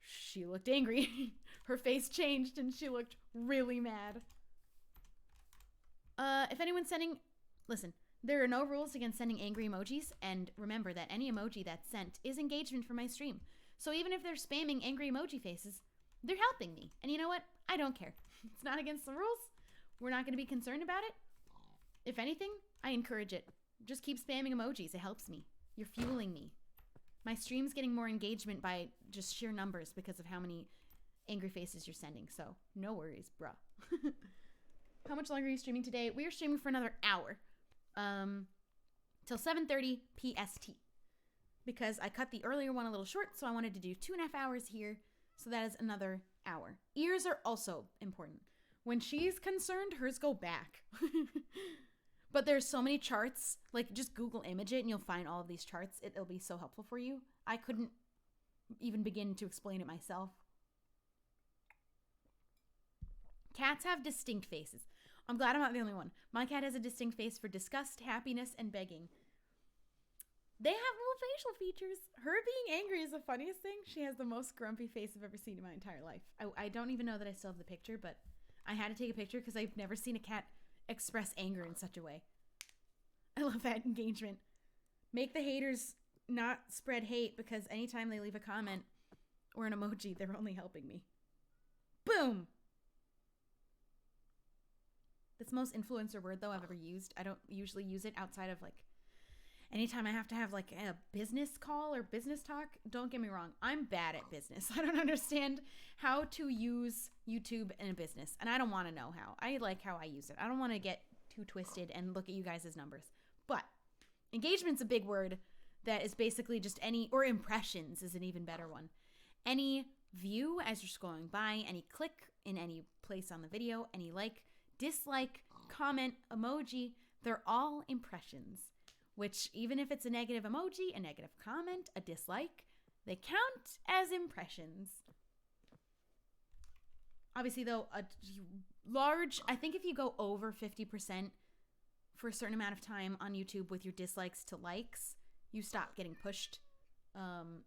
she looked angry. Her face changed and she looked really mad. If anyone's sending, listen, there are no rules against sending angry emojis, and remember that any emoji that's sent is engagement for my stream. So even if they're spamming angry emoji faces, they're helping me. And you know what? I don't care. It's not against the rules. We're not going to be concerned about it. If anything, I encourage it. Just keep spamming emojis. It helps me. You're fueling me. My stream's getting more engagement by just sheer numbers because of how many angry faces you're sending. So no worries, bruh. How much longer are you streaming today? We are streaming for another hour. Till 7:30 PST. Because I cut the earlier one a little short, so I wanted to do 2.5 hours here. So that is another hour. Ears are also important. When she's concerned, hers go back. But there's so many charts. Like, just Google image it and you'll find all of these charts. It'll be so helpful for you. I couldn't even begin to explain it myself. Cats have distinct faces. I'm glad I'm not the only one. My cat has a distinct face for disgust, happiness, and begging. They have little facial features. Her being angry is the funniest thing. She has the most grumpy face I've ever seen in my entire life. I don't even know that I still have the picture, but I had to take a picture because I've never seen a cat express anger in such a way. I love that engagement. Make the haters not spread hate, because anytime they leave a comment or an emoji, they're only helping me. Boom! That's the most influencer word, though, I've ever used. I don't usually use it outside of, like, anytime I have to have, like, a business call or business talk. Don't get me wrong. I'm bad at business. I don't understand how to use YouTube in a business, and I don't want to know how. I like how I use it. I don't want to get too twisted and look at you guys' numbers. But engagement's a big word that is basically just any, or impressions is an even better one. Any view as you're scrolling by, any click in any place on the video, any like, dislike, comment, emoji, they're all impressions. Which, even if it's a negative emoji, a negative comment, a dislike, they count as impressions. Obviously, though, a large, I think if you go over 50% for a certain amount of time on YouTube with your dislikes to likes, you stop getting pushed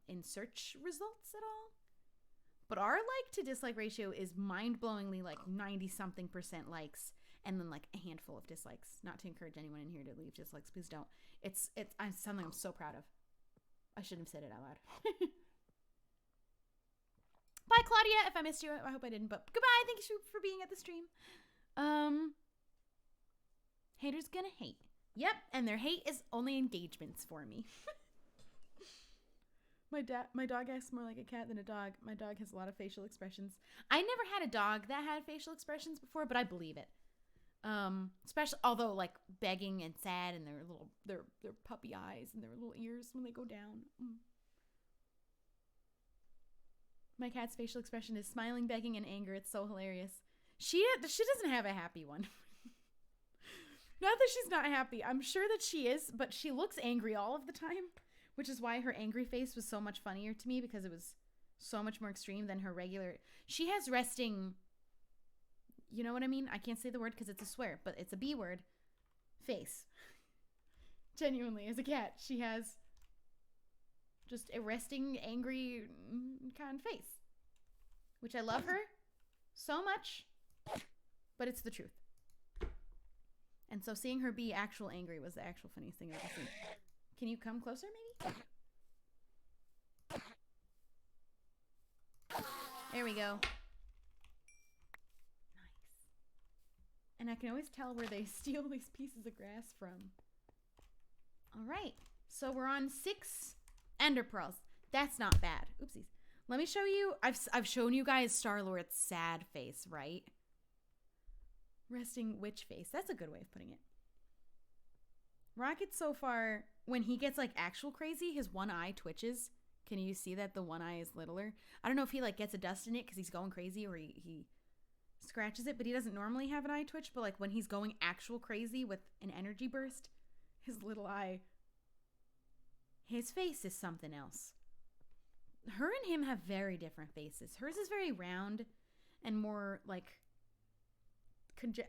in search results at all. But our like to dislike ratio is mind-blowingly like 90-something% likes, and then like a handful of dislikes. Not to encourage anyone in here to leave dislikes, please don't. It's something I'm so proud of. I shouldn't have said it out loud. Bye, Claudia. If I missed you, I hope I didn't. But goodbye. Thank you for being at the stream. Haters gonna hate. Yep, and their hate is only engagements for me. My dog acts more like a cat than a dog. My dog has a lot of facial expressions. I never had a dog that had facial expressions before, but I believe it. Especially, although like begging and sad, and their little their puppy eyes and their little ears when they go down. My cat's facial expression is smiling, begging, and anger. It's so hilarious. She doesn't have a happy one. Not that she's not happy. I'm sure that she is, but she looks angry all of the time, which is why her angry face was so much funnier to me, because it was so much more extreme than her regular. She has resting, you know what I mean? I can't say the word because it's a swear, but it's a B word, face. Genuinely, as a cat, she has just a resting, angry kind of face, which I love her so much, but it's the truth. And so seeing her be actual angry was the actual funniest thing I've ever seen. Can you come closer, maybe? There we go. Nice. And I can always tell where they steal these pieces of grass from. All right. So we're on 6 ender pearls. That's not bad. Oopsies. Let me show you. I've shown you guys Star-Lord's sad face, right? Resting witch face. That's a good way of putting it. Rocket so far, when he gets like actual crazy, his one eye twitches. Can you see that the one eye is littler? I don't know if he like gets a dust in it because he's going crazy, or he scratches it, but he doesn't normally have an eye twitch. But like when he's going actual crazy with an energy burst, his little eye, his face is something else. Her and him have very different faces. Hers is very round and more like,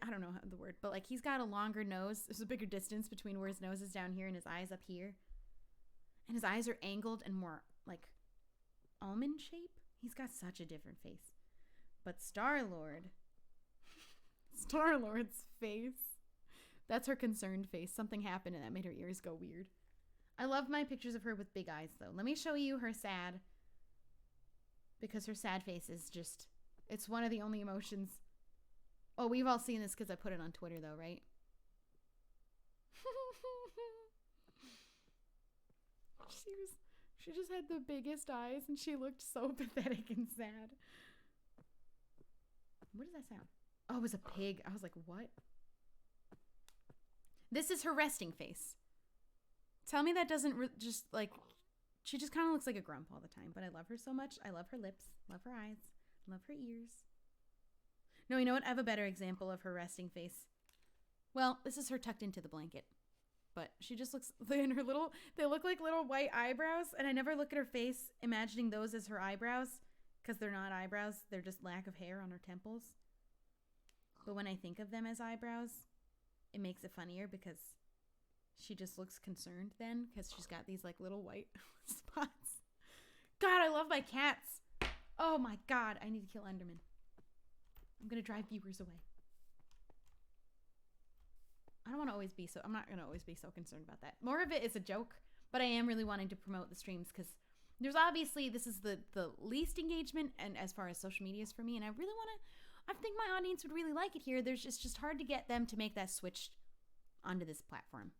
I don't know the word, but like he's got a longer nose. There's a bigger distance between where his nose is down here and his eyes up here. And his eyes are angled and more like almond shape. He's got such a different face. But Star-Lord's face, that's her concerned face. Something happened and that made her ears go weird. I love my pictures of her with big eyes though. Let me show you her sad, because her sad face is just, it's one of the only emotions. Oh, we've all seen this because I put it on Twitter, though, right? She just had the biggest eyes, and she looked so pathetic and sad. What does that sound? Oh, it was a pig. I was like, what? This is her resting face. Tell me that doesn't just, like, she just kind of looks like a grump all the time, but I love her so much. I love her lips, love her eyes, love her ears. No, you know what? I have a better example of her resting face. Well, this is her tucked into the blanket. But she just looks, and her little, they look like little white eyebrows. And I never look at her face imagining those as her eyebrows, because they're not eyebrows. They're just lack of hair on her temples. But when I think of them as eyebrows, it makes it funnier because she just looks concerned then because she's got these like little white spots. God, I love my cats. Oh my God, I need to kill Enderman. I'm going to drive viewers away. I don't want to always be so, I'm not going to always be so concerned about that. More of it is a joke, but I am really wanting to promote the streams because there's obviously, this is the least engagement and as far as social media is for me. And I really want to, I think my audience would really like it here. It's just hard to get them to make that switch onto this platform.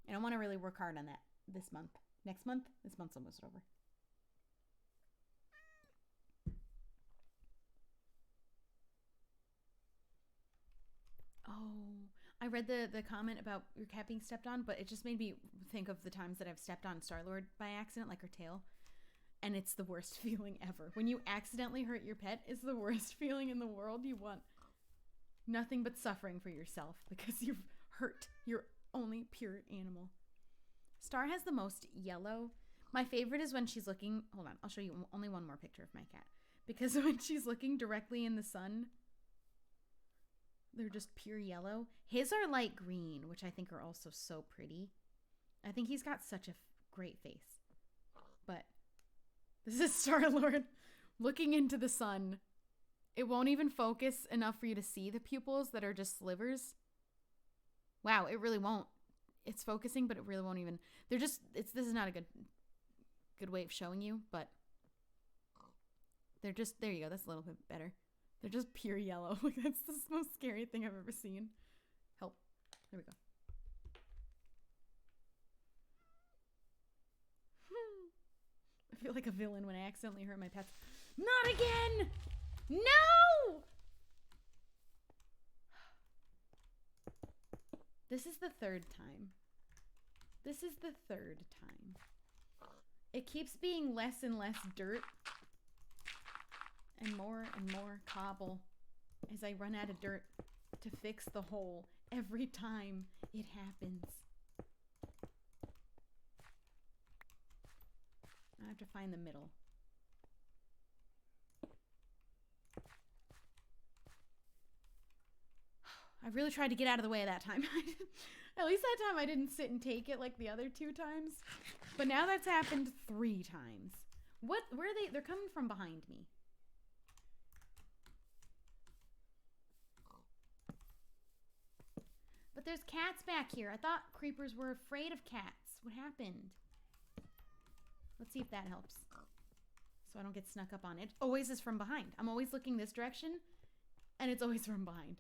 And I want to really work hard on that this month. Next month? This month's almost over. Oh, I read the comment about your cat being stepped on, but it just made me think of the times that I've stepped on Star-Lord by accident, like her tail. And it's the worst feeling ever. When you accidentally hurt your pet, it's the worst feeling in the world. You want nothing but suffering for yourself because you've hurt your only pure animal. Star has the most yellow. My favorite is when she's looking, hold on, I'll show you only one more picture of my cat. Because when she's looking directly in the sun, they're just pure yellow. His are light green, which I think are also so pretty. I think he's got such a great face. But this is Star-Lord looking into the sun. It won't even focus enough for you to see the pupils that are just slivers. Wow, it really won't. It's focusing, but it really won't even. They're just, this is not a good way of showing you, but they're just, there you go. That's a little bit better. They're just pure yellow. That's the most scary thing I've ever seen. Help. There we go. I feel like a villain when I accidentally hurt my pets. Not again! No! This is the third time. This is the third time. It keeps being less and less dirt and more cobble as I run out of dirt to fix the hole every time it happens. I have to find the middle. I really tried to get out of the way that time. At least that time I didn't sit and take it like the other 2 times. But now that's happened 3 times. What? Where are they? They're coming from behind me. But there's cats back here. I thought creepers were afraid of cats. What happened? Let's see if that helps. So I don't get snuck up on. It always is from behind. I'm always looking this direction, and it's always from behind.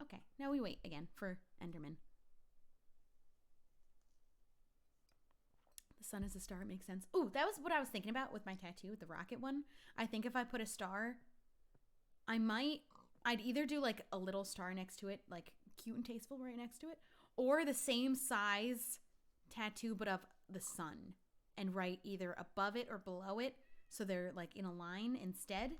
Okay, now we wait again for Enderman. The sun is a star, it makes sense. Oh, that was what I was thinking about with my tattoo, the rocket one. I think if I put a star, I'd either do like a little star next to it, like cute and tasteful right next to it, or the same size tattoo but of the sun and write either above it or below it so they're like in a line instead.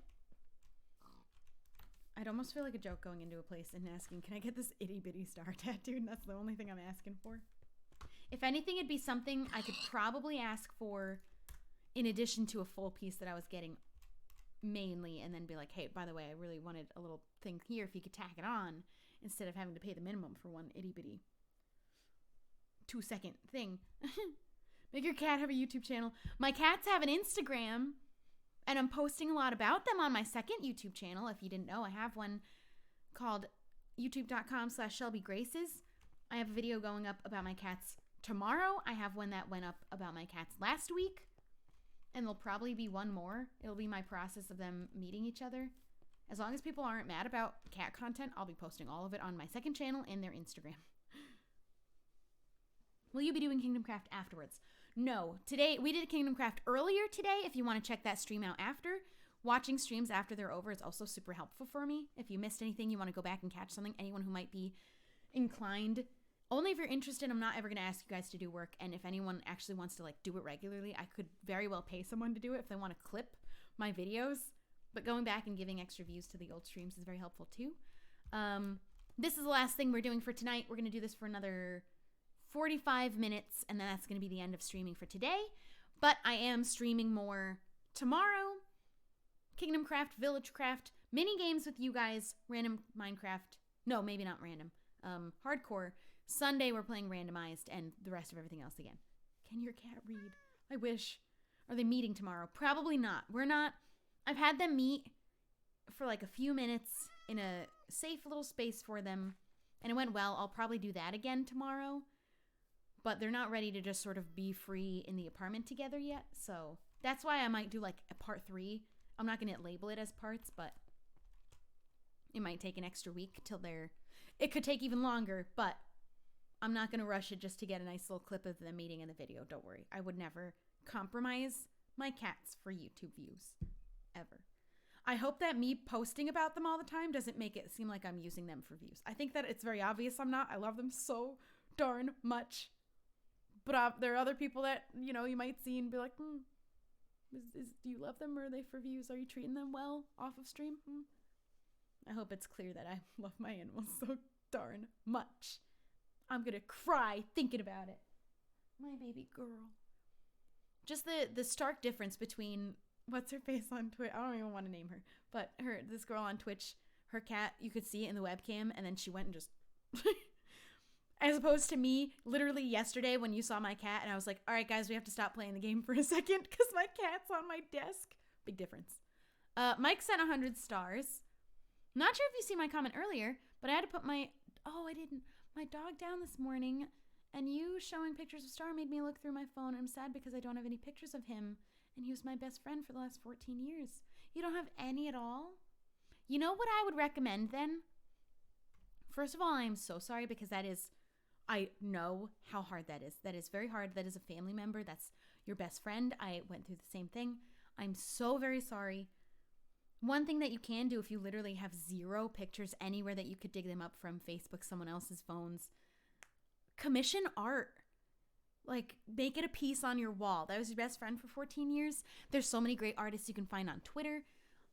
I'd almost feel like a joke going into a place and asking, can I get this itty bitty star tattooed? That's the only thing I'm asking for. If anything, it'd be something I could probably ask for in addition to a full piece that I was getting mainly, and then be like, hey, by the way, I really wanted a little thing here if you could tack it on instead of having to pay the minimum for one itty bitty 2-second thing. Make your cat have a YouTube channel. My cats have an Instagram, and I'm posting a lot about them on my second YouTube channel. If you didn't know, I have one called youtube.com/ShelbyGraces. I have a video going up about my cats tomorrow. I have one that went up about my cats last week. And there'll probably be one more. It'll be my process of them meeting each other. As long as people aren't mad about cat content, I'll be posting all of it on my second channel and their Instagram. Will you be doing Kingdom Craft afterwards? No. Today, we did Kingdom Craft earlier today. If you want to check that stream out after. Watching streams after they're over is also super helpful for me. If you missed anything, you want to go back and catch something, anyone who might be inclined. Only if you're interested. I'm not ever going to ask you guys to do work. And if anyone actually wants to like do it regularly, I could very well pay someone to do it if they want to clip my videos. But going back and giving extra views to the old streams is very helpful too. This is the last thing we're doing for tonight. We're going to do this for another 45 minutes, and then that's going to be the end of streaming for today. But I am streaming more tomorrow Kingdom Craft, Village Craft, mini games with you guys, random Minecraft. No, maybe not random. Hardcore. Sunday we're playing randomized, and the rest of everything else again. Can your cat read? I wish. Are they meeting tomorrow? Probably not. We're not. I've had them meet for like a few minutes in a safe little space for them, and it went well. I'll probably do that again tomorrow, but they're not ready to just sort of be free in the apartment together yet, so that's why I might do like a part 3. I'm not going to label it as parts, but it might take an extra week till they're... It could take even longer, but I'm not going to rush it just to get a nice little clip of them meeting in the video. Don't worry. I would never compromise my cats for YouTube views. Ever. I hope that me posting about them all the time doesn't make it seem like I'm using them for views. I think that it's very obvious I'm not. I love them so darn much. But there are other people that, you know, you might see and be like, do you love them or are they for views? Are you treating them well off of stream? I hope it's clear that I love my animals so darn much. I'm gonna cry thinking about it. My baby girl. Just the stark difference between, what's her face on Twitch? I don't even want to name her. But this girl on Twitch, her cat, you could see it in the webcam, and then she went and just... As opposed to me, literally yesterday when you saw my cat, and I was like, all right, guys, we have to stop playing the game for a second because my cat's on my desk. Big difference. Mike sent 100 stars. Not sure if you see my comment earlier, but I had to put my... Oh, I didn't. My dog down this morning, and you showing pictures of Star made me look through my phone. I'm sad because I don't have any pictures of him, and he was my best friend for the last 14 years. You don't have any at all? You know what I would recommend then? First of all, I'm so sorry because that is... I know how hard that is. That is very hard. That is a family member. That's your best friend. I went through the same thing. I'm so very sorry. One thing that you can do if you literally have 0 pictures anywhere that you could dig them up from Facebook, someone else's phones, commission art. Like, make it a piece on your wall. That was your best friend for 14 years. There's so many great artists you can find on Twitter.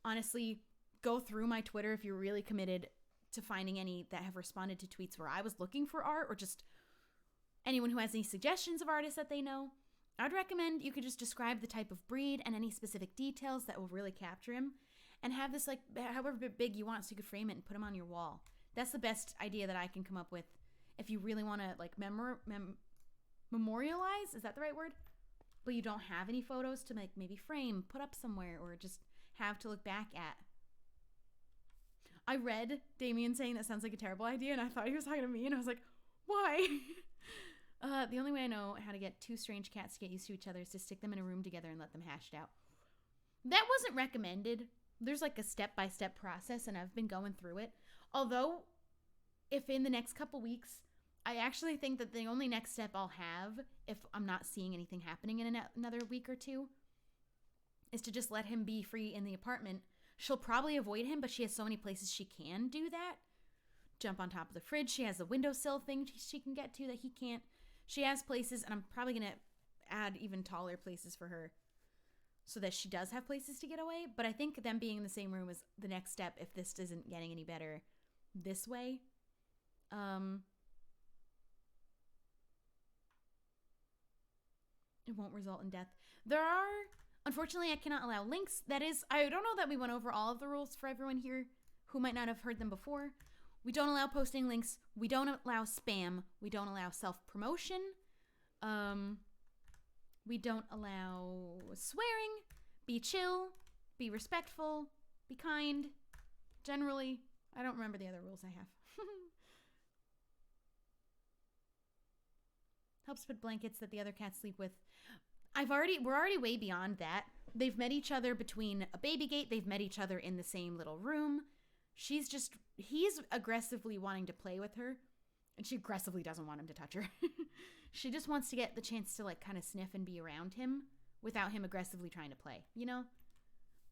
Honestly, go through my Twitter if you're really committed to finding any that have responded to tweets where I was looking for art, or just anyone who has any suggestions of artists that they know. I'd recommend you could just describe the type of breed and any specific details that will really capture him, and have this like however big you want so you could frame it and put him on your wall. That's the best idea that I can come up with if you really want to like memorialize, is that the right word? But you don't have any photos to like maybe frame, put up somewhere, or just have to look back at. I read Damien saying that sounds like a terrible idea, and I thought he was talking to me, and I was like, why? The only way I know how to get 2 strange cats to get used to each other is to stick them in a room together and let them hash it out. That wasn't recommended. There's like a step-by-step process, and I've been going through it. Although, if in the next couple weeks, I actually think that the only next step I'll have, if I'm not seeing anything happening in another week or 2, is to just let him be free in the apartment. She'll probably avoid him, but she has so many places she can do that. Jump on top of the fridge. She has a windowsill thing she can get to that he can't. She has places, and I'm probably going to add even taller places for her so that she does have places to get away. But I think them being in the same room is the next step if this isn't getting any better this way. It won't result in death. There are... Unfortunately, I cannot allow links. That is, I don't know that we went over all of the rules for everyone here who might not have heard them before. We don't allow posting links. We don't allow spam. We don't allow self-promotion. We don't allow swearing. Be chill. Be respectful. Be kind. Generally, I don't remember the other rules I have. Helps put blankets that the other cats sleep with. We're already way beyond that. They've met each other between a baby gate. They've met each other in the same little room. He's aggressively wanting to play with her, and she aggressively doesn't want him to touch her. She just wants to get the chance to like kind of sniff and be around him without him aggressively trying to play, you know?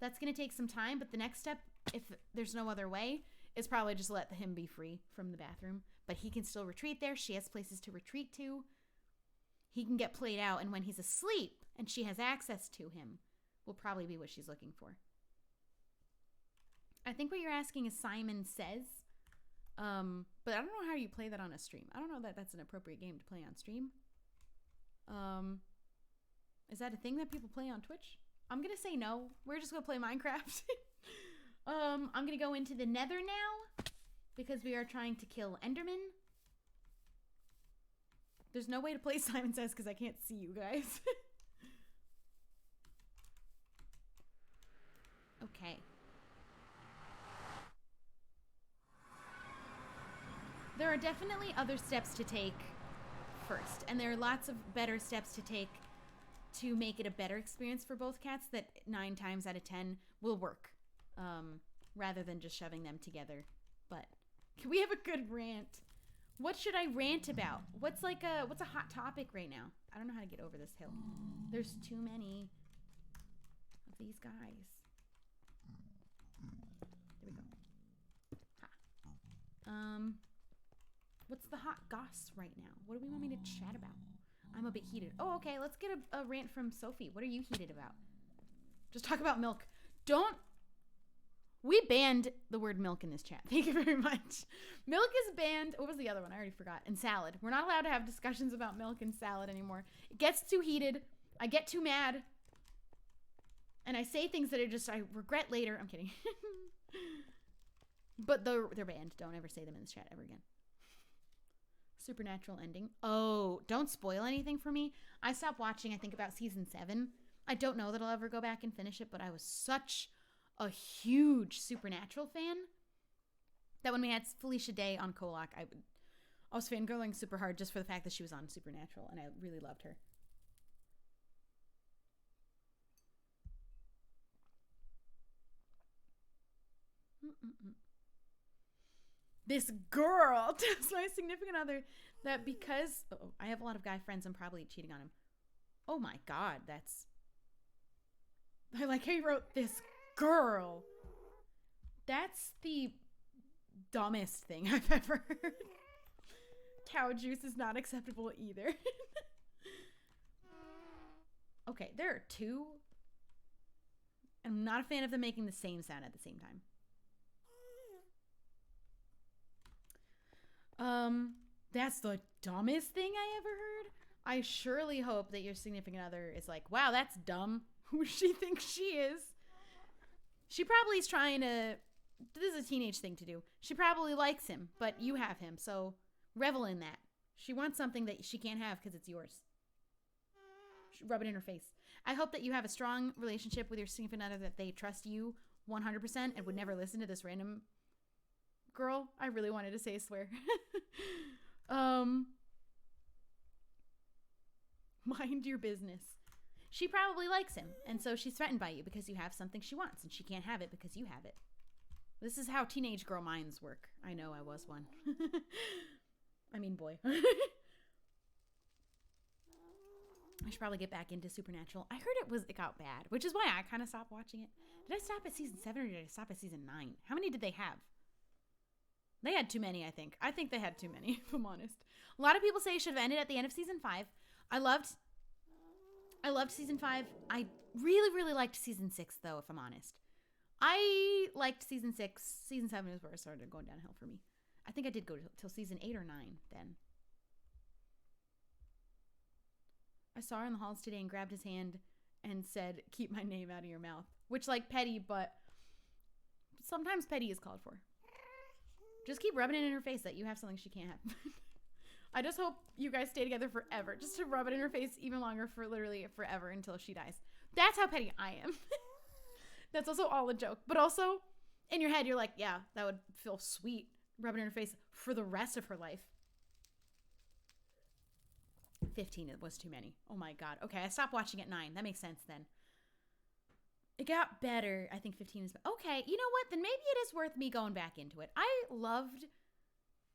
That's going to take some time, but the next step, if there's no other way, is probably just let him be free from the bathroom. But he can still retreat there. She has places to retreat to. He can get played out, and when he's asleep and she has access to him, will probably be what she's looking for. I think what you're asking is Simon Says. But I don't know how you play that on a stream. I don't know that that's an appropriate game to play on stream. Is that a thing that people play on Twitch? I'm going to say no. We're just going to play Minecraft. I'm gonna go into the Nether now because we are trying to kill Enderman. There's no way to play Simon Says because I can't see you guys. Okay. There are definitely other steps to take first, and there are lots of better steps to take to make it a better experience for both cats that 9 times out of 10 will work, rather than just shoving them together. But can we have a good rant? What should I rant about? What's a hot topic right now? I don't know how to get over this hill. There's too many of these guys. There we go. Ha. What's the hot goss right now? What do we want me to chat about? I'm a bit heated. Oh, okay. Let's get a rant from Sophie. What are you heated about? Just talk about milk. We banned the word milk in this chat. Thank you very much. Milk is banned. What was the other one? I already forgot. And salad. We're not allowed to have discussions about milk and salad anymore. It gets too heated. I get too mad. And I say things that I regret later. I'm kidding. But they're banned. Don't ever say them in this chat ever again. Supernatural ending. Oh, don't spoil anything for me. I stopped watching, I think, about season 7. I don't know that I'll ever go back and finish it, but I was such a huge Supernatural fan that when we had Felicia Day on Kolak, I was fangirling super hard just for the fact that she was on Supernatural, and I really loved her. This girl tells my significant other that because I have a lot of guy friends, I'm probably cheating on him. Oh my God, I like how you wrote this girl. That's the dumbest thing I've ever heard. Cow juice is not acceptable either. Okay, there are 2. I'm not a fan of them making the same sound at the same time. That's the dumbest thing I ever heard. I surely hope that your significant other is like, wow, that's dumb. Who does she think she is? She probably is trying to, this is a teenage thing to do. She probably likes him, but you have him, so revel in that. She wants something that she can't have because it's yours. Rub it in her face. I hope that you have a strong relationship with your significant other, that they trust you 100% and would never listen to this random girl. I really wanted to say swear. Mind your business. She probably likes him, and so she's threatened by you because you have something she wants, and she can't have it because you have it. This is how teenage girl minds work. I know, I was one. I mean, boy. I should probably get back into Supernatural. I heard it got bad, which is why I kind of stopped watching it. Did I stop at season 7 or did I stop at season 9? How many did they have? They had too many, I think. I think they had too many, if I'm honest. A lot of people say it should have ended at the end of season 5. I loved season 5. I really, really liked season 6, though, if I'm honest. I liked season 6. Season 7 is where it started going downhill for me. I think I did go till season 8 or 9 then. I saw her in the halls today and grabbed his hand and said, "Keep my name out of your mouth." Which, like, petty, but sometimes petty is called for. Just keep rubbing it in her face that you have something she can't have. I just hope you guys stay together forever. Just to rub it in her face even longer for literally forever until she dies. That's how petty I am. That's also all a joke. But also, in your head, you're like, yeah, that would feel sweet. Rub it in her face for the rest of her life. 15 was too many. Oh my God. Okay, I stopped watching at 9. That makes sense then. It got better. I think 15 is... Okay, you know what? Then maybe it is worth me going back into it. I loved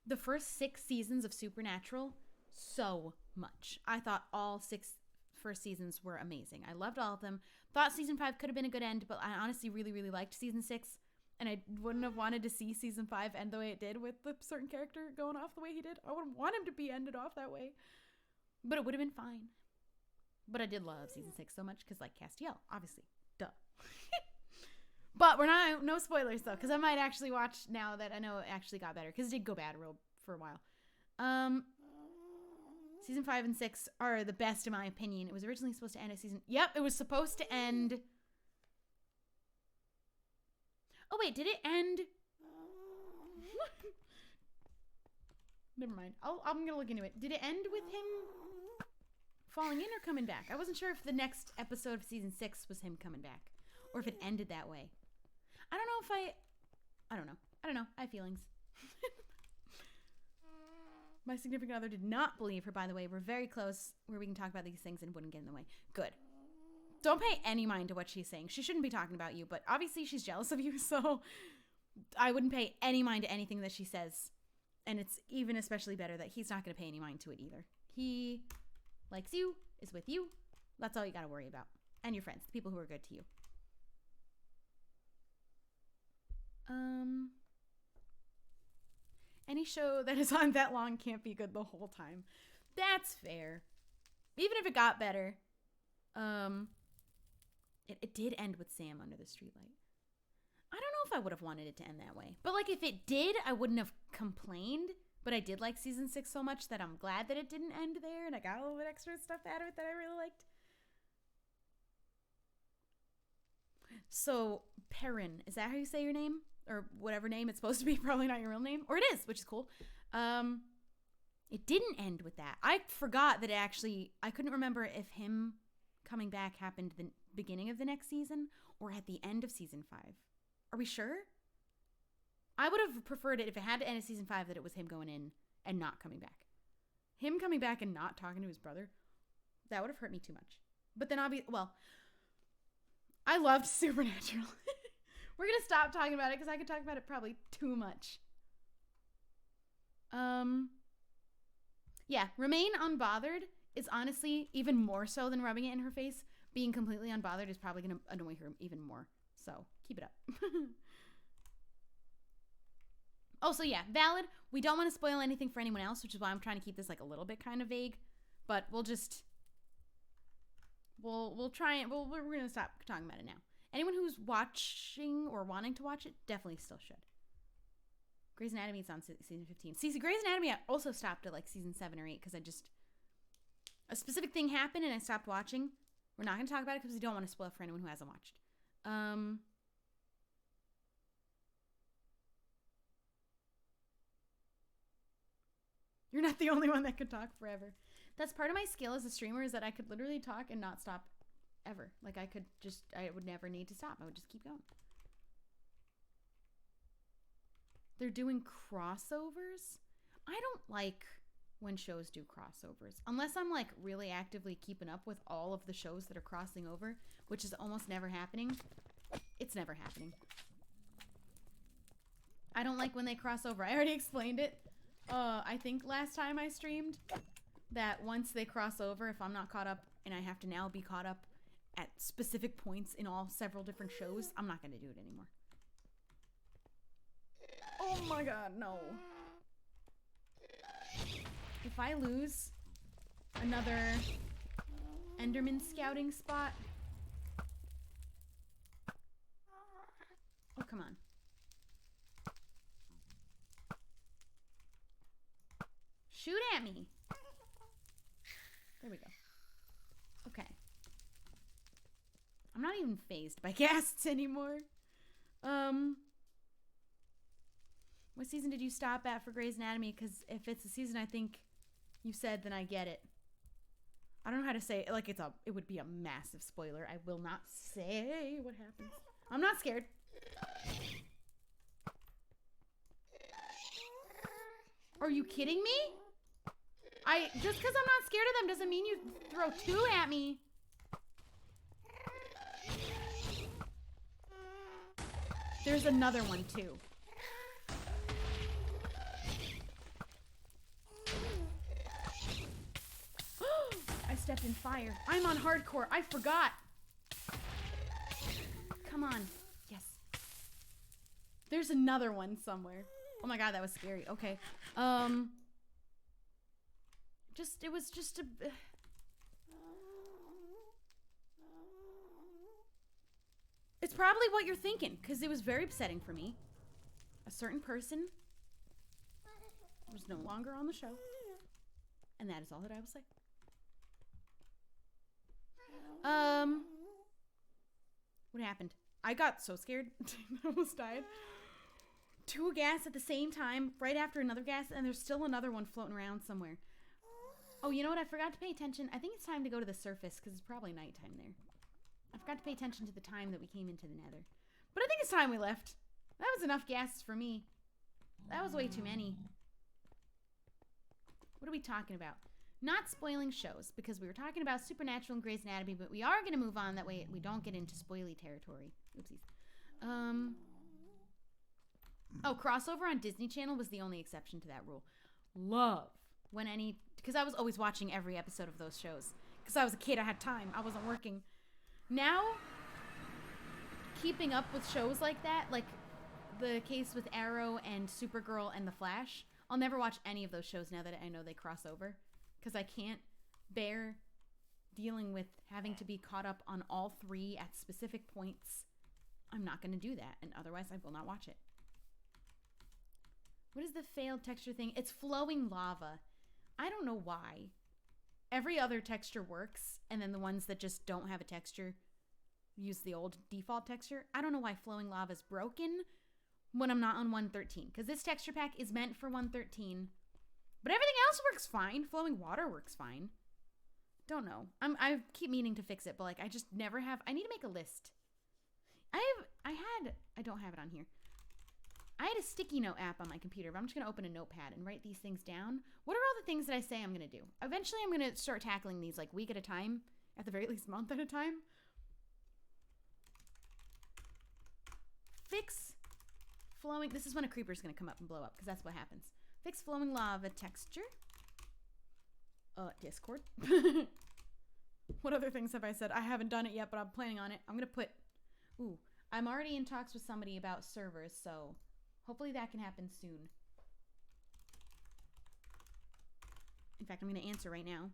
the first 6 seasons of Supernatural so much. I thought all 6 first seasons were amazing. I loved all of them. Thought season 5 could have been a good end, but I honestly really, really liked season 6. And I wouldn't have wanted to see season 5 end the way it did with the certain character going off the way he did. I wouldn't want him to be ended off that way. But it would have been fine. But I did love season 6 so much because, like, Castiel, obviously. Duh. But we're not, no spoilers though, because I might actually watch now that I know it actually got better, because it did go bad for a while. Season 5 and 6 are the best in my opinion. It was originally supposed to end at season... Yep, it was supposed to end... Oh, wait, did it end? Never mind. I'm going to look into it. Did it end with him falling in or coming back? I wasn't sure if the next episode of season 6 was him coming back or if it ended that way. I don't know if I don't know. I have feelings. My significant other did not believe her, by the way. We're very close where we can talk about these things and it wouldn't get in the way. Good. Don't pay any mind to what she's saying. She shouldn't be talking about you, but obviously she's jealous of you, so I wouldn't pay any mind to anything that she says. And it's even especially better that he's not going to pay any mind to it either. He likes you, is with you. That's all you got to worry about. And your friends, the people who are good to you. Any show that is on that long can't be good the whole time. That's fair. Even if it got better. It did end with Sam under the streetlight. I don't know if I would have wanted it to end that way. But, like, if it did, I wouldn't have complained. But I did like season 6 so much that I'm glad that it didn't end there. And I got a little bit extra stuff out of it that I really liked. So, Perrin, is that how you say your name? Or whatever name it's supposed to be. Probably not your real name. Or it is, which is cool. It didn't end with that. I forgot that it actually... I couldn't remember if him coming back happened the beginning of the next season or at the end of season 5. Are we sure? I would have preferred it if it had to end at season 5 that it was him going in and not coming back. Him coming back and not talking to his brother, that would have hurt me too much. But then I loved Supernatural. We're going to stop talking about it because I could talk about it probably too much. Yeah, remain unbothered is honestly even more so than rubbing it in her face. Being completely unbothered is probably going to annoy her even more. So, keep it up. Also, yeah, valid. We don't want to spoil anything for anyone else, which is why I'm trying to keep this like a little bit kind of vague. But we'll try it. We're going to stop talking about it now. Anyone who's watching or wanting to watch it definitely still should. Grey's Anatomy is on season 15. See, Grey's Anatomy I also stopped at like season 7 or 8 because a specific thing happened and I stopped watching. We're not going to talk about it because we don't want to spoil it for anyone who hasn't watched. You're not the only one that could talk forever. That's part of my skill as a streamer is that I could literally talk and not stop ever. Like I would never need to stop. I would just keep going. They're doing crossovers. I don't like when shows do crossovers. Unless I'm like really actively keeping up with all of the shows that are crossing over, which is almost never happening. It's never happening. I don't like when they cross over. I already explained it. I think last time I streamed that once they cross over, if I'm not caught up and I have to now be caught up at specific points in several different shows, I'm not going to do it anymore. Oh my god, no. If I lose another Enderman scouting spot... Oh, come on. Shoot at me. There we go. Okay. I'm not even fazed by ghasts anymore. What season did you stop at for Grey's Anatomy? Because if it's the season I think you said, then I get it. I don't know how to say it. Like, it would be a massive spoiler. I will not say what happens. I'm not scared. Are you kidding me? Just because I'm not scared of them doesn't mean you throw 2 at me. There's another one too. I stepped in fire. I'm on hardcore. I forgot. Come on. Yes. There's another one somewhere. Oh my god, that was scary. Okay. It was just a... It's probably what you're thinking, because it was very upsetting for me. A certain person was no longer on the show. And that is all that I will say. What happened? I got so scared. I almost died. 2 gas at the same time, right after another gas, and there's still another one floating around somewhere. Oh, you know what? I forgot to pay attention. I think it's time to go to the surface because it's probably nighttime there. I forgot to pay attention to the time that we came into the nether. But I think it's time we left. That was enough gas for me. That was way too many. What are we talking about? Not spoiling shows, because we were talking about Supernatural and Grey's Anatomy, but we are going to move on. That way we don't get into spoily territory. Oopsies. Oh, crossover on Disney Channel was the only exception to that rule. Love when any... Because I was always watching every episode of those shows. Because I was a kid, I had time. I wasn't working. Now, keeping up with shows like that, like the case with Arrow and Supergirl and The Flash, I'll never watch any of those shows now that I know they cross over. Because I can't bear dealing with having to be caught up on all 3 at specific points. I'm not going to do that, and otherwise I will not watch it. What is the failed texture thing? It's flowing lava. I don't know why. Every other texture works, and then the ones that just don't have a texture use the old default texture. I don't know why flowing lava is broken when I'm not on 113, because this texture pack is meant for 113. But everything else works fine. Flowing water works fine. Don't know. I keep meaning to fix it, but like I just never have. I need to make a list. I don't have it on here. I had a sticky note app on my computer, but I'm just going to open a notepad and write these things down. What are all the things that I say I'm going to do? Eventually, I'm going to start tackling these like week at a time, at the very least month at a time. Fix flowing. This is when a creeper's going to come up and blow up, because that's what happens. Fix flowing lava texture. Discord. What other things have I said? I haven't done it yet, but I'm planning on it. I'm going to put... Ooh, I'm already in talks with somebody about servers, so hopefully that can happen soon. In fact, I'm going to answer right now.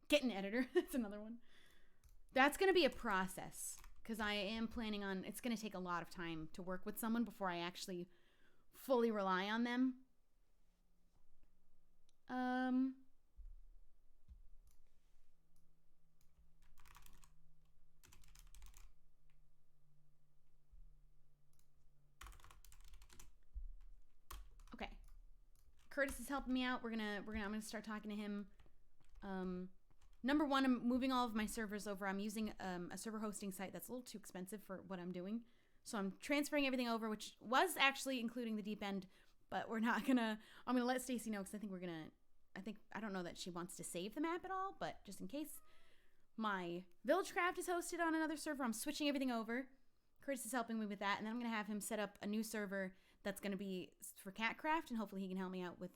Get an editor. That's another one. That's going to be a process because I am planning on, it's going to take a lot of time to work with someone before I actually fully rely on them. Okay. Curtis is helping me out. I'm gonna start talking to him. Number one, I'm moving all of my servers over. I'm using a server hosting site that's a little too expensive for what I'm doing. So I'm transferring everything over, which was actually including the deep end, but I'm gonna let Stacy know because I don't know that she wants to save the map at all, but just in case. My Villagecraft is hosted on another server. I'm switching everything over. Curtis is helping me with that, and then I'm gonna have him set up a new server that's gonna be for Catcraft, and hopefully he can help me out with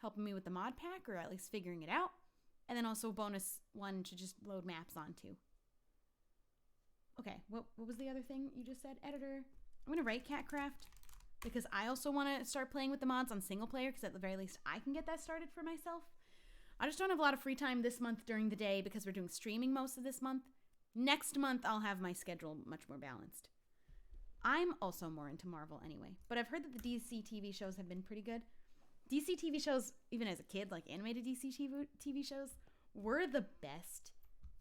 helping me with the mod pack, or at least figuring it out. And then also a bonus one to just load maps onto. Okay, what was the other thing you just said? Editor. I'm going to write Catcraft because I also want to start playing with the mods on single player because at the very least I can get that started for myself. I just don't have a lot of free time this month during the day because we're doing streaming most of this month. Next month I'll have my schedule much more balanced. I'm also more into Marvel anyway, but I've heard that the DC TV shows have been pretty good. DC TV shows, even as a kid, like animated DC TV shows, were the best.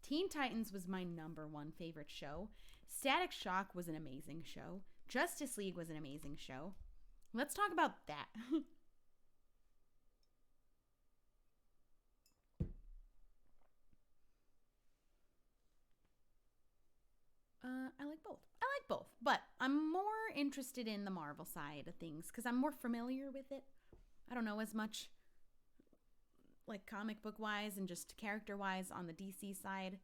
Teen Titans was my #1 favorite show. Static Shock was an amazing show. Justice League was an amazing show. Let's talk about that. I like both. But I'm more interested in the Marvel side of things because I'm more familiar with it. I don't know as much like comic book wise and just character wise on the DC side.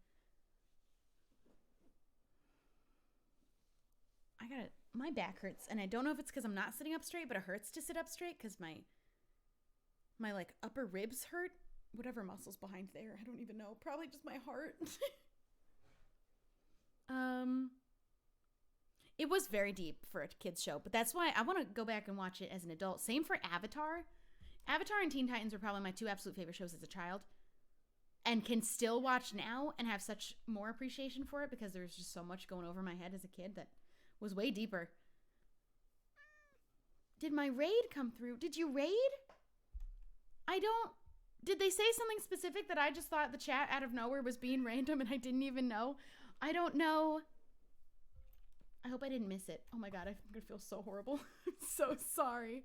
My back hurts, and I don't know if it's because I'm not sitting up straight, but it hurts to sit up straight because my like upper ribs hurt. Whatever muscles behind there, I don't even know. Probably just my heart. It was very deep for a kid's show, but that's why I want to go back and watch it as an adult. Same for Avatar. Avatar and Teen Titans were probably my two absolute favorite shows as a child, and can still watch now and have such more appreciation for it because there's just so much going over my head as a kid that was way deeper. Did my raid come through? Did you raid? Did they say something specific that I just thought the chat out of nowhere was being random and I didn't even know? I don't know. I hope I didn't miss it. Oh my god, I'm gonna feel so horrible. I'm so sorry.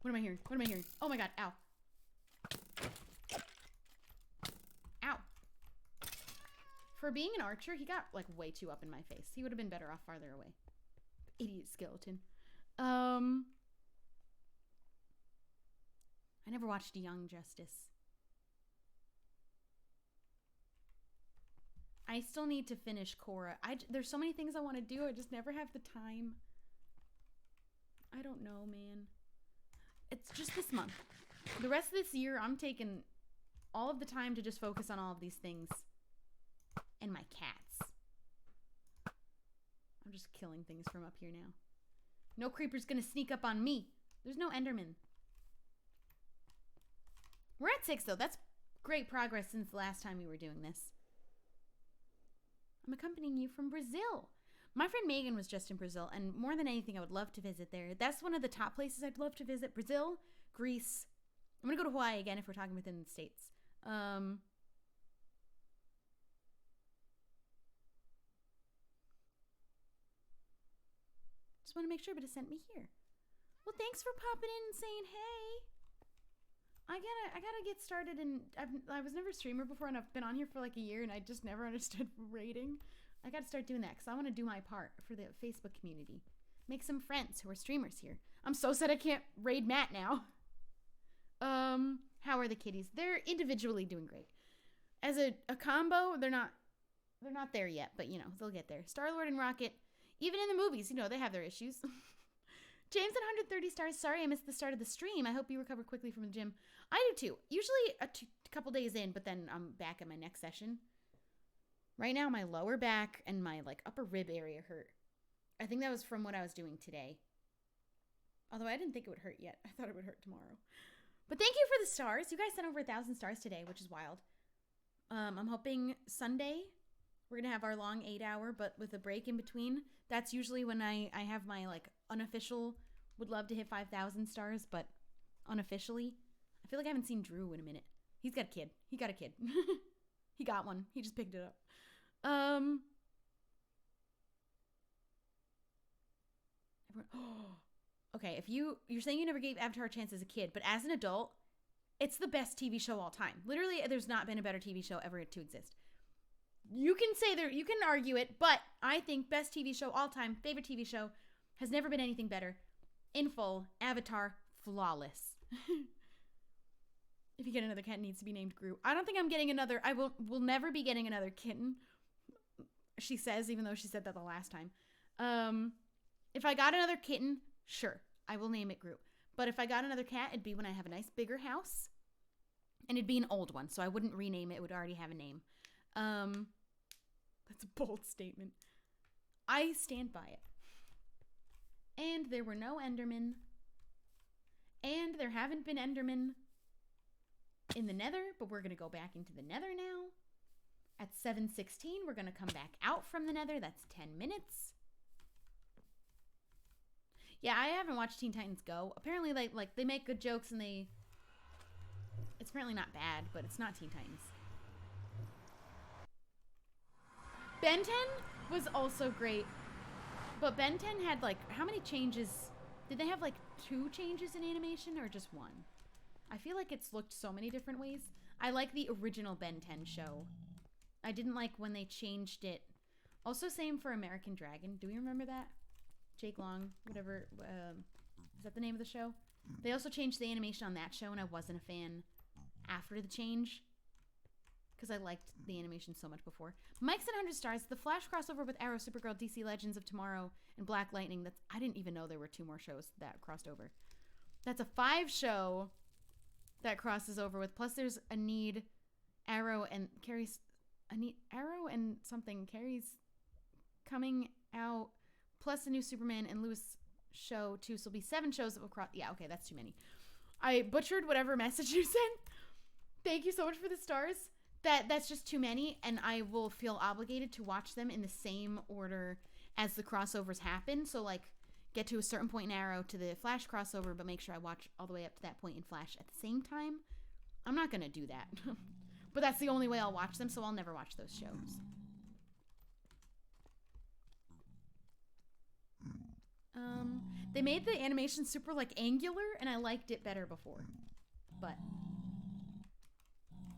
What am I hearing? What am I hearing? Oh my god, ow. Ow. For being an archer, he got like way too up in my face. He would have been better off farther away. Idiot skeleton. I never watched Young Justice. I still need to finish Korra. There's so many things I want to do. I just never have the time. I don't know, man. It's just this month. The rest of this year, I'm taking all of the time to just focus on all of these things. And my cats. I'm just killing things from up here now. No creeper's gonna sneak up on me. There's no Enderman. We're at 6, though. That's great progress since the last time we were doing this. I'm accompanying you from Brazil. My friend Megan was just in Brazil, and more than anything, I would love to visit there. That's one of the top places I'd love to visit. Brazil, Greece. I'm going to go to Hawaii again if we're talking within the States. Just want to make sure, but it sent me here. Well, thanks for popping in and saying hey. I gotta get started, and I was never a streamer before, and I've been on here for like a year, and I just never understood raiding. I gotta start doing that because I want to do my part for the Facebook community. Make some friends who are streamers here. I'm so sad I can't raid Matt now. How are the kitties? They're individually doing great. As a combo, they're not there yet, but you know, they'll get there. Star-Lord and Rocket, even in the movies, you know, they have their issues. James at 130 stars. Sorry I missed the start of the stream. I hope you recover quickly from the gym. I do too. Usually a couple days in, but then I'm back at my next session. Right now, my lower back and my like upper rib area hurt. I think that was from what I was doing today. Although I didn't think it would hurt yet. I thought it would hurt tomorrow. But thank you for the stars. You guys sent over 1,000 stars today, which is wild. I'm hoping Sunday we're going to have our long 8-hour, but with a break in between. That's usually when I have my like unofficial, would love to hit 5,000 stars, but unofficially. I feel like I haven't seen Drew in a minute. He's got a kid. He got a kid. He got one. He just picked it up. Okay, if you're saying you never gave Avatar a chance as a kid, but as an adult, it's the best TV show all time. Literally, there's not been a better TV show ever to exist. You can say you can argue it, but I think best TV show all time, favorite TV show, has never been anything better. In full, Avatar, flawless. If you get another cat, it needs to be named Gru. I don't think I'm getting another. I will never be getting another kitten. She says, even though she said that the last time. If I got another kitten, sure, I will name it Gru. But if I got another cat, it'd be when I have a nice bigger house. And it'd be an old one, so I wouldn't rename it. It would already have a name. That's a bold statement. I stand by it. And there were no Endermen. And there haven't been Endermen in the Nether, but we're going to go back into the Nether now. At 7:16, we're going to come back out from the Nether. That's 10 minutes. Yeah, I haven't watched Teen Titans Go. Apparently, they make good jokes, and it's apparently not bad, but it's not Teen Titans. Ben 10 was also great, but Ben 10 had how many changes? Did they have 2 changes in animation or just 1? I feel like it's looked so many different ways. I like the original Ben 10 show. I didn't like when they changed it. Also, same for American Dragon. Do we remember that? Jake Long, whatever. Is that the name of the show? They also changed the animation on that show, and I wasn't a fan after the change because I liked the animation so much before. Mike's at 100 stars. The Flash crossover with Arrow, Supergirl, DC Legends of Tomorrow, and Black Lightning. I didn't even know there were 2 more shows that crossed over. That's a 5 show that crosses over with. Plus, there's a need Arrow and Carrie's. I need Arrow and something. Carrie's coming out. Plus a new Superman and Lewis show too. So it'll be 7 shows that will cross. Yeah, okay, that's too many. I butchered whatever message you sent. Thank you so much for the stars. That's just too many, and I will feel obligated to watch them in the same order as the crossovers happen. So, like, get to a certain point in Arrow to the Flash crossover, but make sure I watch all the way up to that point in Flash at the same time. I'm not going to do that. But that's the only way I'll watch them, so I'll never watch those shows. They made the animation super, like, angular, and I liked it better before. But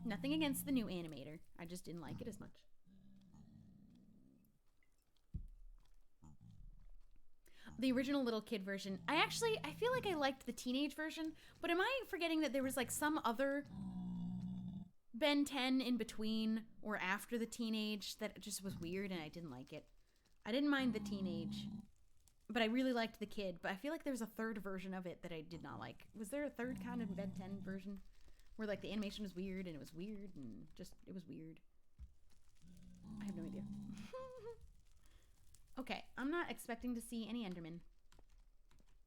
nothing against the new animator. I just didn't like it as much. The original little kid version. I feel like I liked the teenage version, but am I forgetting that there was, like, some other Ben 10 in between or after the teenage that just was weird and I didn't like it? I didn't mind the teenage, but I really liked the kid. But I feel like there's a third version of it that I did not like. Was there a third kind of Ben 10 version where, like, the animation was weird and it was weird and just, it was weird? I have no idea. Okay, I'm not expecting to see any Enderman.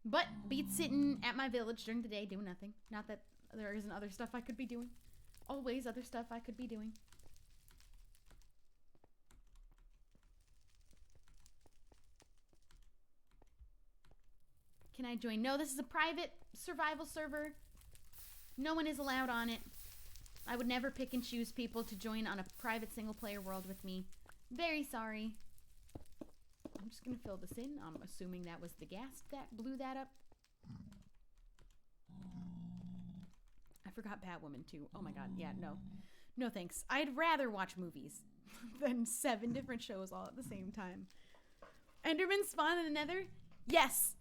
But beats sitting at my village during the day doing nothing. Not that there isn't other stuff I could be doing. Always other stuff I could be doing. Can I join? No, this is a private survival server. No one is allowed on it. I would never pick and choose people to join on a private single player world with me. Very sorry. I'm just gonna fill this in. I'm assuming that was the gas that blew that up. I forgot Batwoman too. Oh my god, yeah, no. No thanks. I'd rather watch movies than 7 different shows all at the same time. Enderman spawn in the Nether? Yes!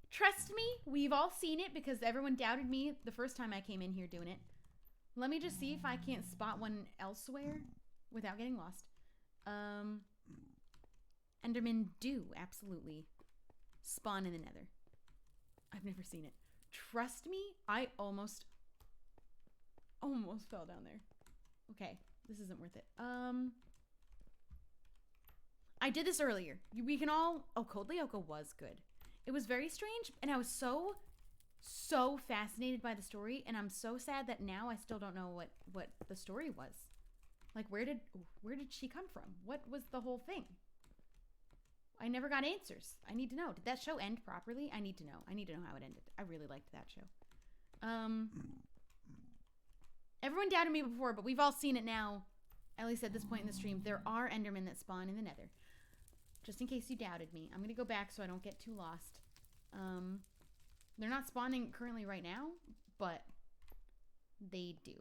Trust me, we've all seen it because everyone doubted me the first time I came in here doing it. Let me just see if I can't spot one elsewhere without getting lost. Endermen do absolutely spawn in the Nether. I've never seen it. Trust me, I almost fell down there. Okay, this isn't worth it. I did this earlier. We can all... Oh, Cold Lyoko was good. It was very strange, and I was so fascinated by the story, and I'm so sad that now I still don't know what the story was. Like, where did she come from? What was the whole thing? I never got answers. I need to know. Did that show end properly? I need to know. I need to know how it ended. I really liked that show. Everyone doubted me before, but we've all seen it now. At least at this point in the stream, there are Endermen that spawn in the Nether. Just in case you doubted me. I'm going to go back so I don't get too lost. They're not spawning currently right now, but they do.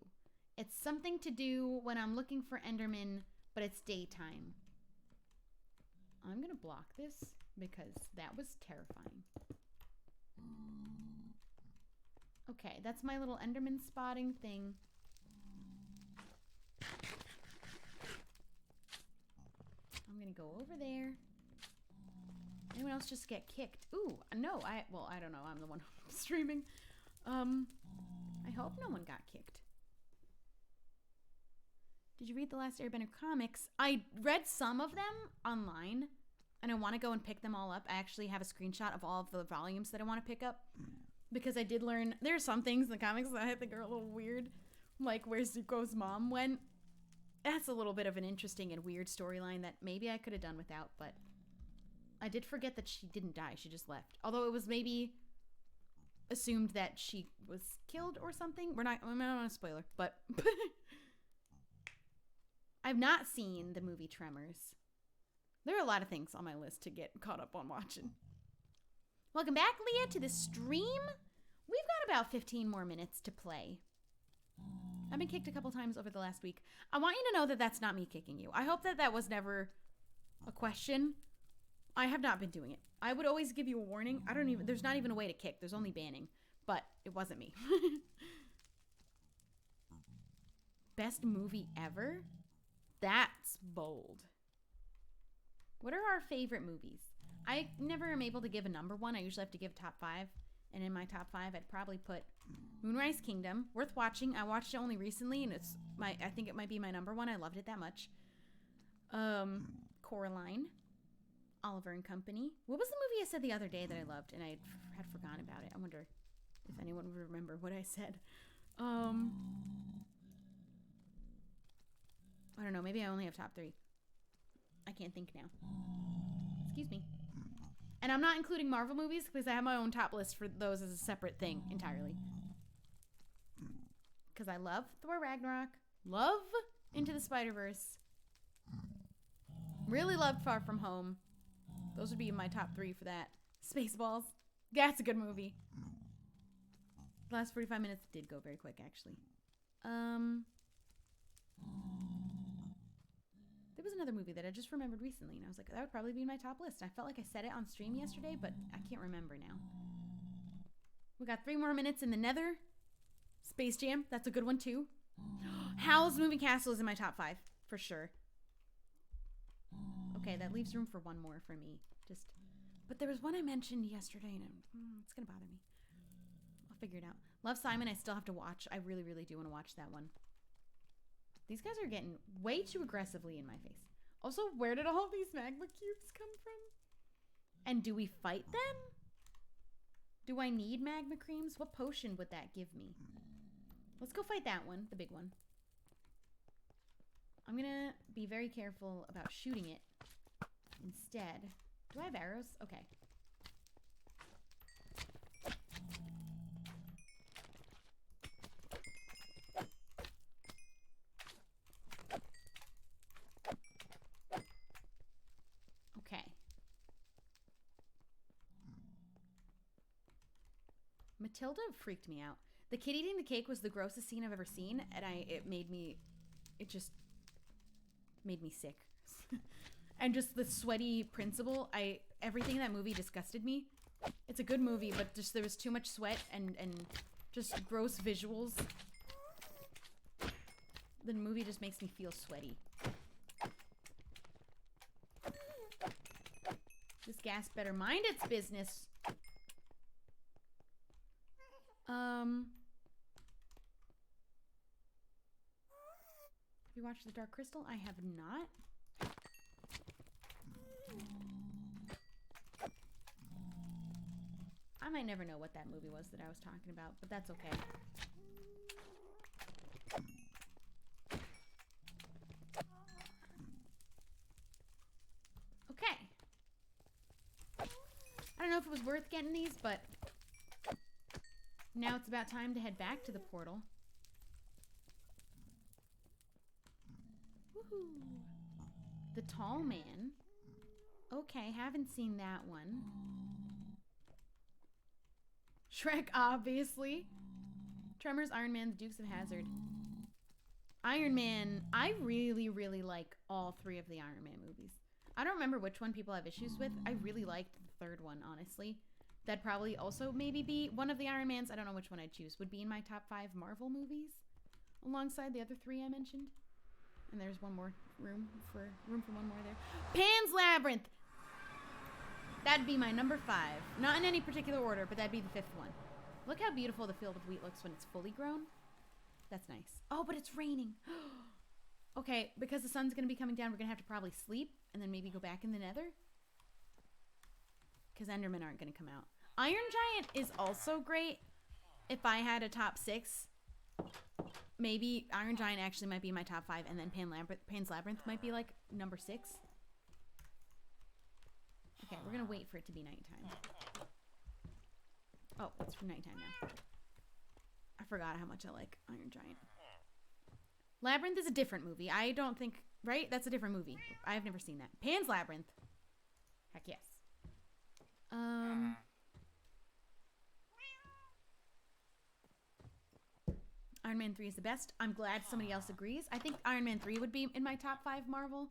It's something to do when I'm looking for Endermen, but it's daytime. I'm going to block this because that was terrifying. Okay, that's my little Enderman spotting thing. I'm going to go over there. Anyone else just get kicked? Ooh, no, I don't know. I'm the one streaming. I hope no one got kicked. Did you read the last Airbender comics? I read some of them online, and I want to go and pick them all up. I actually have a screenshot of all of the volumes that I want to pick up, because I did learn there are some things in the comics that I think are a little weird, like where Zuko's mom went. That's a little bit of an interesting and weird storyline that maybe I could have done without, but I did forget that she didn't die. She just left. Although it was maybe assumed that she was killed or something. I'm not on a spoiler, but I've not seen the movie Tremors. There are a lot of things on my list to get caught up on watching. Welcome back, Leah, to the stream. We've got about 15 more minutes to play. I've been kicked a couple times over the last week. I want you to know that that's not me kicking you. I hope that that was never a question. I have not been doing it. I would always give you a warning. There's not even a way to kick. There's only banning. But it wasn't me. Best movie ever? That's bold. What are our favorite movies? I never am able to give a number one. I usually have to give top 5. And in my top 5, I'd probably put Moonrise Kingdom. Worth watching. I watched it only recently, and I think it might be my number 1. I loved it that much. Coraline. Oliver and Company. What was the movie I said the other day that I loved and I had forgotten about it? I wonder. If anyone would remember what I said. I don't know. Maybe I only have top 3. I can't think now. Excuse me. And I'm not including Marvel movies because I have my own top list for those as a separate thing entirely. Because I love Thor Ragnarok. Love Into the Spider-Verse. Really loved Far From Home. Those would be my top 3 for that. Spaceballs. That's a good movie. The last 45 minutes did go very quick, actually. There was another movie that I just remembered recently, and I was like, that would probably be in my top list. I felt like I said it on stream yesterday, but I can't remember now. We got 3 more minutes in the Nether. Space Jam, that's a good one too. Howl's Moving Castle is in my top 5, for sure. Okay, that leaves room for one more for me. But there was one I mentioned yesterday, and it's gonna bother me. I'll figure it out. Love, Simon, I still have to watch. I really, really do want to watch that one. These guys are getting way too aggressively in my face. Also, where did all these magma cubes come from? And do we fight them? Do I need magma creams? What potion would that give me? Let's go fight that one, the big one. I'm gonna be very careful about shooting it instead. Do I have arrows? Okay. Okay. Matilda freaked me out. The kid eating the cake was the grossest scene I've ever seen, and it just made me sick. And just the sweaty principal, everything in that movie disgusted me. It's a good movie, but just there was too much sweat and just gross visuals. The movie just makes me feel sweaty. This gas better mind its business. Have you watched The Dark Crystal? I have not. I might never know what that movie was that I was talking about, but that's okay. Okay. I don't know if it was worth getting these, but now it's about time to head back to the portal. Woohoo. The Tall Man. Okay, haven't seen that one. Shrek, obviously. Tremors, Iron Man, The Dukes of Hazzard. Iron Man, I really, really like all 3 of the Iron Man movies. I don't remember which one people have issues with. I really liked the 3rd one, honestly. That'd probably also maybe be one of the Iron Mans. I don't know which one I'd choose. Would be in my top 5 Marvel movies, alongside the other 3 I mentioned. And there's one more room for one more there. Pan's Labyrinth! That'd be my number 5. Not in any particular order, but that'd be the 5th one. Look how beautiful the field of wheat looks when it's fully grown. That's nice. Oh, but it's raining. Okay, because the sun's going to be coming down, we're going to have to probably sleep and then maybe go back in the Nether. Because Endermen aren't going to come out. Iron Giant is also great. If I had a top 6, maybe Iron Giant actually might be my top 5, and then Pan's Labyrinth might be like number 6. Okay, we're gonna wait for it to be nighttime. Oh, it's nighttime now. I forgot how much I like Iron Giant. Labyrinth is a different movie. I don't think, right? That's a different movie. I've never seen that. Pan's Labyrinth. Heck yes. Iron Man 3 is the best. I'm glad somebody else agrees. I think Iron Man 3 would be in my top 5 Marvel.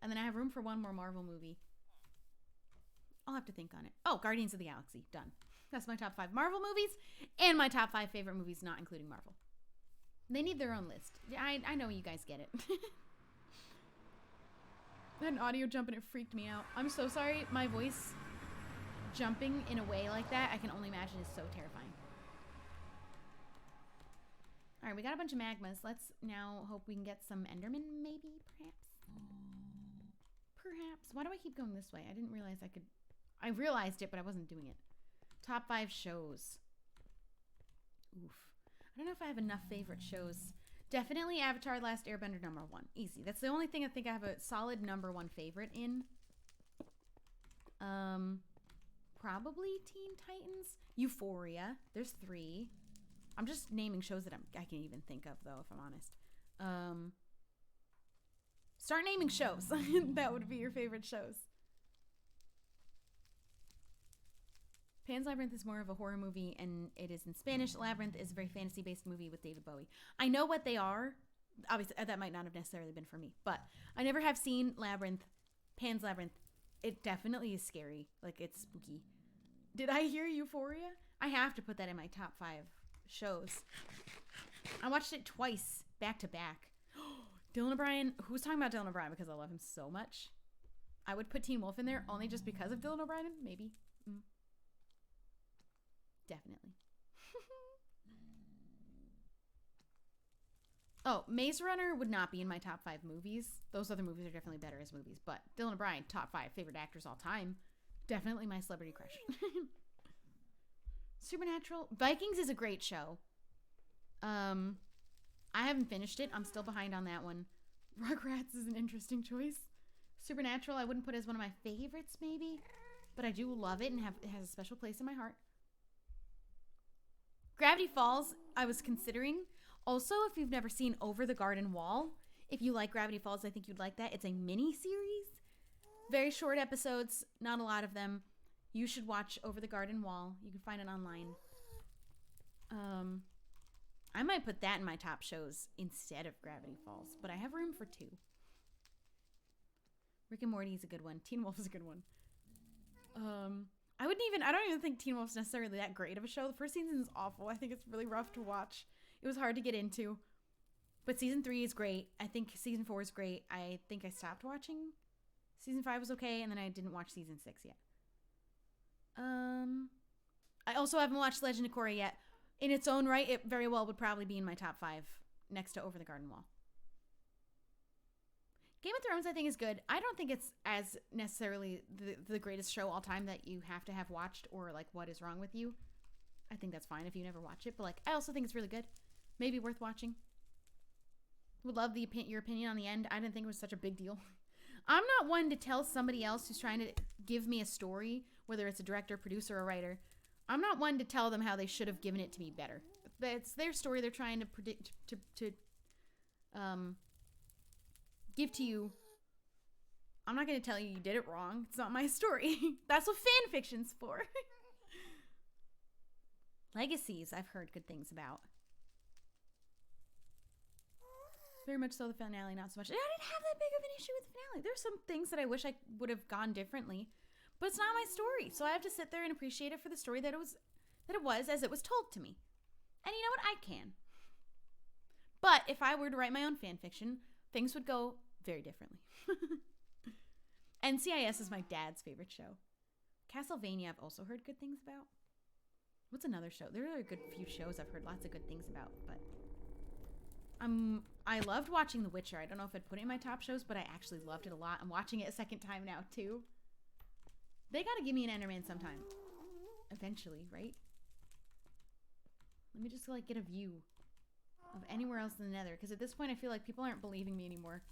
And then I have room for one more Marvel movie. I'll have to think on it. Oh, Guardians of the Galaxy. Done. That's my top 5 Marvel movies and my top 5 favorite movies, not including Marvel. They need their own list. I know you guys get it. I had an audio jump and it freaked me out. I'm so sorry. My voice jumping in a way like that, I can only imagine, is so terrifying. All right, we got a bunch of magmas. Let's now hope we can get some Enderman, maybe, perhaps? Perhaps. Why do I keep going this way? I didn't realize I could... I realized it, but I wasn't doing it. Top 5 shows. Oof. I don't know if I have enough favorite shows. Definitely Avatar: Last Airbender #1. Easy. That's the only thing I think I have a solid #1 favorite in. Probably Teen Titans. Euphoria. There's 3. I'm just naming shows that I can even think of, though, if I'm honest. Start naming shows. That would be your favorite shows. Pan's Labyrinth is more of a horror movie, and it is in Spanish. Labyrinth is a very fantasy-based movie with David Bowie. I know what they are. Obviously, that might not have necessarily been for me, but I never have seen Labyrinth. Pan's Labyrinth. It definitely is scary. Like, it's spooky. Did I hear Euphoria? I have to put that in my top 5 shows. I watched it twice, back to back. Dylan O'Brien. Who's talking about Dylan O'Brien? Because I love him so much. I would put Teen Wolf in there only just because of Dylan O'Brien. Maybe. Definitely. Oh, Maze Runner would not be in my top 5 movies. Those other movies are definitely better as movies. But Dylan O'Brien, top 5 favorite actors all time. Definitely my celebrity crush. Supernatural. Vikings is a great show. I haven't finished it. I'm still behind on that one. Rugrats is an interesting choice. Supernatural I wouldn't put as one of my favorites maybe. But I do love it and it has a special place in my heart. Gravity Falls, I was considering. Also, if you've never seen Over the Garden Wall, if you like Gravity Falls, I think you'd like that. It's a mini-series. Very short episodes, not a lot of them. You should watch Over the Garden Wall. You can find it online. I might put that in my top shows instead of Gravity Falls, but I have room for 2. Rick and Morty is a good one. Teen Wolf is a good one. I don't even think Teen Wolf's necessarily that great of a show. The first season is awful. I think it's really rough to watch. It was hard to get into. But season 3 is great. I think season 4 is great. I think I stopped watching. Season 5 was okay, and then I didn't watch season 6 yet. I also haven't watched Legend of Korra yet. In its own right, it very well would probably be in my top 5 next to Over the Garden Wall. Game of Thrones, I think, is good. I don't think it's as necessarily the greatest show all time that you have to have watched or, like, what is wrong with you. I think that's fine if you never watch it. But, like, I also think it's really good. Maybe worth watching. Would love your opinion on the end. I didn't think it was such a big deal. I'm not one to tell somebody else who's trying to give me a story, whether it's a director, producer, or writer. I'm not one to tell them how they should have given it to me better. It's their story. They're trying to predict to give to you. I'm not going to tell you did it wrong. It's not my story. That's what fan fiction's for. Legacies, I've heard good things about. Very much so the finale, not so much. I didn't have that big of an issue with the finale. There's some things that I wish I would have gone differently, but it's not my story. So I have to sit there and appreciate it for the story that it was as it was told to me. And you know what? I can. But if I were to write my own fan fiction, things would go very differently. NCIS is my dad's favorite show. Castlevania, I've also heard good things about. What's another show? There are a good few shows I've heard lots of good things about, but I loved watching The Witcher. I don't know if I'd put it in my top shows, but I actually loved it a lot. I'm watching it a second time now, too. They gotta give me an Enderman sometime. Eventually, right? Let me just, like, get a view of anywhere else in the Nether, because at this point I feel like people aren't believing me anymore.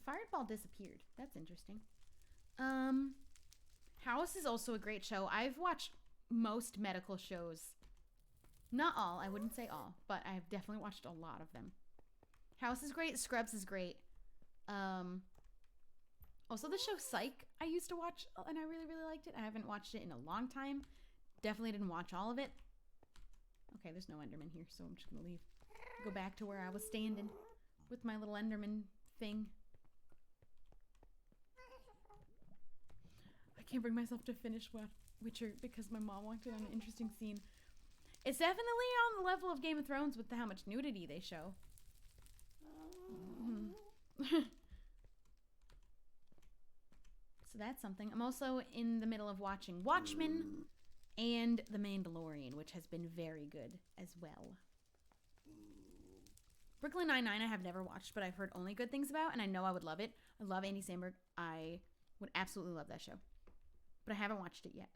Fireball disappeared. That's interesting. House is also a great show. I've watched most medical shows. Not all. I wouldn't say all, but I've definitely watched a lot of them. House is great. Scrubs is great. Also the show Psych I used to watch, and I really, really liked it. I haven't watched it in a long time. Definitely didn't watch all of it. Okay, there's no Enderman here, so I'm just gonna leave. Go back to where I was standing with my little Enderman thing. I can't bring myself to finish Witcher because my mom walked in on an interesting scene. It's definitely on the level of Game of Thrones with how much nudity they show. So that's something. I'm also in the middle of watching Watchmen, And The Mandalorian, which has been very good as well. Brooklyn Nine-Nine I have never watched, but I've heard only good things about, and I know I would love it. I love Andy Samberg. I would absolutely love that show. But I haven't watched it yet.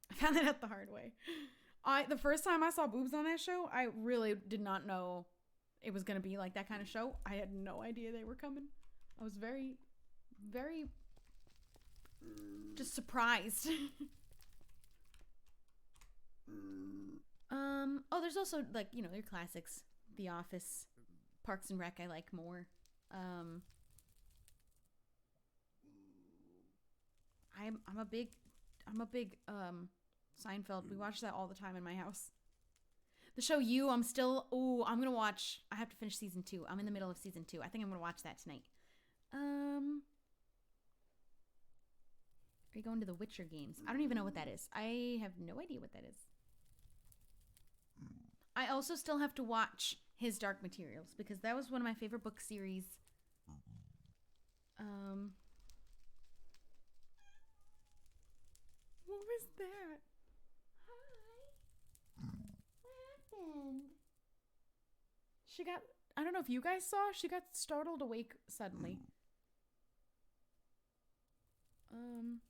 I found that out the hard way. The first time I saw boobs on that show, I really did not know it was going to be like that kind of show. I had no idea they were coming. I was very, very just surprised. Oh, there's also, like, you know, your classics. The Office, Parks and Rec I like more. I'm a big Seinfeld. We watch that all the time in my house. The show You, I'm gonna watch. I have to finish season 2. I'm in the middle of season 2. I think I'm gonna watch that tonight. Are you going to the Witcher games? I don't even know what that is. I have no idea what that is. I also still have to watch His Dark Materials because that was one of my favorite book series. What was that? Hi. What happened? I don't know if you guys saw, she got startled awake suddenly. I'm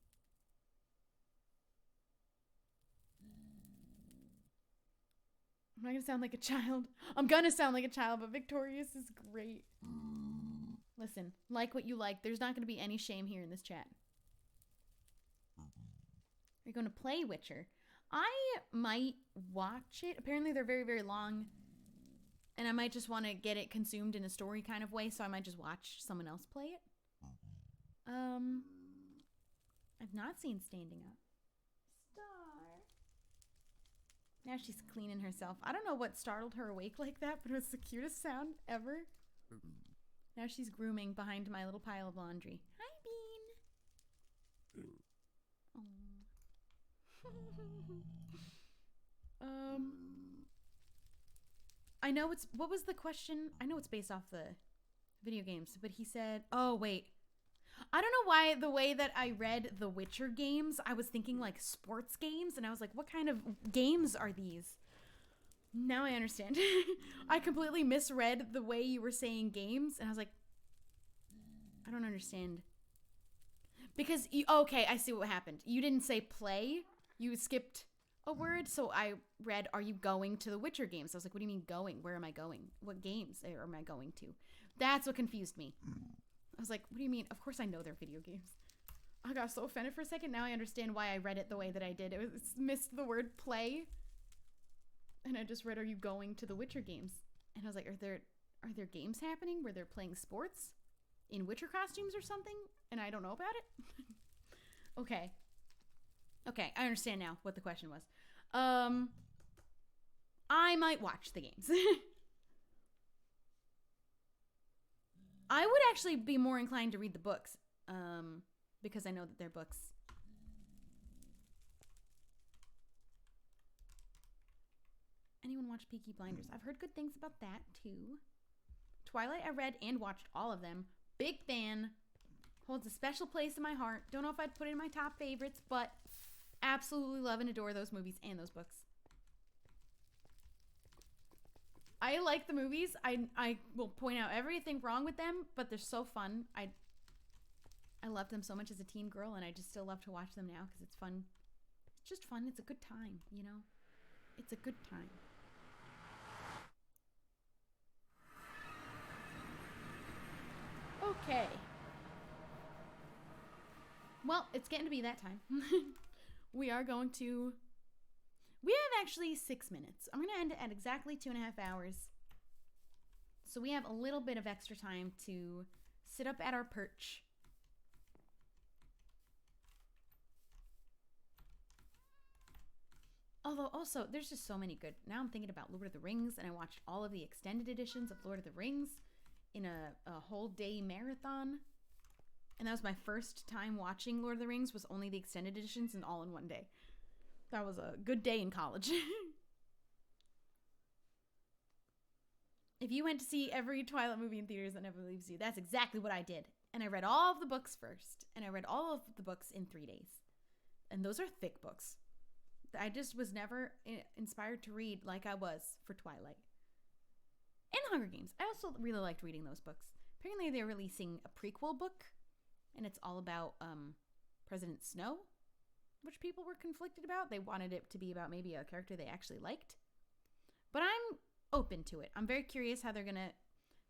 not gonna sound like a child. I'm gonna sound like a child, but Victorious is great. Listen, like what you like. There's not gonna be any shame here in this chat. Are you going to play Witcher? I might watch it. Apparently they're very, very long. And I might just want to get it consumed in a story kind of way, so I might just watch someone else play it. I've not seen Standing Up. Star. Now she's cleaning herself. I don't know what startled her awake like that, but it was the cutest sound ever. Now she's grooming behind my little pile of laundry. Hi, Bean. Oh. I know what was the question? I know it's based off the video games, but he said, oh, wait. I don't know why the way that I read the Witcher games, I was thinking like sports games, and I was like, what kind of games are these? Now I understand. I completely misread the way you were saying games, and I was like, I don't understand. Because, okay, I see what happened. You didn't say play. You skipped a word, so I read, are you going to the Witcher games? I was like, what do you mean going? Where am I going? What games am I going to? That's what confused me. I was like, what do you mean? Of course I know they're video games. I got so offended for a second. Now I understand why I read it the way that I did. It missed the word play. And I just read, are you going to the Witcher games? And I was like, are there games happening where they're playing sports in Witcher costumes or something? And I don't know about it? Okay. Okay, I understand now what the question was. I might watch the games. I would actually be more inclined to read the books, because I know that they're books. Anyone watch Peaky Blinders? I've heard good things about that, too. Twilight, I read and watched all of them. Big fan. Holds a special place in my heart. Don't know if I'd put it in my top favorites, but absolutely love and adore those movies and those books. I like the movies. I will point out everything wrong with them, but they're so fun. I loved them so much as a teen girl, and I just still love to watch them now because it's fun. It's just fun. It's a good time, you know? It's a good time. Okay. Well, it's getting to be that time. We have actually 6 minutes. I'm going to end it at exactly 2.5 hours. So we have a little bit of extra time to sit up at our perch. Although also, there's just so many good. Now I'm thinking about Lord of the Rings, and I watched all of the extended editions of Lord of the Rings in a whole day marathon. And that was my first time watching Lord of the Rings, was only the extended editions and all in one day. That was a good day in college. If you went to see every Twilight movie in theaters, that never leaves you. That's exactly what I did. And I read all of the books first. And I read all of the books in 3 days. And those are thick books. I just was never inspired to read like I was for Twilight. And Hunger Games. I also really liked reading those books. Apparently they're releasing a prequel book. And it's all about President Snow, which people were conflicted about. They wanted it to be about maybe a character they actually liked. But I'm open to it. I'm very curious how they're going to...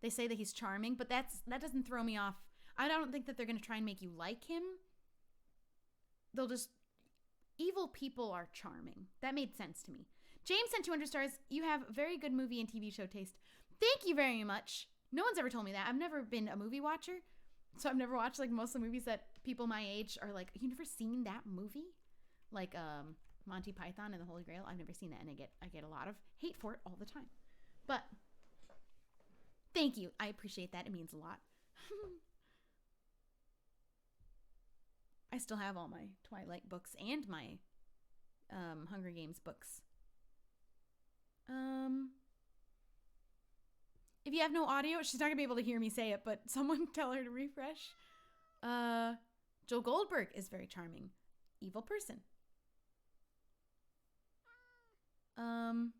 They say that he's charming, but that doesn't throw me off. I don't think that they're going to try and make you like him. They'll just... Evil people are charming. That made sense to me. James sent 200 stars. You have very good movie and TV show taste. Thank you very much. No one's ever told me that. I've never been a movie watcher. So I've never watched like most of the movies that people my age are like, you never seen that movie? Like Monty Python and the Holy Grail. I've never seen that, and I get a lot of hate for it all the time. But thank you. I appreciate that. It means a lot. I still have all my Twilight books and my Hunger Games books. If you have no audio, she's not going to be able to hear me say it, but someone tell her to refresh. Joe Goldberg is very charming. Evil person. And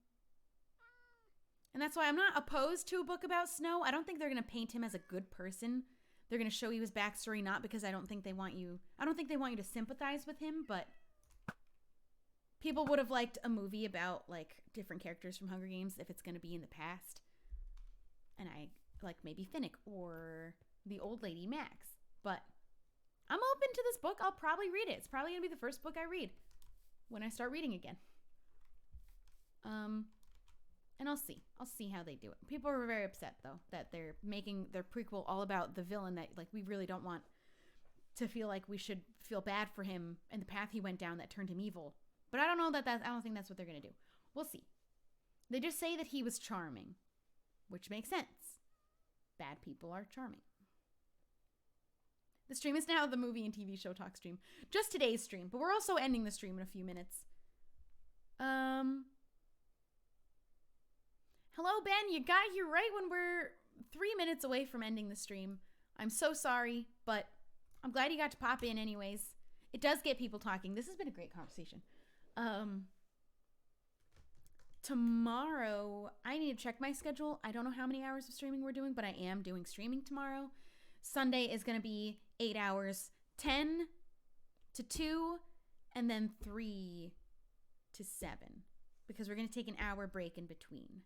that's why I'm not opposed to a book about Snow. I don't think they're going to paint him as a good person. They're going to show you his backstory, not because I don't think they want you to sympathize with him, but people would have liked a movie about like different characters from Hunger Games if it's going to be in the past. And I like maybe Finnick or the old lady Max. But I'm open to this book. I'll probably read it. It's probably going to be the first book I read when I start reading again. And I'll see how they do it. People are very upset though that they're making their prequel all about the villain that like we really don't want to feel like we should feel bad for him and the path he went down that turned him evil. But I don't know I don't think that's what they're going to do. We'll see. They just say that he was charming, which makes sense. Bad people are charming. The stream is now the movie and TV show talk stream. Just today's stream, but we're also ending the stream in a few minutes. Hello, Ben. You got here right when we're 3 minutes away from ending the stream. I'm so sorry, but I'm glad you got to pop in anyways. It does get people talking. This has been a great conversation. Tomorrow, I need to check my schedule. I don't know how many hours of streaming we're doing, but I am doing streaming tomorrow. Sunday is going to be 8 hours, 10 to 2, and then 3 to 7, because we're going to take an hour break in between.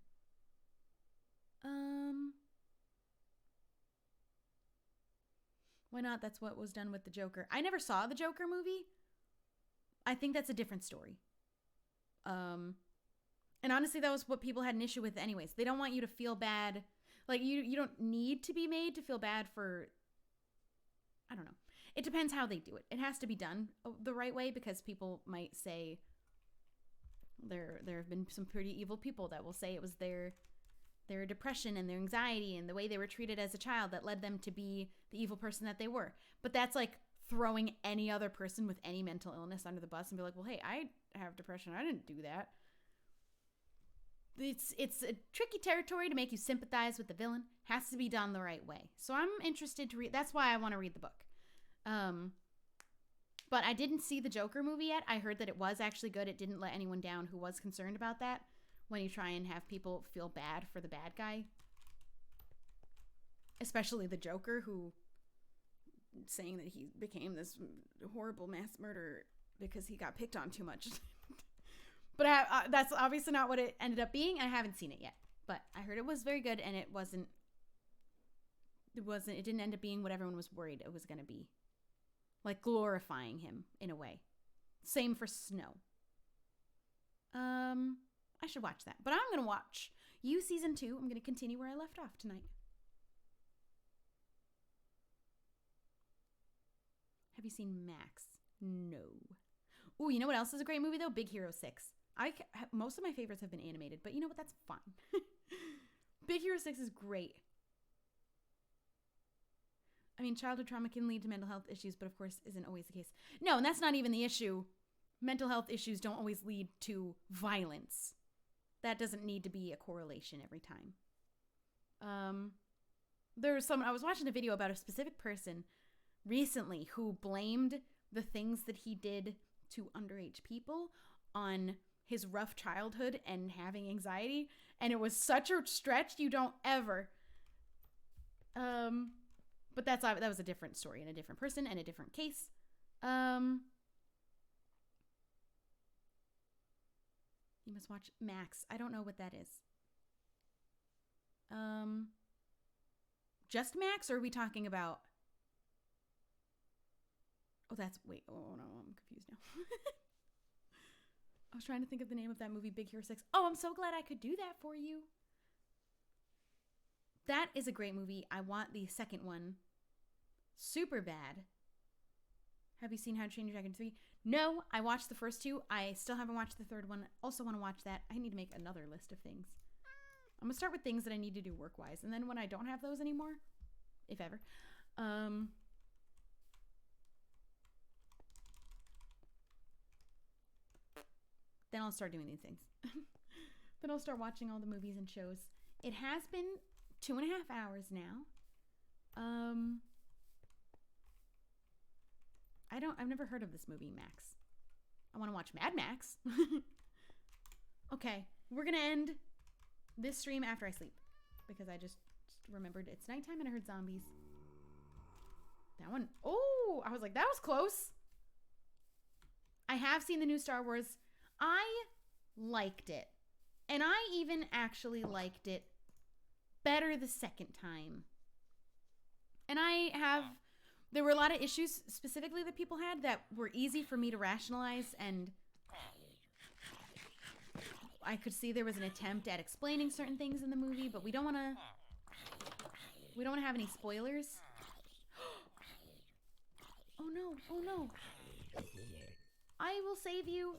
Why not? That's what was done with the Joker. I never saw the Joker movie. I think that's a different story. And honestly, that was what people had an issue with anyways. They don't want you to feel bad. Like, you don't need to be made to feel bad for... I don't know. It depends how they do it. It has to be done the right way, because people might say... There have been some pretty evil people that will say it was their depression and their anxiety and the way they were treated as a child that led them to be the evil person that they were. But that's like throwing any other person with any mental illness under the bus and be like, well, hey, I have depression. I didn't do that. It's a tricky territory to make you sympathize with the villain. Has to be done the right way. So I'm interested to read. That's why I want to read the book. But I didn't see the Joker movie yet. I heard that it was actually good. It didn't let anyone down who was concerned about that. When you try and have people feel bad for the bad guy. Especially the Joker, who saying that he became this horrible mass murderer because he got picked on too much. But that's obviously not what it ended up being. I haven't seen it yet. But I heard it was very good, and it didn't end up being what everyone was worried it was going to be. Like glorifying him in a way. Same for Snow. I should watch that. But I'm going to watch You Season 2. I'm going to continue where I left off tonight. Have you seen Max? No. Ooh, you know what else is a great movie, though? Big Hero 6. Most of my favorites have been animated, but you know what? That's fine. Big Hero 6 is great. I mean, childhood trauma can lead to mental health issues, but of course isn't always the case. No, and that's not even the issue. Mental health issues don't always lead to violence. That doesn't need to be a correlation every time. I was watching a video about a specific person recently who blamed the things that he did to underage people on his rough childhood and having anxiety, and it was such a stretch. You don't ever. But that was a different story and a different person and a different case. You must watch Max. I don't know what that is. Just Max, or are we talking about? Oh, wait. Oh no, I'm confused now. I was trying to think of the name of that movie, Big Hero 6. Oh, I'm so glad I could do that for you. That is a great movie. I want the second one. Super bad. Have you seen How to Train Your Dragon 3? No, I watched the first two. I still haven't watched the third one. Also want to watch that. I need to make another list of things. I'm going to start with things that I need to do work-wise. And then when I don't have those anymore, if ever, then I'll start doing these things. Then I'll start watching all the movies and shows. It has been 2.5 hours now. I've never heard of this movie, Max. I want to watch Mad Max. Okay, we're going to end this stream after I sleep, because I just remembered it's nighttime and I heard zombies. That one, oh, I was like, that was close. I have seen the new Star Wars. I liked it. And I even actually liked it better the second time. And there were a lot of issues specifically that people had that were easy for me to rationalize, and I could see there was an attempt at explaining certain things in the movie, but we don't want to have any spoilers. Oh no, oh no. I will save you.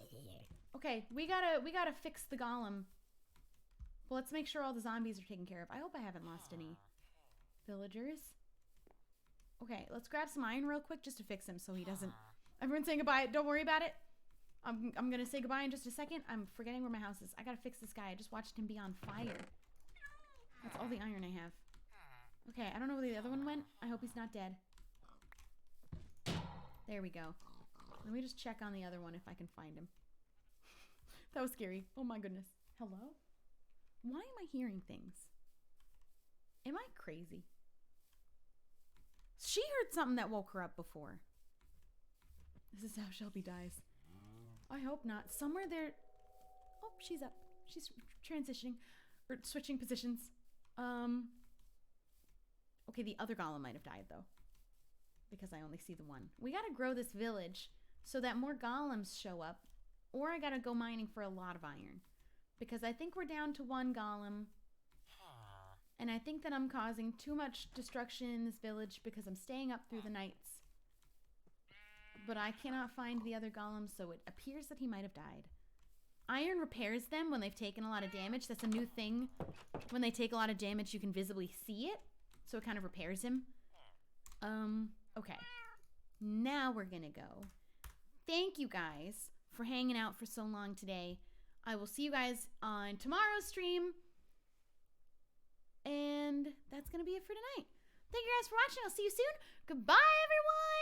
Okay, we gotta fix the golem. Well, let's make sure all the zombies are taken care of. I hope I haven't lost any villagers. Okay, let's grab some iron real quick just to fix him so he doesn't... Everyone's saying goodbye. Don't worry about it. I'm gonna say goodbye in just a second. I'm forgetting where my house is. I gotta fix this guy. I just watched him be on fire. That's all the iron I have. Okay, I don't know where the other one went. I hope he's not dead. There we go. Let me just check on the other one if I can find him. That was scary. Oh my goodness. Hello? Why am I hearing things? Am I crazy? She heard something that woke her up before. This is how Shelby dies. I hope not. Somewhere there... Oh, she's up. She's transitioning. Or switching positions. Okay, the other golem might have died, though. Because I only see the one. We gotta grow this village so that more golems show up. Or I gotta go mining for a lot of iron. Because I think we're down to one golem. And I think that I'm causing too much destruction in this village because I'm staying up through the nights. But I cannot find the other golem, so it appears that he might have died. Iron repairs them when they've taken a lot of damage. That's a new thing. When they take a lot of damage, you can visibly see it. So it kind of repairs him. Okay. Now we're gonna go. Thank you guys for hanging out for so long today. I will see you guys on tomorrow's stream. And that's going to be it for tonight. Thank you guys for watching. I'll see you soon. Goodbye, everyone.